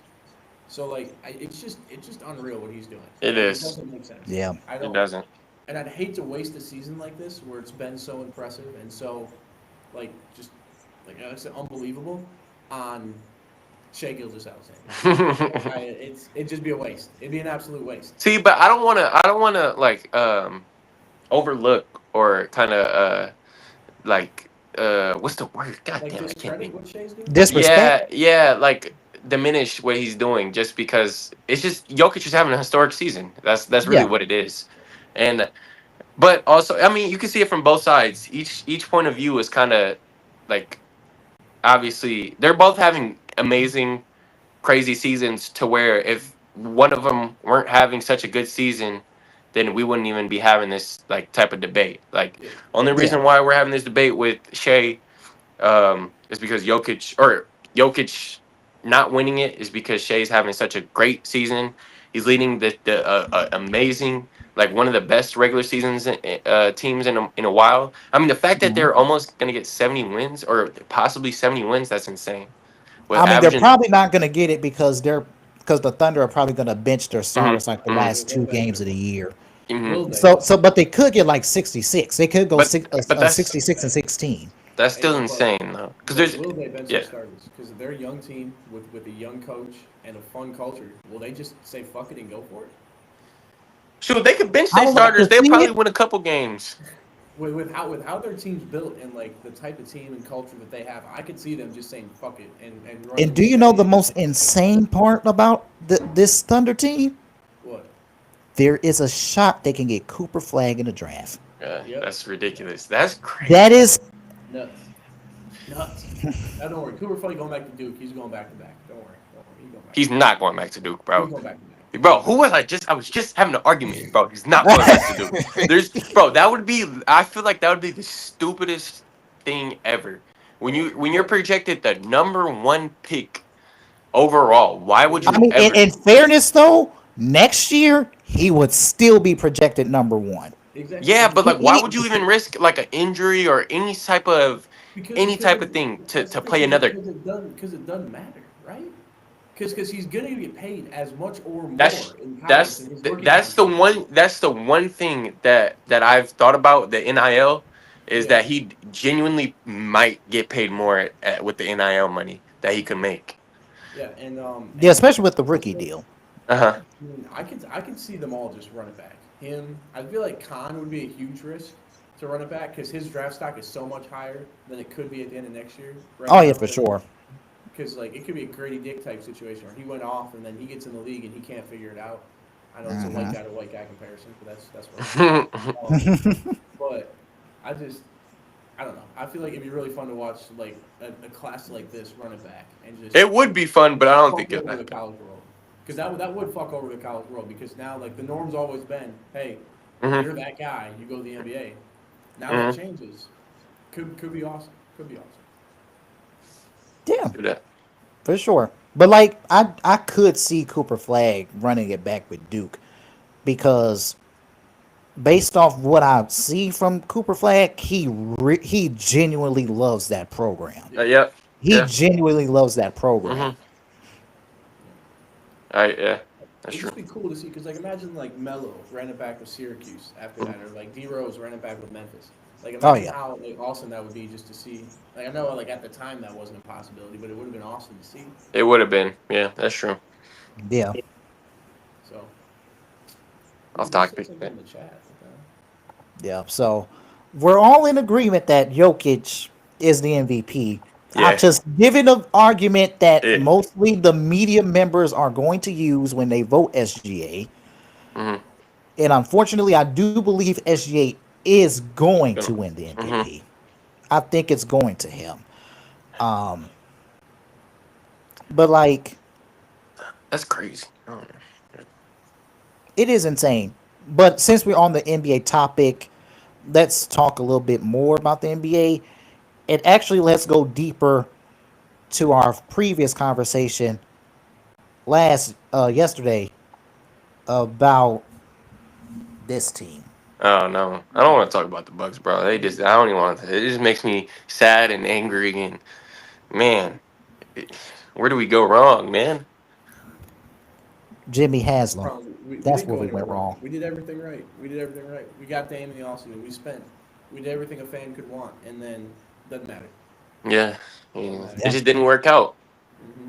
So like, it's just unreal what he's doing. It is. It doesn't make sense. Yeah. I It don't. doesn't. And I'd hate to waste a season like this where it's been so impressive and so, like, just like I said, unbelievable on Shai Gilgeous-Alexander. It'd just be a waste. It'd be an absolute waste. See, but I don't want to like overlook or kind of what's the word? God Like damn, I can't discredit think. what Shai's doing. Disrespect. Yeah, like diminish what he's doing just because it's just Jokic is having a historic season. That's really Yeah. what it is. And but also, I mean, you can see it from both sides. Each point of view is kind of like obviously they're both having amazing crazy seasons to where if one of them weren't having such a good season, then we wouldn't even be having this like type of debate. Like Yeah. only Yeah. reason why we're having this debate with Shai is because Jokic not winning it is because Shai's having such a great season. He's leading the amazing, like one of the best regular seasons teams in a while. I mean, the fact that they're almost gonna get 70 wins or possibly 70 wins, that's insane. With I mean, they're averaging. probably not going to get it because the Thunder are probably going to bench their Mhm, starters like the mhm, last two games of the year. mhm. Will they? But they could get like 66. They could go But that's 66 and 16. still But insane though, because but there's will they bench their yeah. starters? Because they're a young team with a young coach and a fun culture. Will they just say fuck it and go for it? Shoot, they could bench I their would like to starters. They'll see probably it. win a couple games. With how their team's built and like the type of team and culture that they have, I could see them just saying fuck it and running And do with you know Shai the and, most like, insane part about this Thunder team? what? There is a shot they can get Cooper Flag in the draft. Yep. That's ridiculous. That's crazy. That is Nuts. Now don't worry. Cooper Flag going back to Duke. He's going back to back. Don't worry. He's going back. He's not going back to Duke, He's bro. going back to back. Bro, who was I just? I was just having an argument, bro. He's not going back to Duke. Bro, that would be. I feel like that would be the stupidest thing ever. When you're projected the number one pick overall, why would I you mean, ever? in fairness though, next year he would still be projected number one. Exactly. Yeah, but like, why He- would you even risk like an injury or any type of thing to That's the thing, play another? because it doesn't matter, right? Because he's gonna get paid as much or more That's in college that's than his rookie that's the contract. one thing that I've thought about the NIL is Yeah. that he genuinely might get paid more with the NIL money that he could make. Yeah, and Yeah, especially with the rookie deal. Uh-huh. I could see them all just run it back. Him, I feel like Khan would be a huge risk to run it back because his draft stock is so much higher than it could be at the end of next year. Right Oh now. yeah, for sure. because like it could be a Grady Dick type situation where he went off and then he gets in the league and he can't figure it out. I know it's a white guy to white guy comparison, but that's what. But I don't know. I feel like it'd be really fun to watch like a class like this run it back and just. It would be fun, but I don't think fuck it's over the college world. Because that would fuck over the college world. Because now like the norm's always been, hey, you're that guy, you go to the NBA. Now that changes. Could be awesome. Could be awesome. Yeah, do that. for sure. But like, I could see Cooper Flag running it back with Duke because based off what I see from Cooper Flag, he genuinely loves that program. Yeah. He genuinely loves that program. Yeah, that's It'd true. just be cool to see because like imagine like Melo ran it back with Syracuse after that, or like D Rose ran it back with Memphis. Like imagine how like awesome that would be just to see. Like I know like at the time that wasn't a possibility, but it would have been awesome to see. It would have been. Yeah, that's true. Yeah. So. Off topic. In the chat. Yeah. So we're all in agreement that Jokic is the MVP. Yeah. I'm just giving an argument that mostly the media members are going to use when they vote SGA. And unfortunately, I do believe SGA is going to win the MVP. I think it's going to him. But like, that's crazy. It is insane. But since we're on the NBA topic, let's talk a little bit more about the NBA. And actually, let's go deeper to our previous conversation yesterday about this team. Oh no, I don't want to talk about the Bucks, bro. I don't even want to. It just makes me sad and angry. And man, where do we go wrong, man? Jimmy Haslam. That's where we went wrong. We did everything right. We got Dame in the offseason. We did everything a fan could want, and then doesn't matter. Yeah. It just didn't work out.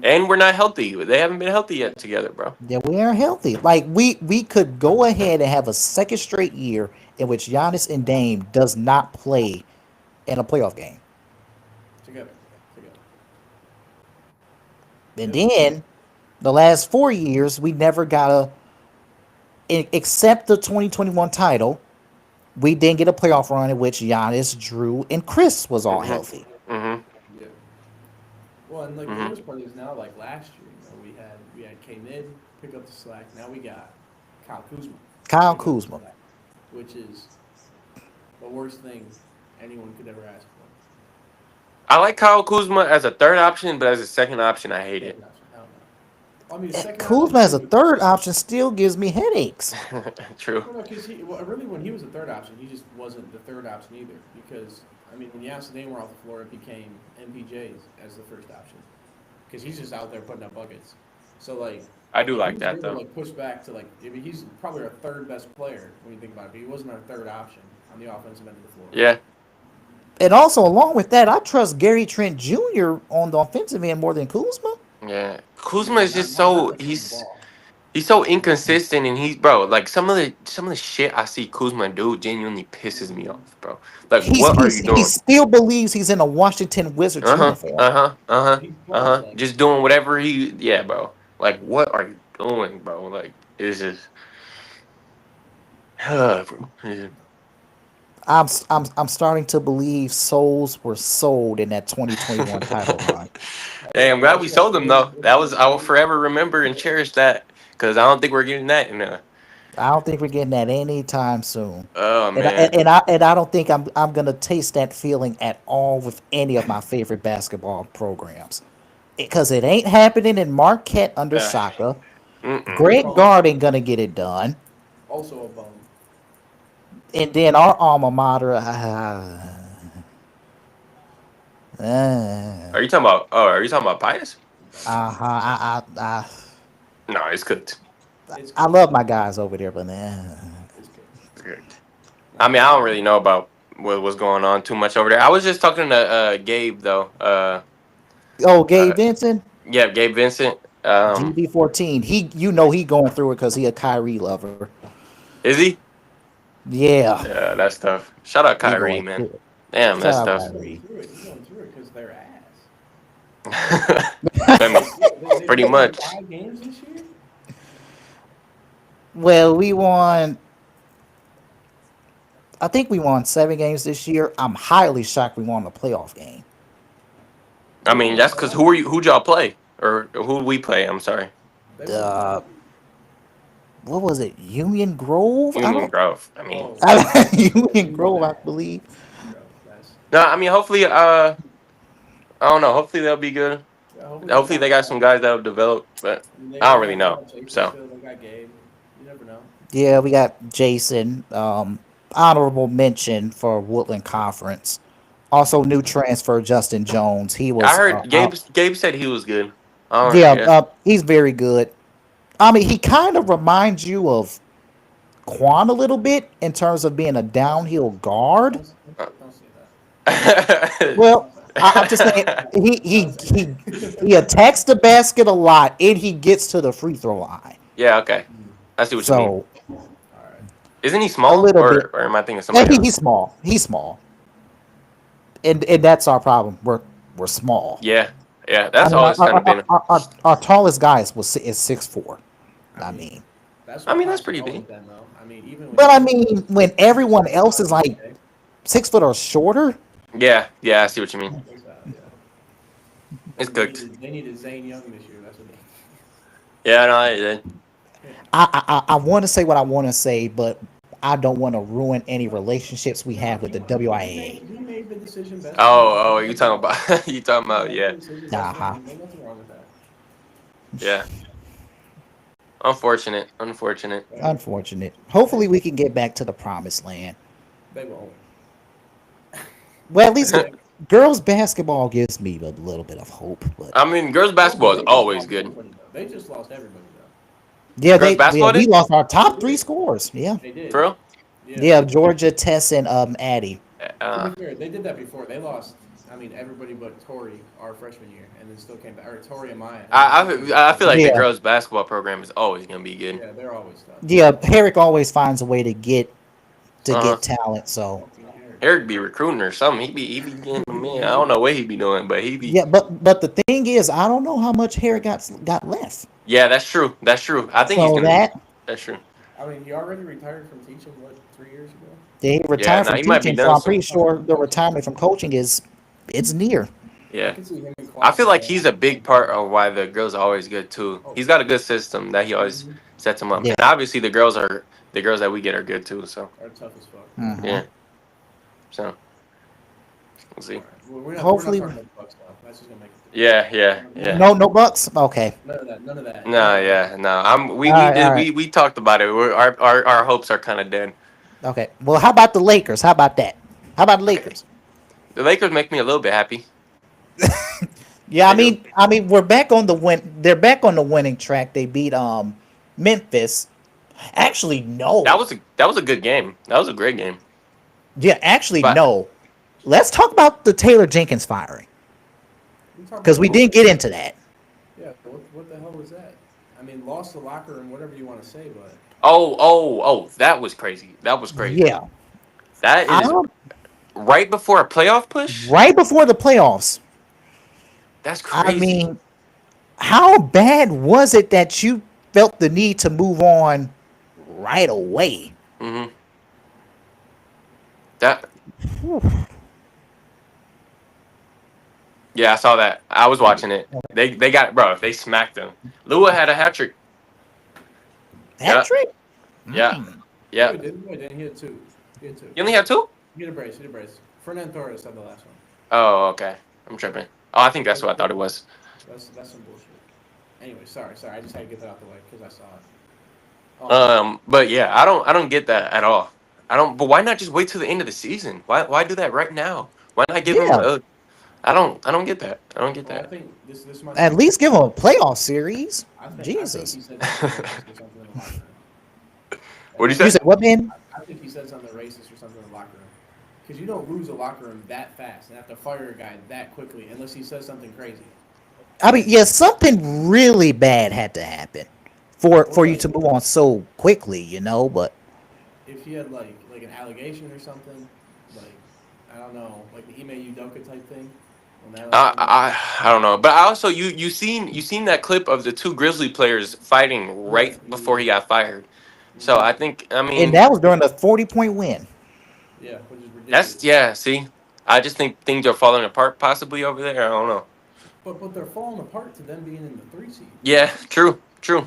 And we're not healthy. They haven't been healthy yet together, bro. Yeah, we aren't healthy. Like we could go ahead and have a second straight year in which Giannis and Dame does not play in a playoff game. Together. And then the last 4 years, we never got except the 2021 title, we didn't get a playoff run in which Giannis, Drew, and Chris was all healthy. Yeah. Well, and like the worst part is now, like last year, we had K-Mid pick up the slack. Now we got Kyle Kuzma. Which is the worst thing anyone could ever ask for. I like Kyle Kuzma as a third option, but as a second option, I hate it. I mean, Kuzma as a third option still gives me headaches. True. Well, because really, when he was a third option, he just wasn't the third option either. Because I mean, when Giannis and Dame were off the floor, it became MPJ's as the first option. Because he's just out there putting up buckets. So like, I do like that though. Like push back to like, I mean, he's probably our third best player when you think about it. But he wasn't our third option on the offensive end of the floor. Yeah. And also, along with that, I trust Gary Trent Jr. on the offensive end more than Kuzma. Yeah, Kuzma is just he's so inconsistent, and like some of the shit I see Kuzma do genuinely pisses me off, bro. Like, what are you doing? He still believes he's in a Washington Wizards uniform. Just doing whatever bro. Like, what are you doing, bro? Like, it's just, bro. I'm starting to believe souls were sold in that 2021 title run. Hey, I'm glad we sold them though. I will forever remember and cherish that because I don't think we're getting that in there. I don't think we're getting that anytime soon. Oh man! And I don't think I'm gonna taste that feeling at all with any of my favorite basketball programs, because it ain't happening in Marquette under Shaka. Greg Gard ain't gonna get it done. Also a bum. And then our alma mater. Are you talking about? Oh, are you talking about Pius? No, it's good. I love my guys over there, but It's good. I mean, I don't really know about what's going on too much over there. I was just talking to Gabe though. Gabe Vincent. Yeah, Gabe Vincent. GB14. He going through it because he a Kyrie lover. Is he? Yeah. Yeah, that's tough. Shout out Kyrie, man. Damn, that's tough. He's going through it because they're ass. I mean, They pretty won much. 5 games this year. Well, we won. I think we won 7 games this year. I'm highly shocked we won a playoff game. I mean, that's because who'd y'all play? Or who'd we play? I'm sorry. They won. Uh, what was it? Union Grove? I Union don't. Grove. I mean, Union Grove, I believe. no, I mean, hopefully, I don't know. Hopefully they'll be good. Hopefully they got some guys that'll develop, but I don't really know. So They got Gabe. You never know. Yeah, we got Jason. Honorable mention for Woodland Conference. Also, new transfer Justin Jones. He was. I heard Gabe said he was good. Yeah, Yeah. he's very good. I mean, he kind of reminds you of Quan a little bit in terms of being a downhill guard. Don't say that. Well, I'm just saying he attacks the basket a lot and he gets to the free throw line. Yeah. Okay. I see what you mean. So All right. Isn't he small, a little bit. or am I thinking Yeah, somebody else? he's small. He's small, and that's our problem. We're small. Yeah. Yeah. I That's mean, always kind of been. our tallest guy is 6'4". I mean, That's pretty wrong big. with them, though. I mean, even but I mean, when everyone else is like 6 foot or shorter, Yeah. Yeah. I see what you mean. Yeah. It's cooked. They needed Zane Young this year. That's what Yeah. No. I did. I want to say what I want to say, but I don't want to ruin any relationships we have with the WIA. he made the decision best. Oh. You talking about? You talking about? Yeah. Uh-huh. There's nothing wrong with that. Yeah. Unfortunate. Unfortunate. Hopefully, we can get back to the promised land. They won't. Well, at least girls basketball gives me a little bit of hope. But I mean, girls basketball is always good. They just lost everybody, though. yeah, Girls basketball we did? lost our top 3 scores. Yeah, They did. For real? yeah, Georgia, Tess, and Addie. To be fair, they did that before. They lost. I mean, everybody but Tori our freshman year, and then still came back. Or Tori and Maya. I feel like the Yeah. girls basketball program is always gonna be good. Yeah, they're always tough. Yeah, Herrick always finds a way to get Uh-huh. talent. So Eric be recruiting or something. He be getting them in. I don't know what he be doing, but he be. yeah, but the thing is, I don't know how much Herrick got left. Yeah, that's true. That's true. I think he's So gonna. That's true. I mean, he already retired from teaching, 3 years ago? He retired nah, from he might be teaching, so done I'm pretty sure the retirement from coaching it's near. I Yeah. can see him in I feel like he's a big part of why the girls are always good too. He's got a good system that he always sets them up. Yeah. And obviously the girls that we get are good too. So Are tough as fuck. Mhm. yeah. So we'll see. Well, we're not, Hopefully- we're not talking about Bucks, though. That's just gonna make it. Yeah. No Bucks. Okay. None of that. No, yeah, no. We All right, did all right. we talked about it. Our hopes are kind of dead. Okay. Well, how about the Lakers? How about that? How about the Lakers? The Lakers make me a little bit happy. Yeah, They I mean, we're back on the win. They're back on the winning track. They beat Memphis. Actually, no. That was a good game. That was a great game. Yeah, actually, But- no. Let's talk about the Taylor Jenkins firing because we didn't get into that. Yeah, what the hell was that? I mean, lost the locker room, whatever you want to say, but Oh, that was crazy. That was crazy. Yeah, That I is don't- right before a playoff push. right before the playoffs. That's crazy. I mean, how bad was it that you felt the need to move on right away? Mm-hmm. That. Yeah, I saw that. I was watching it. They got it, bro. They smacked them. Lua had a hat trick. Hat trick? Yeah. Mm. Yeah. he didn't. He had two. You only had two? He had a brace. Fernand Torres had the last one. Oh, okay. I'm tripping. Oh, I think that's what I thought it was. That's some bullshit. Anyway, sorry. I just had to get that out the way because I saw it. But yeah, I don't get that at all. I don't. But why not just wait till the end of the season? Why do that right now? Why not give Yeah. him? I don't get that. I don't get Well, I that. think this might At least give him a playoff series. I think Jesus. he said something racist or something in the locker room. What did You you say? said what, man? I think he said something racist or something in the locker room. Because you don't lose a locker room that fast and have to fire a guy that quickly unless he says something crazy. I mean, yeah, something really bad had to happen for you to move on so quickly, you know. But If he had like an allegation or something, like I don't know, like the Ime Udoka type thing, I don't know, but I also you seen that clip of the two Grizzly players fighting right before he got fired. So I And mean that was during a 40-point win. Yeah, which is ridiculous. that's yeah. See, I just think things are falling apart possibly over there. I don't know. But they're falling apart to them being in the 3 seed. Yeah, true.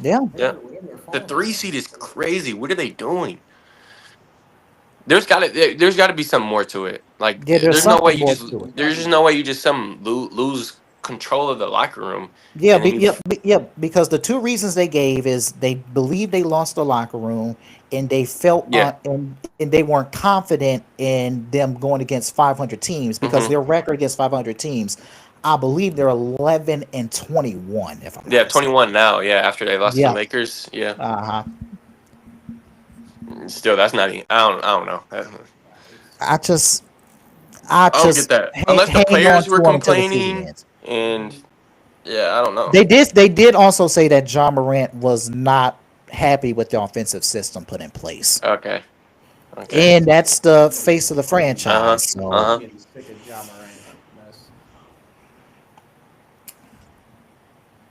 Yeah. Yeah, Whatever they're the falling 3 seed is apart. crazy. What are they doing? There's got to be something more to it. Like Yeah, there's there's no way something you more just to it. there's just no way you just lose control of the locker room Yeah, and then you because the two reasons they gave is they believed they lost the locker room and they felt yeah. and they weren't confident in them going against 500 teams because Hmm. their record against 500 teams, I believe they're 11-21 if I'm Yeah, not mistaken. 21 now. Yeah, after they lost to the Yeah. Lakers. Yeah, Uh-huh. still that's not. I don't know. I just I I don't get just that unless the hang on players to were them until the season complaining ends. and yeah, I don't know. They did also say that John Morant was not happy with the offensive system put in place. Okay, okay. And that's the face of the Uh huh. franchise. Uh So I'm huh. getting sick of Ja Morant mess.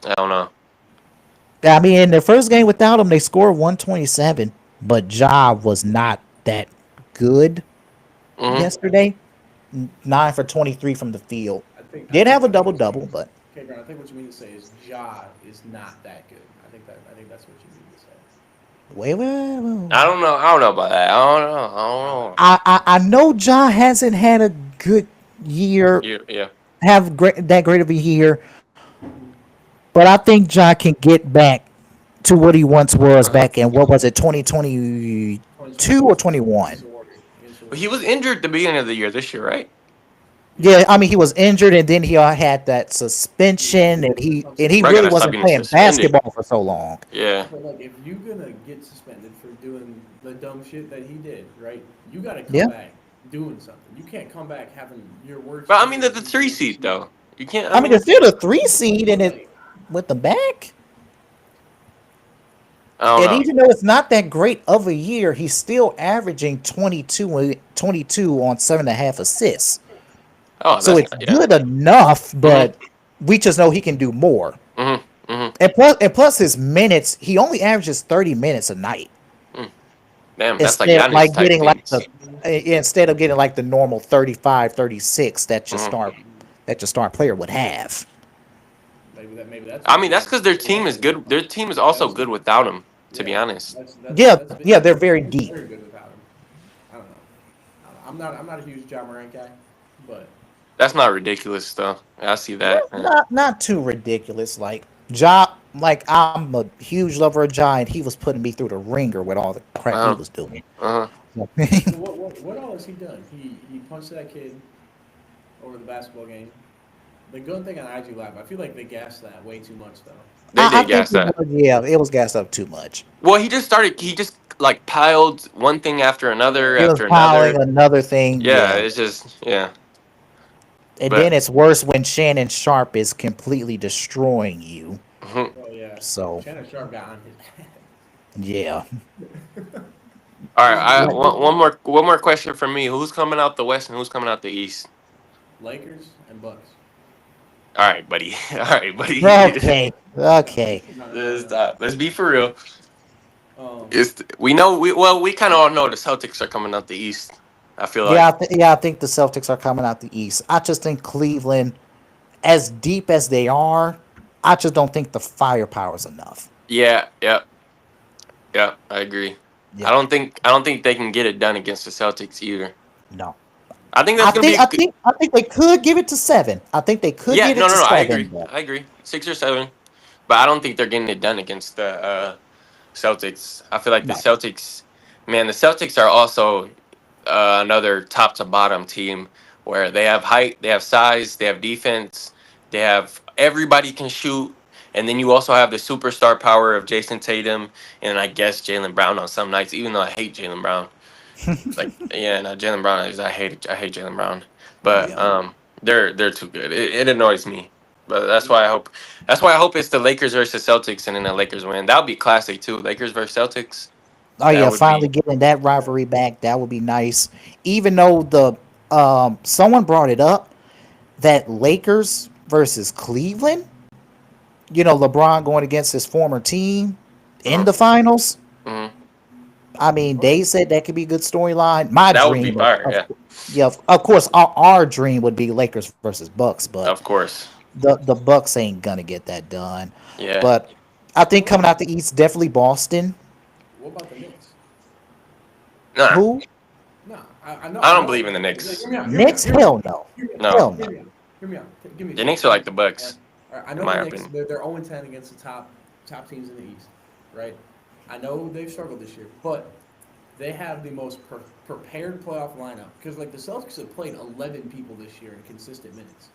I don't know. I mean, in the first game without him, they scored 127, but Ja was not that good Hmm. yesterday. 9 for 23 from the field. I Did think have a what double you double, mean, but CaBreon, I think what you mean to say is Ja is not that good. I think that's what you mean to say. wait. I don't know about that. I don't know. I know Ja hasn't had a good year, Yeah. have great of a year, but I think Ja can get back to what he once was Uh-huh. back in what was it 2022 or 2022 against 21. the Warriors. Against the But he Warriors. was injured at the beginning of the year this year, right? Yeah, I mean he was injured and then he had that suspension and he I'm and saying, he Bro, I really gotta stop wasn't getting playing suspended. basketball for so long. Yeah. but like if you're gonna get suspended for doing the dumb shit that he did, right? You got to come Yeah. back doing something. You can't come back having your worst. But I mean, year the in three the seed season. though. You can't. I I mean mean, it's still a 3 seed and it Like, with the back. I don't And know. even though it's not that great of a year, he's still averaging 22 on 7.5 assists. Oh, So that's it's not. Yeah. good enough, Mhm. but we just know he can do more. Mhm. Mhm. And plus his minutes, he only averages 30 minutes a night. Mm. Damn, that's like Instead of Giannis like type getting like minutes. the instead of getting like the normal 35, 36 Mhm. that your star player would have. maybe that's I what mean, it that's is. because their team is good. Their team is also That's good without him. To be yeah. honest. Yeah, That's been yeah, they're very been deep. very good without him. I don't know. I'm not a huge Ja Morant guy, but That's not ridiculous though. I see that. Yeah. Not too ridiculous. Like I'm a huge lover of Ja, and he was putting me through the ringer with all the crap he Uh-huh. was doing. Uh-huh. so what all has he done? He punched that kid over the basketball game. The good thing on IG Live, I feel like they gassed that way too much though. They I did think gas that. it was gassed up too much. Well, he just started. He just like piled one thing after another It was after piling another. another thing, Yeah, yeah. it's just yeah. And then But it's worse when Shannon Sharp is completely destroying you. mhm. Oh yeah, So Shannon Sharp got on his ass. yeah, All right. He's like, One more question from me. Who's coming out the West and who's coming out the East? Lakers and Bucks. All right, buddy. All right, buddy. okay. Let's be for real. Um, We kind of all know the Celtics are coming out the East. I feel like Yeah, I think the Celtics are coming out the East. I just think Cleveland, as deep as they are, I just don't think the firepower is enough. yeah. I agree. I Yeah, don't think I don't think they can get it done against the Celtics either. no. I think I that's gonna be think a I good. think I think they could give it to 7. I think they could Yeah, get it to no. I 7. agree. But I agree. 6 or 7, but I don't think they're getting it done against the Celtics. I feel like the no. Celtics, man, the Celtics are also another top to bottom team where they have height, they have size, they have defense, they have everybody can shoot, and then you also have the superstar power of Jason Tatum and I guess Jalen Brown on some nights. Even though I hate Jalen Brown, like yeah, no, Jalen Brown is I hate Jalen Brown, but Yeah. they're too good. It annoys me. But that's why I hope it's the Lakers versus Celtics and then the Lakers win. That would be classic too. Lakers versus Celtics. Oh That yeah, would finally be getting that rivalry back. That would be nice. Even though the someone brought it up that Lakers versus Cleveland, LeBron going against his former team in the finals. Mhm. I mean, they said that could be a good storyline. My That would be dream, fire. Yeah, yeah, of course, our dream would be Lakers versus Bucks, but of course. the Bucks ain't gonna get that done. Yeah. But I think coming out the East, definitely Boston. What about the Knicks? Nah, Who? No, I know. I I don't know. believe in the Like, Knicks. hear me out. Knicks? Hear me out. Hell no. Hear me out. No, Hell Hear no. me out. Hear me out. Give me a the second. Knicks are like the All Bucks, right. I in know my the Knicks. opinion. They're 0-10 against the top teams in the East, right? I know they've struggled this year, but they have the most prepared playoff lineup because like the Celtics have played 11 people this year in consistent minutes.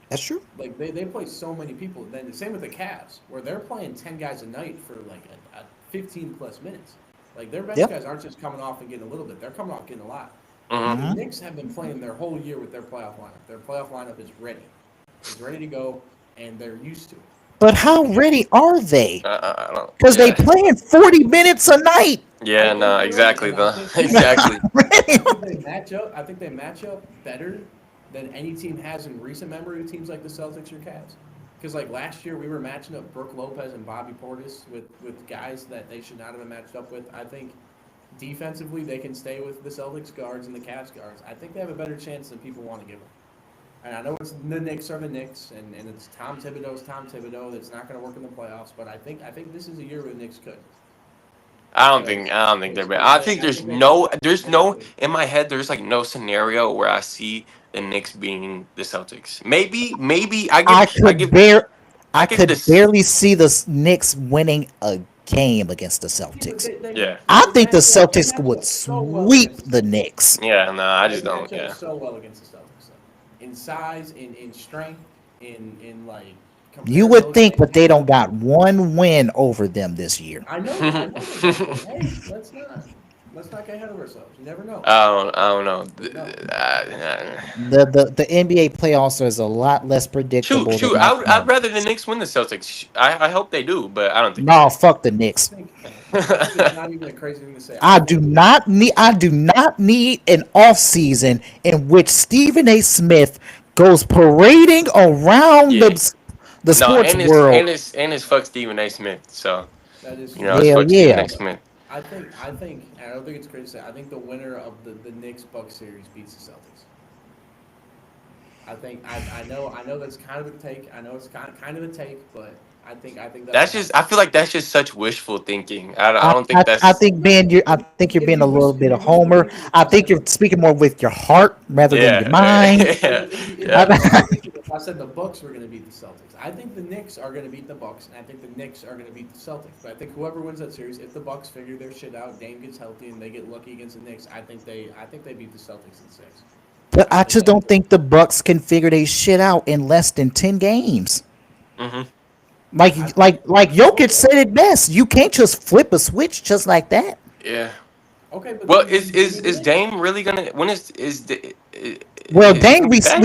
That's true. Like they play so many people. Then the same with the Cavs, where they're playing 10 guys a night for like a 15 plus minutes. Like their bench Yep. guys aren't just coming off and getting a little bit; they're coming off getting a lot. Mhm. The Knicks have been playing their whole year with their playoff lineup. Their playoff lineup is ready. It's ready to go, and they're used to it. But how ready are they? I don't. Because Yeah. they playing 40 minutes a night. Yeah. I No. think Exactly. they're Though. ready, and Exactly. I think they match up better than any team has in recent memory with teams like the Celtics or Cavs. Because like last year, we were matching up Brook Lopez and Bobby Portis with guys that they should not have been matched up with. I think defensively, they can stay with the Celtics guards and the Cavs guards. I think they have a better chance than people want to give them. And I know it's the Knicks are the Knicks, and it's Tom Thibodeau's Tom Thibodeau. That's not going to work in the playoffs. But I think this is a year where the Knicks could. I don't think they're bad. I think there's no in my head. There's like no scenario where I see the Knicks beating the Celtics. Maybe I I give could this. barely see the Knicks winning a game against the Celtics. Yeah. I think the match up- they Celtics match would up so well sweep against the Knicks. Yeah. No. I They just don't. match up Yeah. so well against the Celtics, though. In size, in strength, in like. You would think, but they comparability. don't got one win over them this year. I know. They don't, but hey, let's not get ahead of ourselves. You never know. I don't know. The NBA playoffs is a lot less predictable. Shoot. than I'd rather the Knicks win the Celtics. I hope they do, but I don't think. No, fuck the Knicks. I think it's not even a crazy thing to say. I do not need an off season in which Stephen A. Smith goes parading around Yeah. the No, sports and world. it's fuck Stephen A. Smith. So That is you know, it's Hell fuck Stephen yeah. A. Smith. I think, and I don't think it's crazy to say. I think the winner of the Knicks Bucks series beats the Celtics. I know that's kind of a take. I know it's kind of a take, but I think That's just. I feel like that's just such wishful thinking. I don't think I that's. think Ben, I think you're being a little bit of homer. I think you're speaking more with your heart rather than your mind. Yeah. I said the Bucks were going to beat the Celtics. I think the Knicks are going to beat the Bucks, and I think the Knicks are going to beat the Celtics. But I think whoever wins that series, if the Bucks figure their shit out, Dame gets healthy, and they get lucky against the Knicks, I think they beat the Celtics in 6. But I just don't think the Bucks can figure their shit out in less than 10 games. hmm Like Jokic said it best. You can't just flip a switch just like that. Yeah. Okay, but Well, then is Dame really gonna? When Well, is he dang, gonna be back?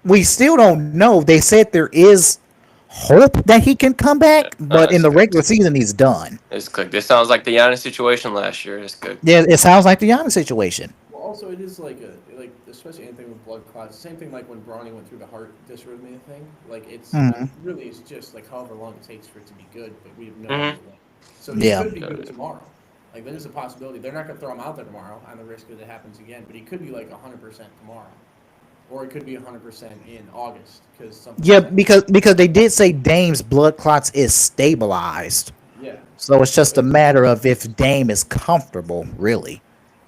we still don't know. They said there is hope that he can come back, but in that's the good. regular season he's done. It's good. This sounds like the Giannis situation last year. It's good. Yeah, it sounds like the Giannis situation. Well, also it is like especially anything with blood clots. Same thing like when Bronny went through the heart dysrhythmia thing. Like it's Mhm. really it's just like however long it takes for it to be good, but we have no Mhm. idea when. So he Yeah. could be good tomorrow. Like there's a possibility they're not gonna throw him out there tomorrow on the risk that it happens again. But he could be like 100% tomorrow, or it could be 100% in August because something. Yeah, because they did say Dame's blood clots is stabilized. Yeah. So it's just a matter of if Dame is comfortable, really.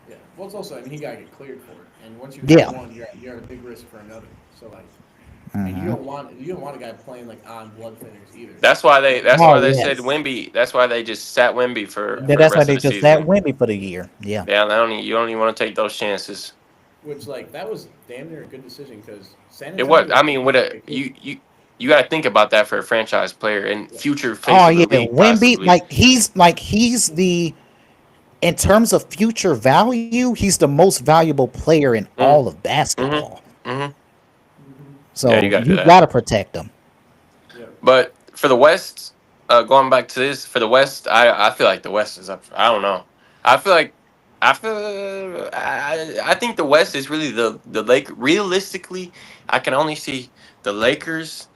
Yeah. Well, it's also I mean he gotta get cleared for it, and once you Yeah. get one, you're at a big risk for another. So like. And you don't want a guy playing like on blood thinners either. That's why they. That's Oh, why they yes. said Wemby. That's why they just sat Wemby for Yeah, the that's why rest they of the just season. that Wemby for the year. Yeah. Yeah, you don't even want to take those chances. Which like that was damn near a good decision because San It was. Antonio. I mean, with a you got to think about that for a franchise player and future face Oh of the yeah, league. Wemby, Possibly. he's the in terms of future value, he's the most valuable player in all of basketball. hmm So Yeah, you gotta do that. gotta protect him. Yeah. But for the West, going back to this, for the West, I feel like the West is up. I don't know. I feel like I think the West is really the Lake. Realistically, I can only see the Lakers,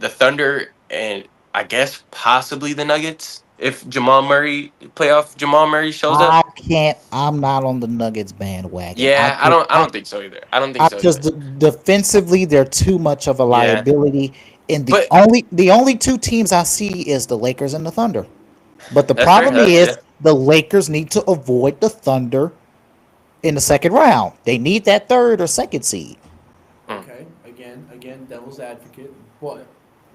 the Thunder, and I guess possibly the Nuggets if Jamal Murray shows up. I can't. I'm not on the Nuggets bandwagon. Yeah, I don't think so either. I don't think I so just either. defensively, they're too much of a Yeah, liability. And but the only two teams I see is the Lakers and the Thunder. But the that's fair. problem is the Lakers need to avoid the Thunder in the second round. They need that third or second seed. Okay, again, devil's advocate. But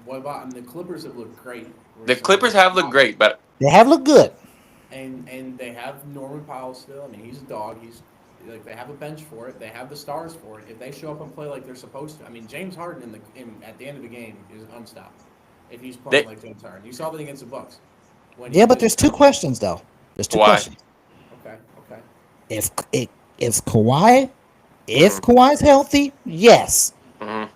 what about? I mean, the Clippers have looked great. The Clippers have looked great, but They have looked good. And they have Norman Powell still. I mean, he's a dog. He's like they have a bench for it. They have the stars for it. If they show up and play like they're supposed to, I mean, James Harden at the end of the game is unstoppable. If he's playing like James Harden, you saw that against the Bucks. Yeah, but there's two questions though. There's two why? questions. Okay. If if Kawhi, if Mhm. Kawhi's healthy, yes. Mhm.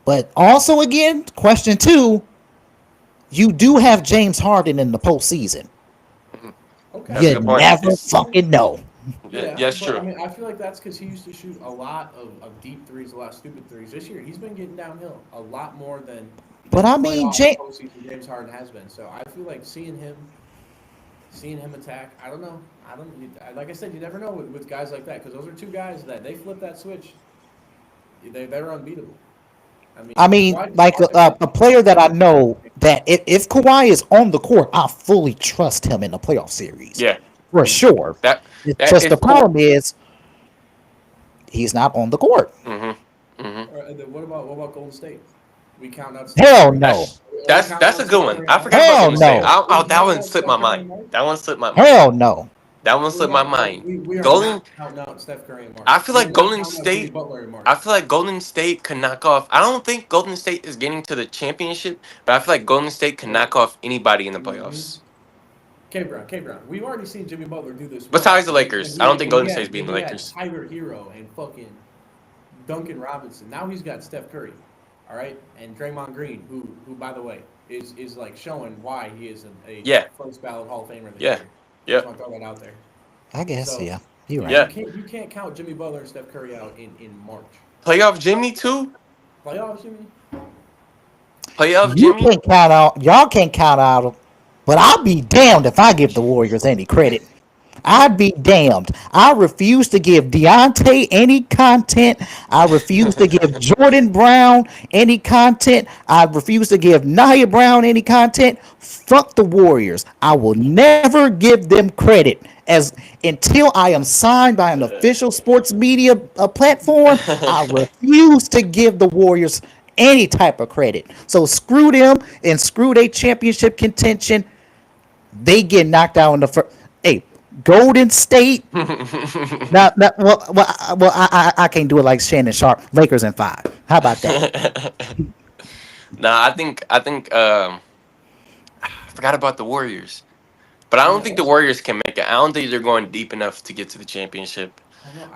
But also again, question two, you do have James Harden in the postseason. Okay. That's a You good point. never fucking know. Yeah, that's but, true. I mean, I feel like that's because he used to shoot a lot of deep threes, a lot of stupid threes. This year, he's been getting downhill a lot more than. But I mean, postseason James Harden has been. So I feel like seeing him attack. I don't know. Like I said, you never know with guys like that because those are two guys that they flip that switch. They're unbeatable. I mean, Kawhi like just lost a player that I know that if Kawhi is on the court, I fully trust him in the playoff series. Yeah, For sure. that It's just the problem is he's not on the court. Mm-hmm. Mm-hmm. And then what about Golden State? We count out. Hell no. That's a good one. I forgot Hell about Golden State. no. That one slipped my mind. That one slipped my mind. Hell no. That one slipped my mind. We are Golden. not counting out Steph Curry and Mark. I feel We like are not Golden counting out State. Jimmy Butler and Mark. I feel like Golden State can knock off. I don't think Golden State is getting to the championship, but I feel like Golden State can knock off anybody in the playoffs. CaBreon. We've already seen Jimmy Butler do this. Besides the Lakers. I don't think Golden State's beating the Lakers. Tyler Hero and fucking Duncan Robinson. Now he's got Steph Curry. All right, and Draymond Green, who by the way is like showing why he is a first ballot Hall of Famer. This year. Yeah. Just want to throw that out there. I guess, So, yeah. You're right. Yeah. You can't count Jimmy Butler and Steph Curry out in March. Playoff Jimmy too. Playoffs, Jimmy. Playoff You Jimmy. can't count out. Y'all can't count out. But I'll be damned if I give the Warriors any credit. I'd be damned. I refuse to give Deontay any content. I refuse to give Jordan Brown any content. I refuse to give Nia Brown any content. Fuck the Warriors. I will never give them credit as until I am signed by an official sports media platform. I refuse to give the Warriors any type of credit. So screw them and screw their championship contention. They get knocked out in the first. Hey, Golden State. I can't do it like Shannon Sharp. Lakers in 5. How about that? Nah, I think I forgot about the Warriors. But I don't think the Warriors can make it. I don't think they're going deep enough to get to the championship.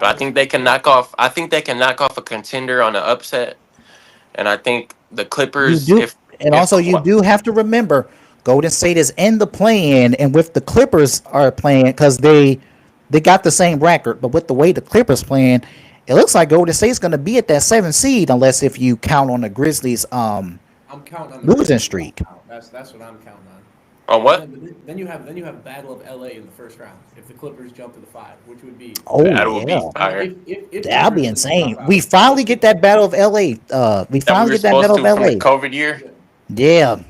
But I think they can knock off a contender on an upset. And I think the Clippers You do have to remember Golden State is in the play-in, and with the Clippers are playing because they got the same record, but with the way the Clippers playing, it looks like Golden State's going to be at that 7th seed, unless if you count on the Grizzlies I'm counting on losing streak. That's what I'm counting on. On what? Then you have Battle of LA in the first round if the Clippers jump to the 5, which would be That would be fire. That'd be insane. We finally get that Battle of LA. We finally get that Battle of from LA. the COVID year. Yeah.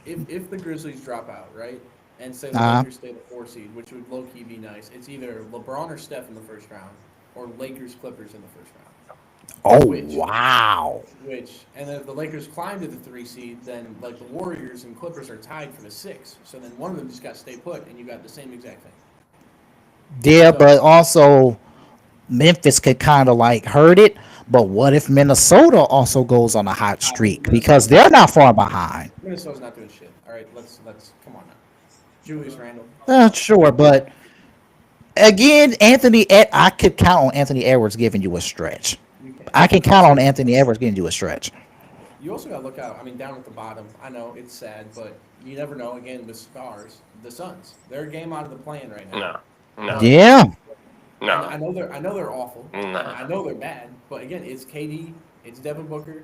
If the Grizzlies drop out, right, and say the Lakers stay the 4 seed, which would low key be nice. It's either LeBron or Steph in the first round, or Lakers Clippers in the first round. Wow. And then if the Lakers climb to the 3 seed, then like the Warriors and Clippers are tied for the 6. So then one of them just got to stay put, and you got the same exact thing. Yeah, but also Memphis could kind of like hurt it. But what if Minnesota also goes on a hot streak because they're not far behind? Minnesota's not doing shit. All right, let's come on now. Julius Randle. Sure, but again, I could count on Anthony Edwards giving you a stretch. I can count on Anthony Edwards giving you a stretch. You also got to look out. I mean, down at the bottom. I know it's sad, but you never know. Again, with stars, the Suns, they're a game out of the play-in right now. No. Yeah. No. I know they're awful. Nah. I know they're bad. But again, it's KD, it's Devin Booker.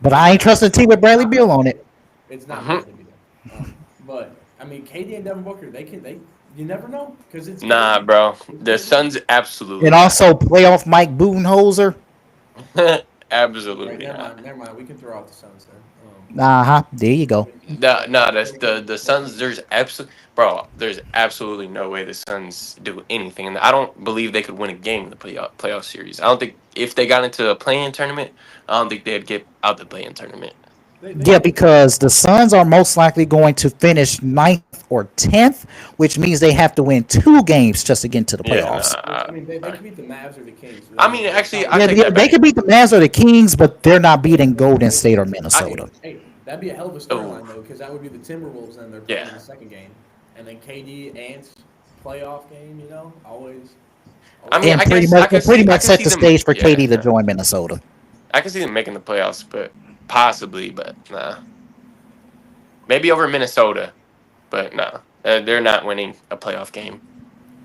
But I ain't trusting the team with Bradley Beal on it. It's not Mhm. Bradley Beal. But I mean, KD and Devin Booker, you never know because it's Nah, KD. bro. It's The KD. Suns absolutely And also playoff Mike Budenholzer. Right, absolutely never not. mind. We can throw out the Suns then. There you go. That's the Suns. There's absolutely no way the Suns do anything, and I don't believe they could win a game in the playoff series. I don't think if they got into a play-in tournament, I don't think they'd get out the play-in tournament. They Yeah, could. because the Suns are most likely going to finish ninth or 10th, which means they have to win 2 games just to get into the Yeah, playoffs. I mean, they could beat the Mavs or the Kings. I mean, actually, I Yeah, take that they back. could beat the Mavs or the Kings, but they're not beating Golden State or Minnesota. Hey, that'd be a hell of a Oh. storyline though, because that would be the Timberwolves and they're playing Yeah. in the second game, and then KD Ants playoff game. Always. I mean, And I pretty guess much, I can pretty see I much can set see the them. stage for Yeah, KD to join Minnesota. I can see them making the playoffs, but possibly, but nah. Maybe over Minnesota, but nah. They're not winning a playoff game.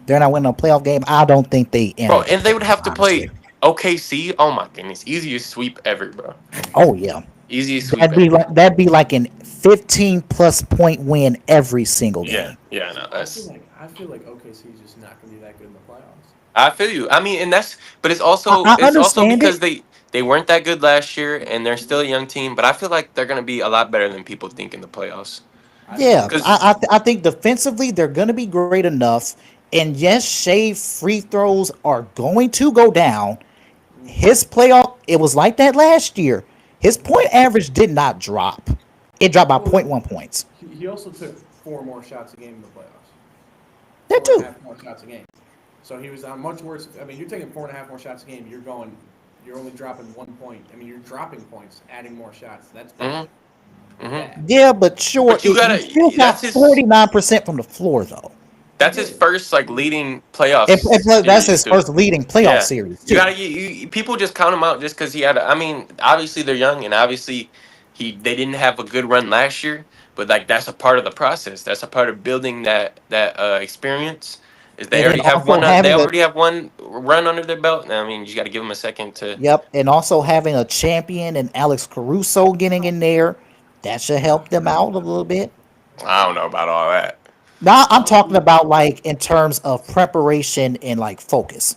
They're not winning a playoff game. I don't think they Bro, enter the and they would playoffs, have to honestly. play OKC. Oh my goodness, easiest sweep ever, bro. Oh yeah, Easiest sweep ever. that'd be like an 15+ point win every single game. Yeah, no, that's. I feel like OKC is just not going to be that good in the playoffs. I feel you. I mean, and but it's I also understand because it. they weren't that good last year, and they're still a young team. But I feel like they're gonna be a lot better than people think in the playoffs. I do Yeah, too. Because I think defensively they're going to be great enough. And yes, Shea free throws are going to go down. His playoff, it was like that last year. His point average did not drop. It dropped by Well, 0.1 points. he also took 4 more shots a game in the playoffs. That 4.5 too. more shots a game. So he was on much worse. I mean, you're taking 4.5 more shots a game. You're only dropping 1 point. I mean, you're dropping points, adding more shots. That's bad. Bad. Yeah, but sure, But you gotta. he still got That's his. 49% from the floor, though. That's his first like leading playoff That's series, his first leading playoff Yeah, series, you too. gotta. People just count him out just because he had. I mean, obviously they're young, and obviously they didn't have a good run last year. But like that's a part of the process. That's a part of building that experience. Is they And then already have also one? They having a already have one run under their belt. I mean, you got to give them a second to. Yep, and also having a champion and Alex Caruso getting in there, that should help them out a little bit. I don't know about all that. Now I'm talking about like in terms of preparation and like focus.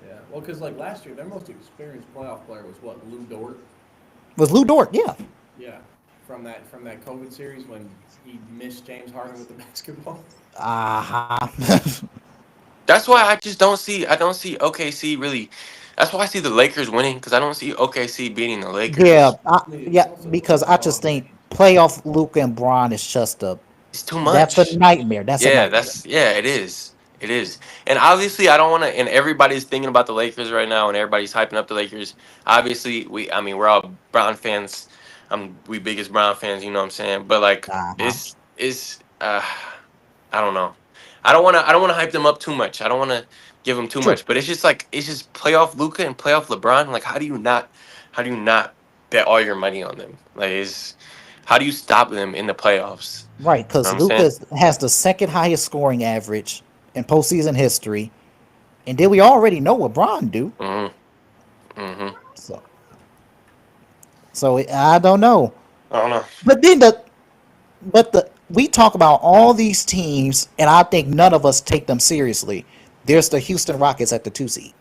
Yeah. Well, because like last year, their most experienced playoff player was what, Lou Dort. With Lou Dort, yeah. Yeah. From that COVID series when he missed James Harden with the basketball. Uh-huh. That's why I just don't see. I don't see OKC really. That's why I see the Lakers winning because I don't see OKC beating the Yeah, Lakers. yeah, because I just think playoff Luka and Braun is just It's too that's a much. nightmare. That's a Yeah, nightmare. it is. It is. And obviously I don't want to and everybody's thinking about the Lakers right now and everybody's hyping up the Lakers. Obviously, we're all Brown fans. We biggest Brown fans, you know what I'm saying? But like Uh-huh. it's I don't know. I don't want to hype them up too much. I don't want to give them too True. much, but it's just playoff Luca and playoff LeBron. Like how do you not bet all your money on them? Like is how do you stop them in the playoffs? Right, You know because what I'm saying? Luka has the second highest scoring average in postseason history, and then we already know what Braun do. Mhm. Mhm. So, I don't know. I don't know. But then we talk about all these teams, and I think none of us take them seriously. There's the Houston Rockets at the 2 seed.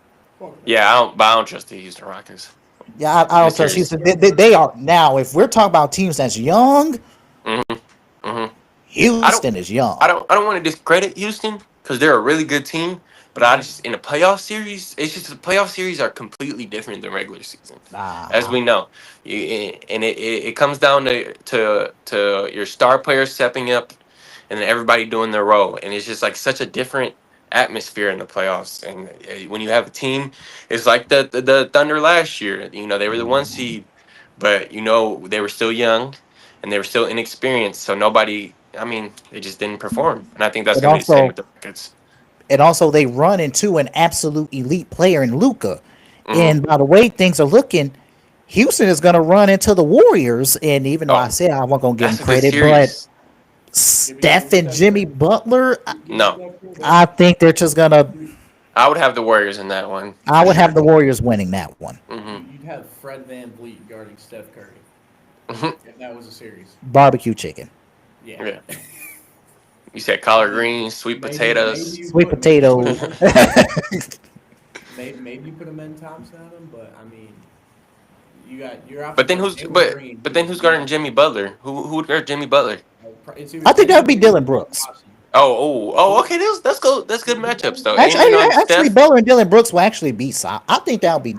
Yeah, I don't trust the Houston Rockets. Yeah, I don't trust Serious. Houston. They are now. If we're talking about teams that's young, Mhm. Mhm. Houston is young. I don't want to discredit Houston because they're a really good team, but I just in a playoff series, it's just the playoff series are completely different than regular season, as Uh-huh. we know. And it comes down to your star players stepping up, and then everybody doing their role, and it's just like such a different atmosphere in the playoffs. And when you have a team, it's like the Thunder last year. You know they were the 1 seed, but they were still young, and they were still inexperienced, so nobody. I mean, they just didn't perform, and I think that's And gonna be the same with also, the Rockets. they run into an absolute elite player in Luca. Hmm. And by the way things are looking, Houston is going to run into the Warriors. And even though I Oh, said I wasn't going to give them that's a good credit, but series. Steph and Jimmy Butler, No, I think they're just going to I would have the Warriors in that one. I would have the Warriors winning that one. You'd have Fred VanVleet guarding Steph Curry. If that was a series. Barbecue chicken. Yeah. You said collard greens, sweet potatoes. Sweet potatoes. Maybe you put a Ben Thompson on him, but I mean, you're But then who's guarding Jimmy Butler? Who would guard Jimmy Butler? I think that would be Dylan Brooks. Okay. That's good matchups though. Actually, Butler and Dylan Brooks will actually be solid. I think that'll be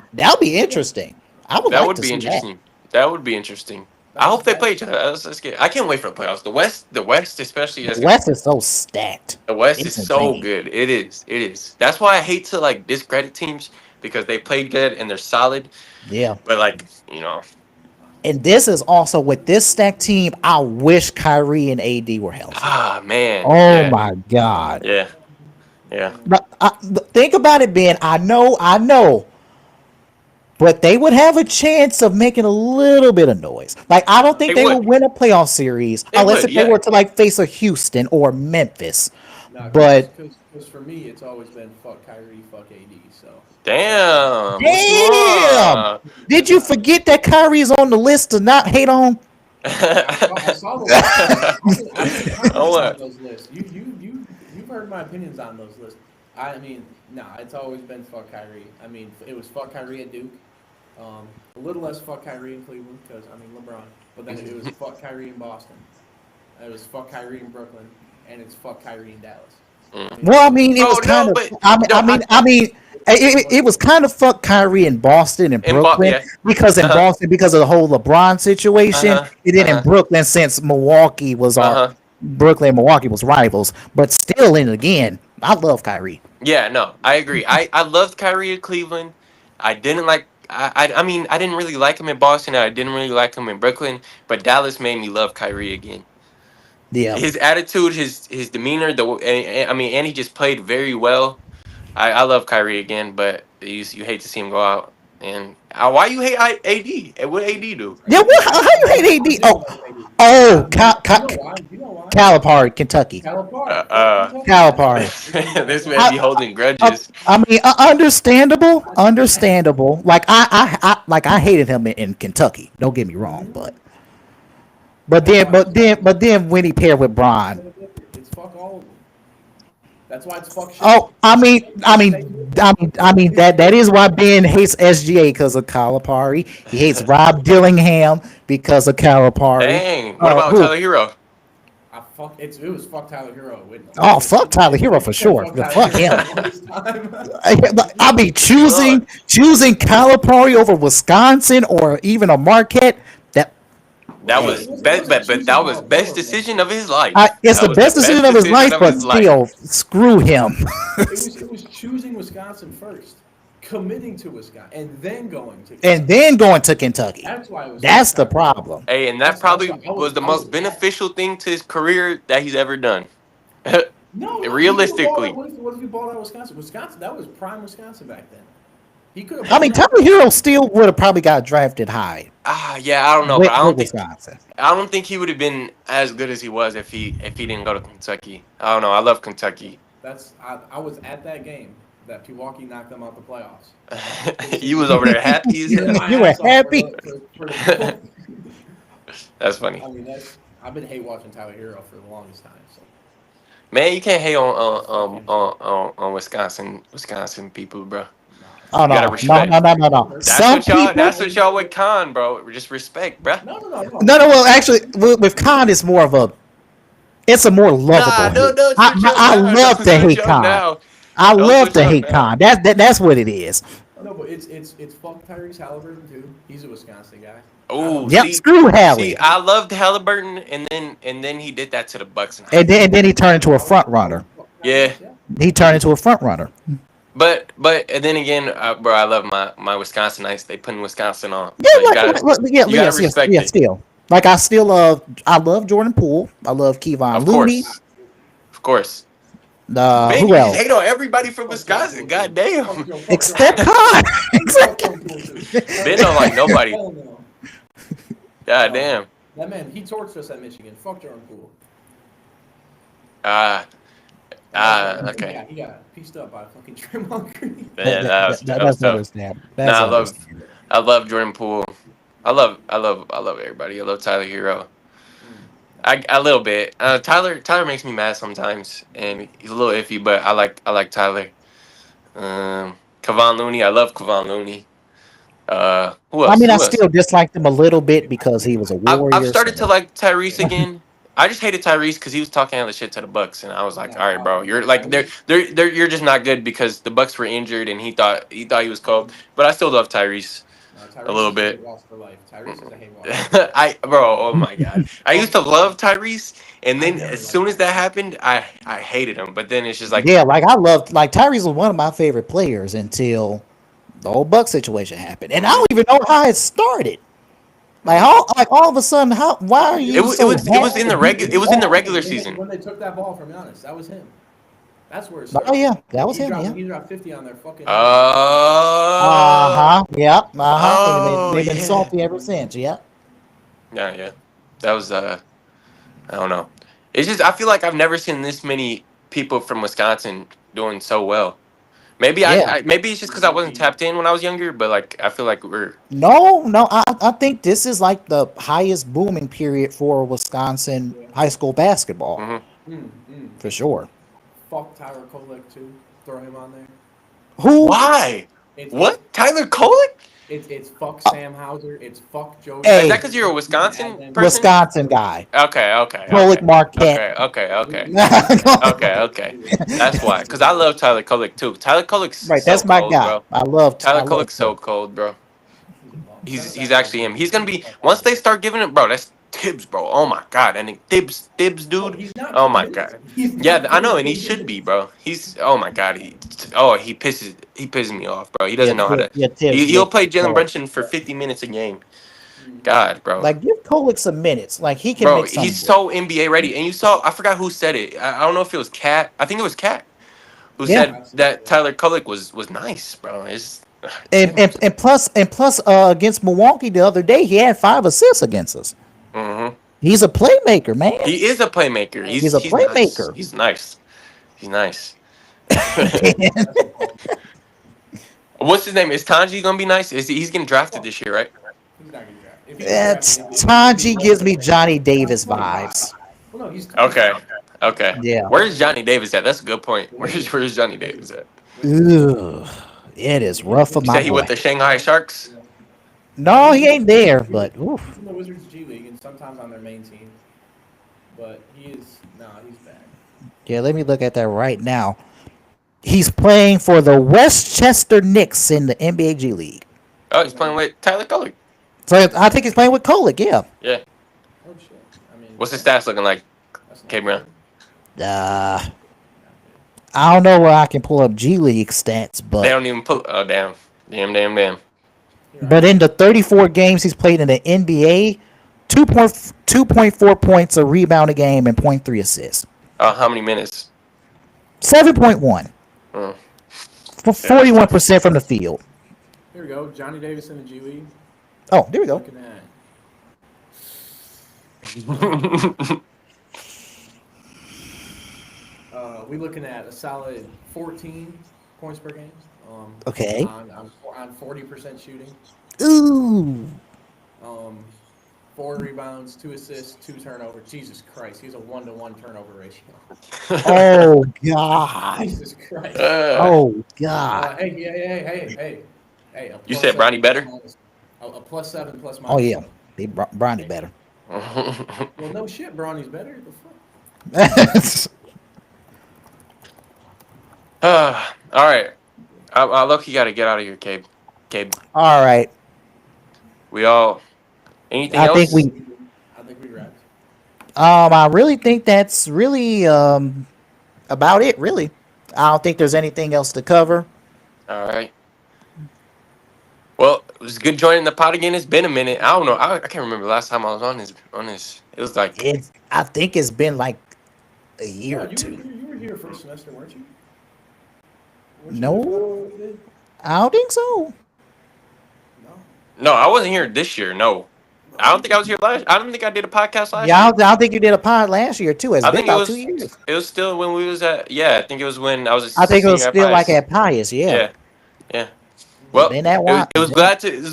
interesting. That would be interesting. That would be interesting. I hope they play each other. I can't wait for the playoffs. The West especially. The West is so stacked. The West is so good. It is. That's why I hate to like discredit teams because they played good and they're solid. Yeah. But and this is also with this stacked team. I wish Kyrie and AD were healthy. Ah man. Oh my God. Yeah. But think about it, Ben. I know. But they would have a chance of making a little bit of noise. Like, I don't think they would win a playoff series unless they were to like face a Houston or Memphis. But because for me, it's always been fuck Kyrie, fuck AD. So damn. Did you forget that Kyrie is on the list to not hate on? I saw those lists. You've heard my opinions on those lists. I mean, it's always been fuck Kyrie. I mean, it was fuck Kyrie at Duke. A little less fuck Kyrie in Cleveland because, LeBron. But then it was fuck Kyrie in Boston. It was fuck Kyrie in Brooklyn. And it's fuck Kyrie in Dallas. Well, I mean, it was kind of. It was kind of fuck Kyrie in Boston and Brooklyn because in Boston because of the whole LeBron situation, and then in Brooklyn since Milwaukee was Brooklyn and Milwaukee was rivals, but still, and again, I love Kyrie. Yeah, no, I agree. I loved Kyrie in Cleveland. I didn't like. I didn't really like him in Boston. I didn't really like him in Brooklyn. But Dallas made me love Kyrie again. Yeah, his attitude, his demeanor, and he just played very well. I love Kyrie again, but you hate to see him go out. And why you hate AD? What AD do? Yeah, how you hate AD? Calipari, Kentucky. Calipari. This man be holding grudges. I mean, understandable. Like I hated him in Kentucky. Don't get me wrong, but then when he paired with Bron. It's fuck all of them. That's why it's fuck shit. Oh, I mean that is why Ben hates SGA because of Calipari. He hates Rob Dillingham because of Calipari. Dang. What about Tyler Hero? It was fuck Tyler Hero. Oh, fuck Tyler Hero for sure. Fuck him. I mean, choosing Calipari over Wisconsin or even a Marquette. That was best decision of his life. It's the best decision of his life, but still, screw him. It was choosing Wisconsin first, committing to Wisconsin, and then going to Kentucky. That's why. That's the problem. Hey, and that probably was the most beneficial thing to his career that he's ever done. No, realistically. What if he balled out Wisconsin? Wisconsin, that was prime Wisconsin back then. He could have. I mean, Tyler Hero still would have probably got drafted high. Yeah, I don't know, but I don't think he would have been as good as he was if he didn't go to Kentucky. I don't know. I love Kentucky. I was at that game that Milwaukee knocked them out the playoffs. You was over there happy. You were happy. That's funny. I mean, I've been hate watching Tyler Hero for the longest time. So. Man, you can't hate on Wisconsin people, bro. Oh, no. No. That's what y'all with Khan, bro. Just respect, bro. No. Well, actually, with Khan, it's more of it's a more lovable. I love to hate Khan. I love to hate Khan. That's what it is. No, but it's fuck Tyrese Halliburton too. He's a Wisconsin guy. Oh, yep. Screw Hallie. I loved Halliburton, and then he did that to the Bucks. And then he turned into a front runner. Yeah. He turned into a front runner. But then again, bro, I love my Wisconsinites. They putting Wisconsin on. Yeah, so you gotta respect it. Still. Like I love Jordan Poole. I love Kevon Looney. Of course. Who else? Hate on everybody from Wisconsin. God damn. Except Khan. They don't like nobody. God damn. That man, he torched us at Michigan. Fuck Jordan Poole. Okay. Yeah, he got pieced up by fucking Draymond Green. Yeah, that was That's tough. understandable. Nah, That's understandable. I love Jordan Poole. I love everybody. I love Tyler Hero. A little bit. Tyler makes me mad sometimes, and he's a little iffy, but I like Tyler. Kevon Looney. I love Kevon Looney. Who I else? mean, I Who else? still disliked him a little bit because he was a I've warrior. started to So. like Tyrese again. I just hated Tyrese because he was talking all the shit to the Bucks, and I was like, all right, bro, you're like you're just not good because the Bucks were injured, and he thought he was cold. But I still love Tyrese a little bit. Tyrese is a haywire. Oh my god, I used to love Tyrese, and then as soon as that happened, I hated him. But then it's just like, Yeah, I loved Tyrese was one of my favorite players until the whole Buck situation happened, and I don't even know how it started. All of a sudden, why are you it was in the regular season. When they took that ball from Giannis, that was him. That's where it Oh started. yeah, that was him. He dropped 50 on their fucking. Yep. Oh, They've been yeah. salty ever since. Yep. Yeah. That was I don't know. It's just I feel like I've never seen this many people from Wisconsin doing so well. Maybe Yeah. maybe it's just because I wasn't tapped in when I was younger, but like I feel like we're No. I think this is like the highest booming period for Wisconsin high school basketball for sure. Fuck Tyler Kolek too. Throw him on there. Who? why? What? Tyler Kolek? It's fuck Sam Hauser. It's fuck Joe. Hey. Is that because you're a Wisconsin person? Wisconsin guy. Okay. Kolek Marquette. Okay. That's why. Because I love Tyler Kolek too. Tyler Kolek's Right, so that's my cold, guy. bro. I love Tyler Kolek's so cold, bro. He's actually him. He's gonna be once they start giving it, bro. That's Tibbs, bro. Oh my god, and Tibbs, dude. Oh my god. Yeah, I know, and he should be, bro. He's oh my god. He pisses me off, bro. He doesn't know how to. He'll play Jalen Brunson for 50 minutes a game. God, bro. Like give Kolek some minutes. Like he can Bro, make something. he's so NBA ready. And you saw, I forgot who said it. I don't know if it was Cat. I think it was Cat who said that Tyler Kolek was nice, bro. And plus against Milwaukee the other day, he had 5 assists against us. Mm-hmm. He's a playmaker, man. He is a playmaker. He's a playmaker. Nice. He's nice. What's his name? Is Tanji gonna be nice? He's getting drafted this year, right? He's not getting drafted. Tanji gives me Johnny Davis vibes. Well, no, he's Okay. Yeah. Where's Johnny Davis at? That's a good point. Where's Johnny Davis at? Ugh, it is rough for You my said he boy. with the Shanghai Sharks? No, he ain't there, but oof. He's in the Wizards G League and sometimes on their main team. But he's bad. Yeah, let me look at that right now. He's playing for the Westchester Knicks in the NBA G League. Oh, he's playing with Tyler Kolek. So I think he's playing with Kolek, yeah. Yeah. Oh shit. I mean, What's his stats looking like, CaBreon? I don't know where I can pull up G League stats, but They don't even pull. Oh, damn. But in the 34 games he's played in the NBA, 2.4 points, a rebound a game, and 0.3 assists. How many minutes? 7.1. Oh. For 41% from the field. Here we go. Johnny Davis in the G League. Oh, there we go. Looking at. We're looking at a solid 14 points per game. Okay. On 40% shooting. Ooh. 4 rebounds, 2 assists, 2 turnovers. Jesus Christ, he's a 1-to-1 turnover ratio. Oh God. Jesus Christ. Oh God. Hey. You said Bronny better? A +7 plus minus. Oh yeah, Bronny better. Well, no shit, Bronny's better. The fuck? All right. I look, you got to get out of here, Cabe. All right. We all. Anything else? I think we wrapped. I really think that's really about it. Really, I don't think there's anything else to cover. All right. Well, it was good joining the pod again. It's been a minute. I don't know. I can't remember the last time I was on this. It was like. I think it's been like a year or two. You were here first semester, weren't you? No, I don't think so. No, I wasn't here this year. No. I don't think I was here last. I don't think I did a podcast last Yeah, year. I don't think you did a pod last year too. It's I been think it about was. 2 years. It was still when we was at. Yeah, I think it was when I was a I think it was senior at still like Pius. at Pius. Yeah, Yeah, yeah. it's Well, been that while. it was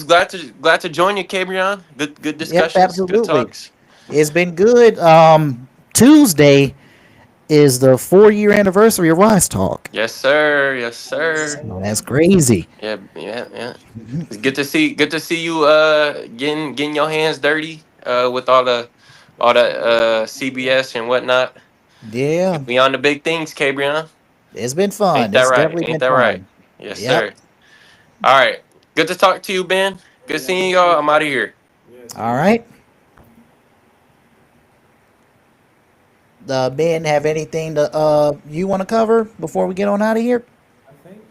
glad to join you, CaBreon. Good Yep, discussions, good absolutely. talks. It's been good. Tuesday is the 4 year anniversary of Wise Talk. Yes, sir. Yes, sir. Oh, that's crazy. Yeah. It's good to see you getting your hands dirty with all the CBS and whatnot. Yeah, We on the big things, Cabrion. it's been Ain't fun. that It's right? definitely Ain't been that right? fun. Yes, Yep. sir. All right. Good to talk to you, Ben. Good Yeah, seeing y'all. I'm out of here. Yeah, see All you. right. Ben, have anything to you want to cover before we get on out of here? I think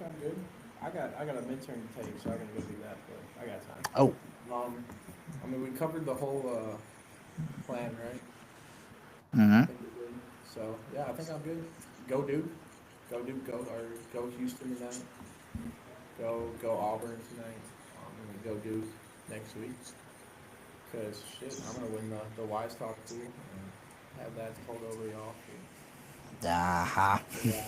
I'm good. I got a midterm to take, so I gotta go do that, but I got time. Oh, I mean, we covered the whole plan, right? mm-hmm. I think we're good. So yeah, I think I'm good. Go Duke, go Houston tonight. Go Auburn tonight. And then go Duke next week. Cause shit, I'm gonna win the Wise Talk pool and have that hold over y'all. Uh-huh. Yeah.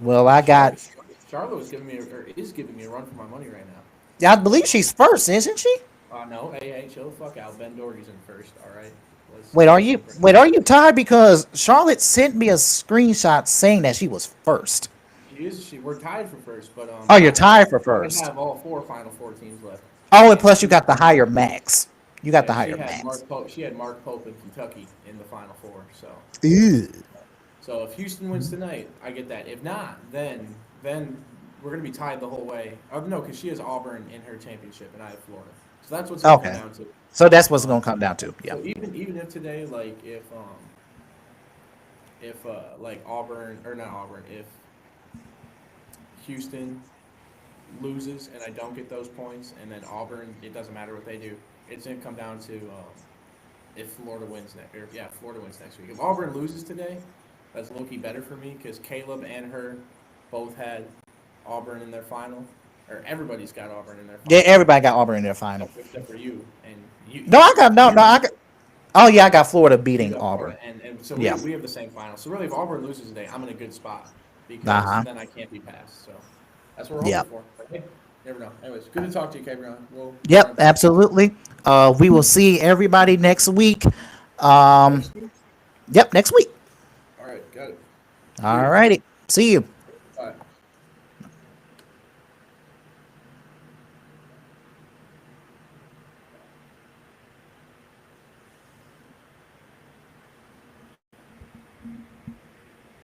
Well, I got. Charlotte was giving me is giving me a run for my money right now. Yeah, I believe she's first, isn't she? No, hey, chill the fuck out. Ben Doherty's in first. All right. Wait, are you tied? Because Charlotte sent me a screenshot saying that she was first. We're tied for first, but Oh, you're tied for I first. have all four Final Four teams left. Oh, and plus you got the higher max. You got the She higher had max. Mark Pope. She had Mark Pope in Kentucky in the Final Four. Ew. So if Houston wins tonight, I get that. If not, then we're gonna be tied the whole way. No, because she has Auburn in her championship, and I have Florida. So that's what's gonna come Okay. down to. So that's what's gonna come down to. Yeah. So even if today, like if like Auburn or not Auburn, if Houston loses and I don't get those points, and then Auburn, it doesn't matter what they do. It's gonna come down to if Florida wins Florida wins next week. If Auburn loses today, that's low-key better for me because Caleb and her both had Auburn in their final, or everybody's got Auburn in their final. Yeah, everybody got Auburn in their final. Except for you and you. No, I got. Oh yeah, I got Florida beating Auburn. And so Yeah. we have the same final. So really, if Auburn loses today, I'm in a good spot because Uh-huh. then I can't be passed. So that's what we're Yeah. hoping for. But, hey, never know. Anyways, good to talk to you, CaBreon. Yep, absolutely. We will see everybody next week. Yep, next week. All right, got it. All righty. See you.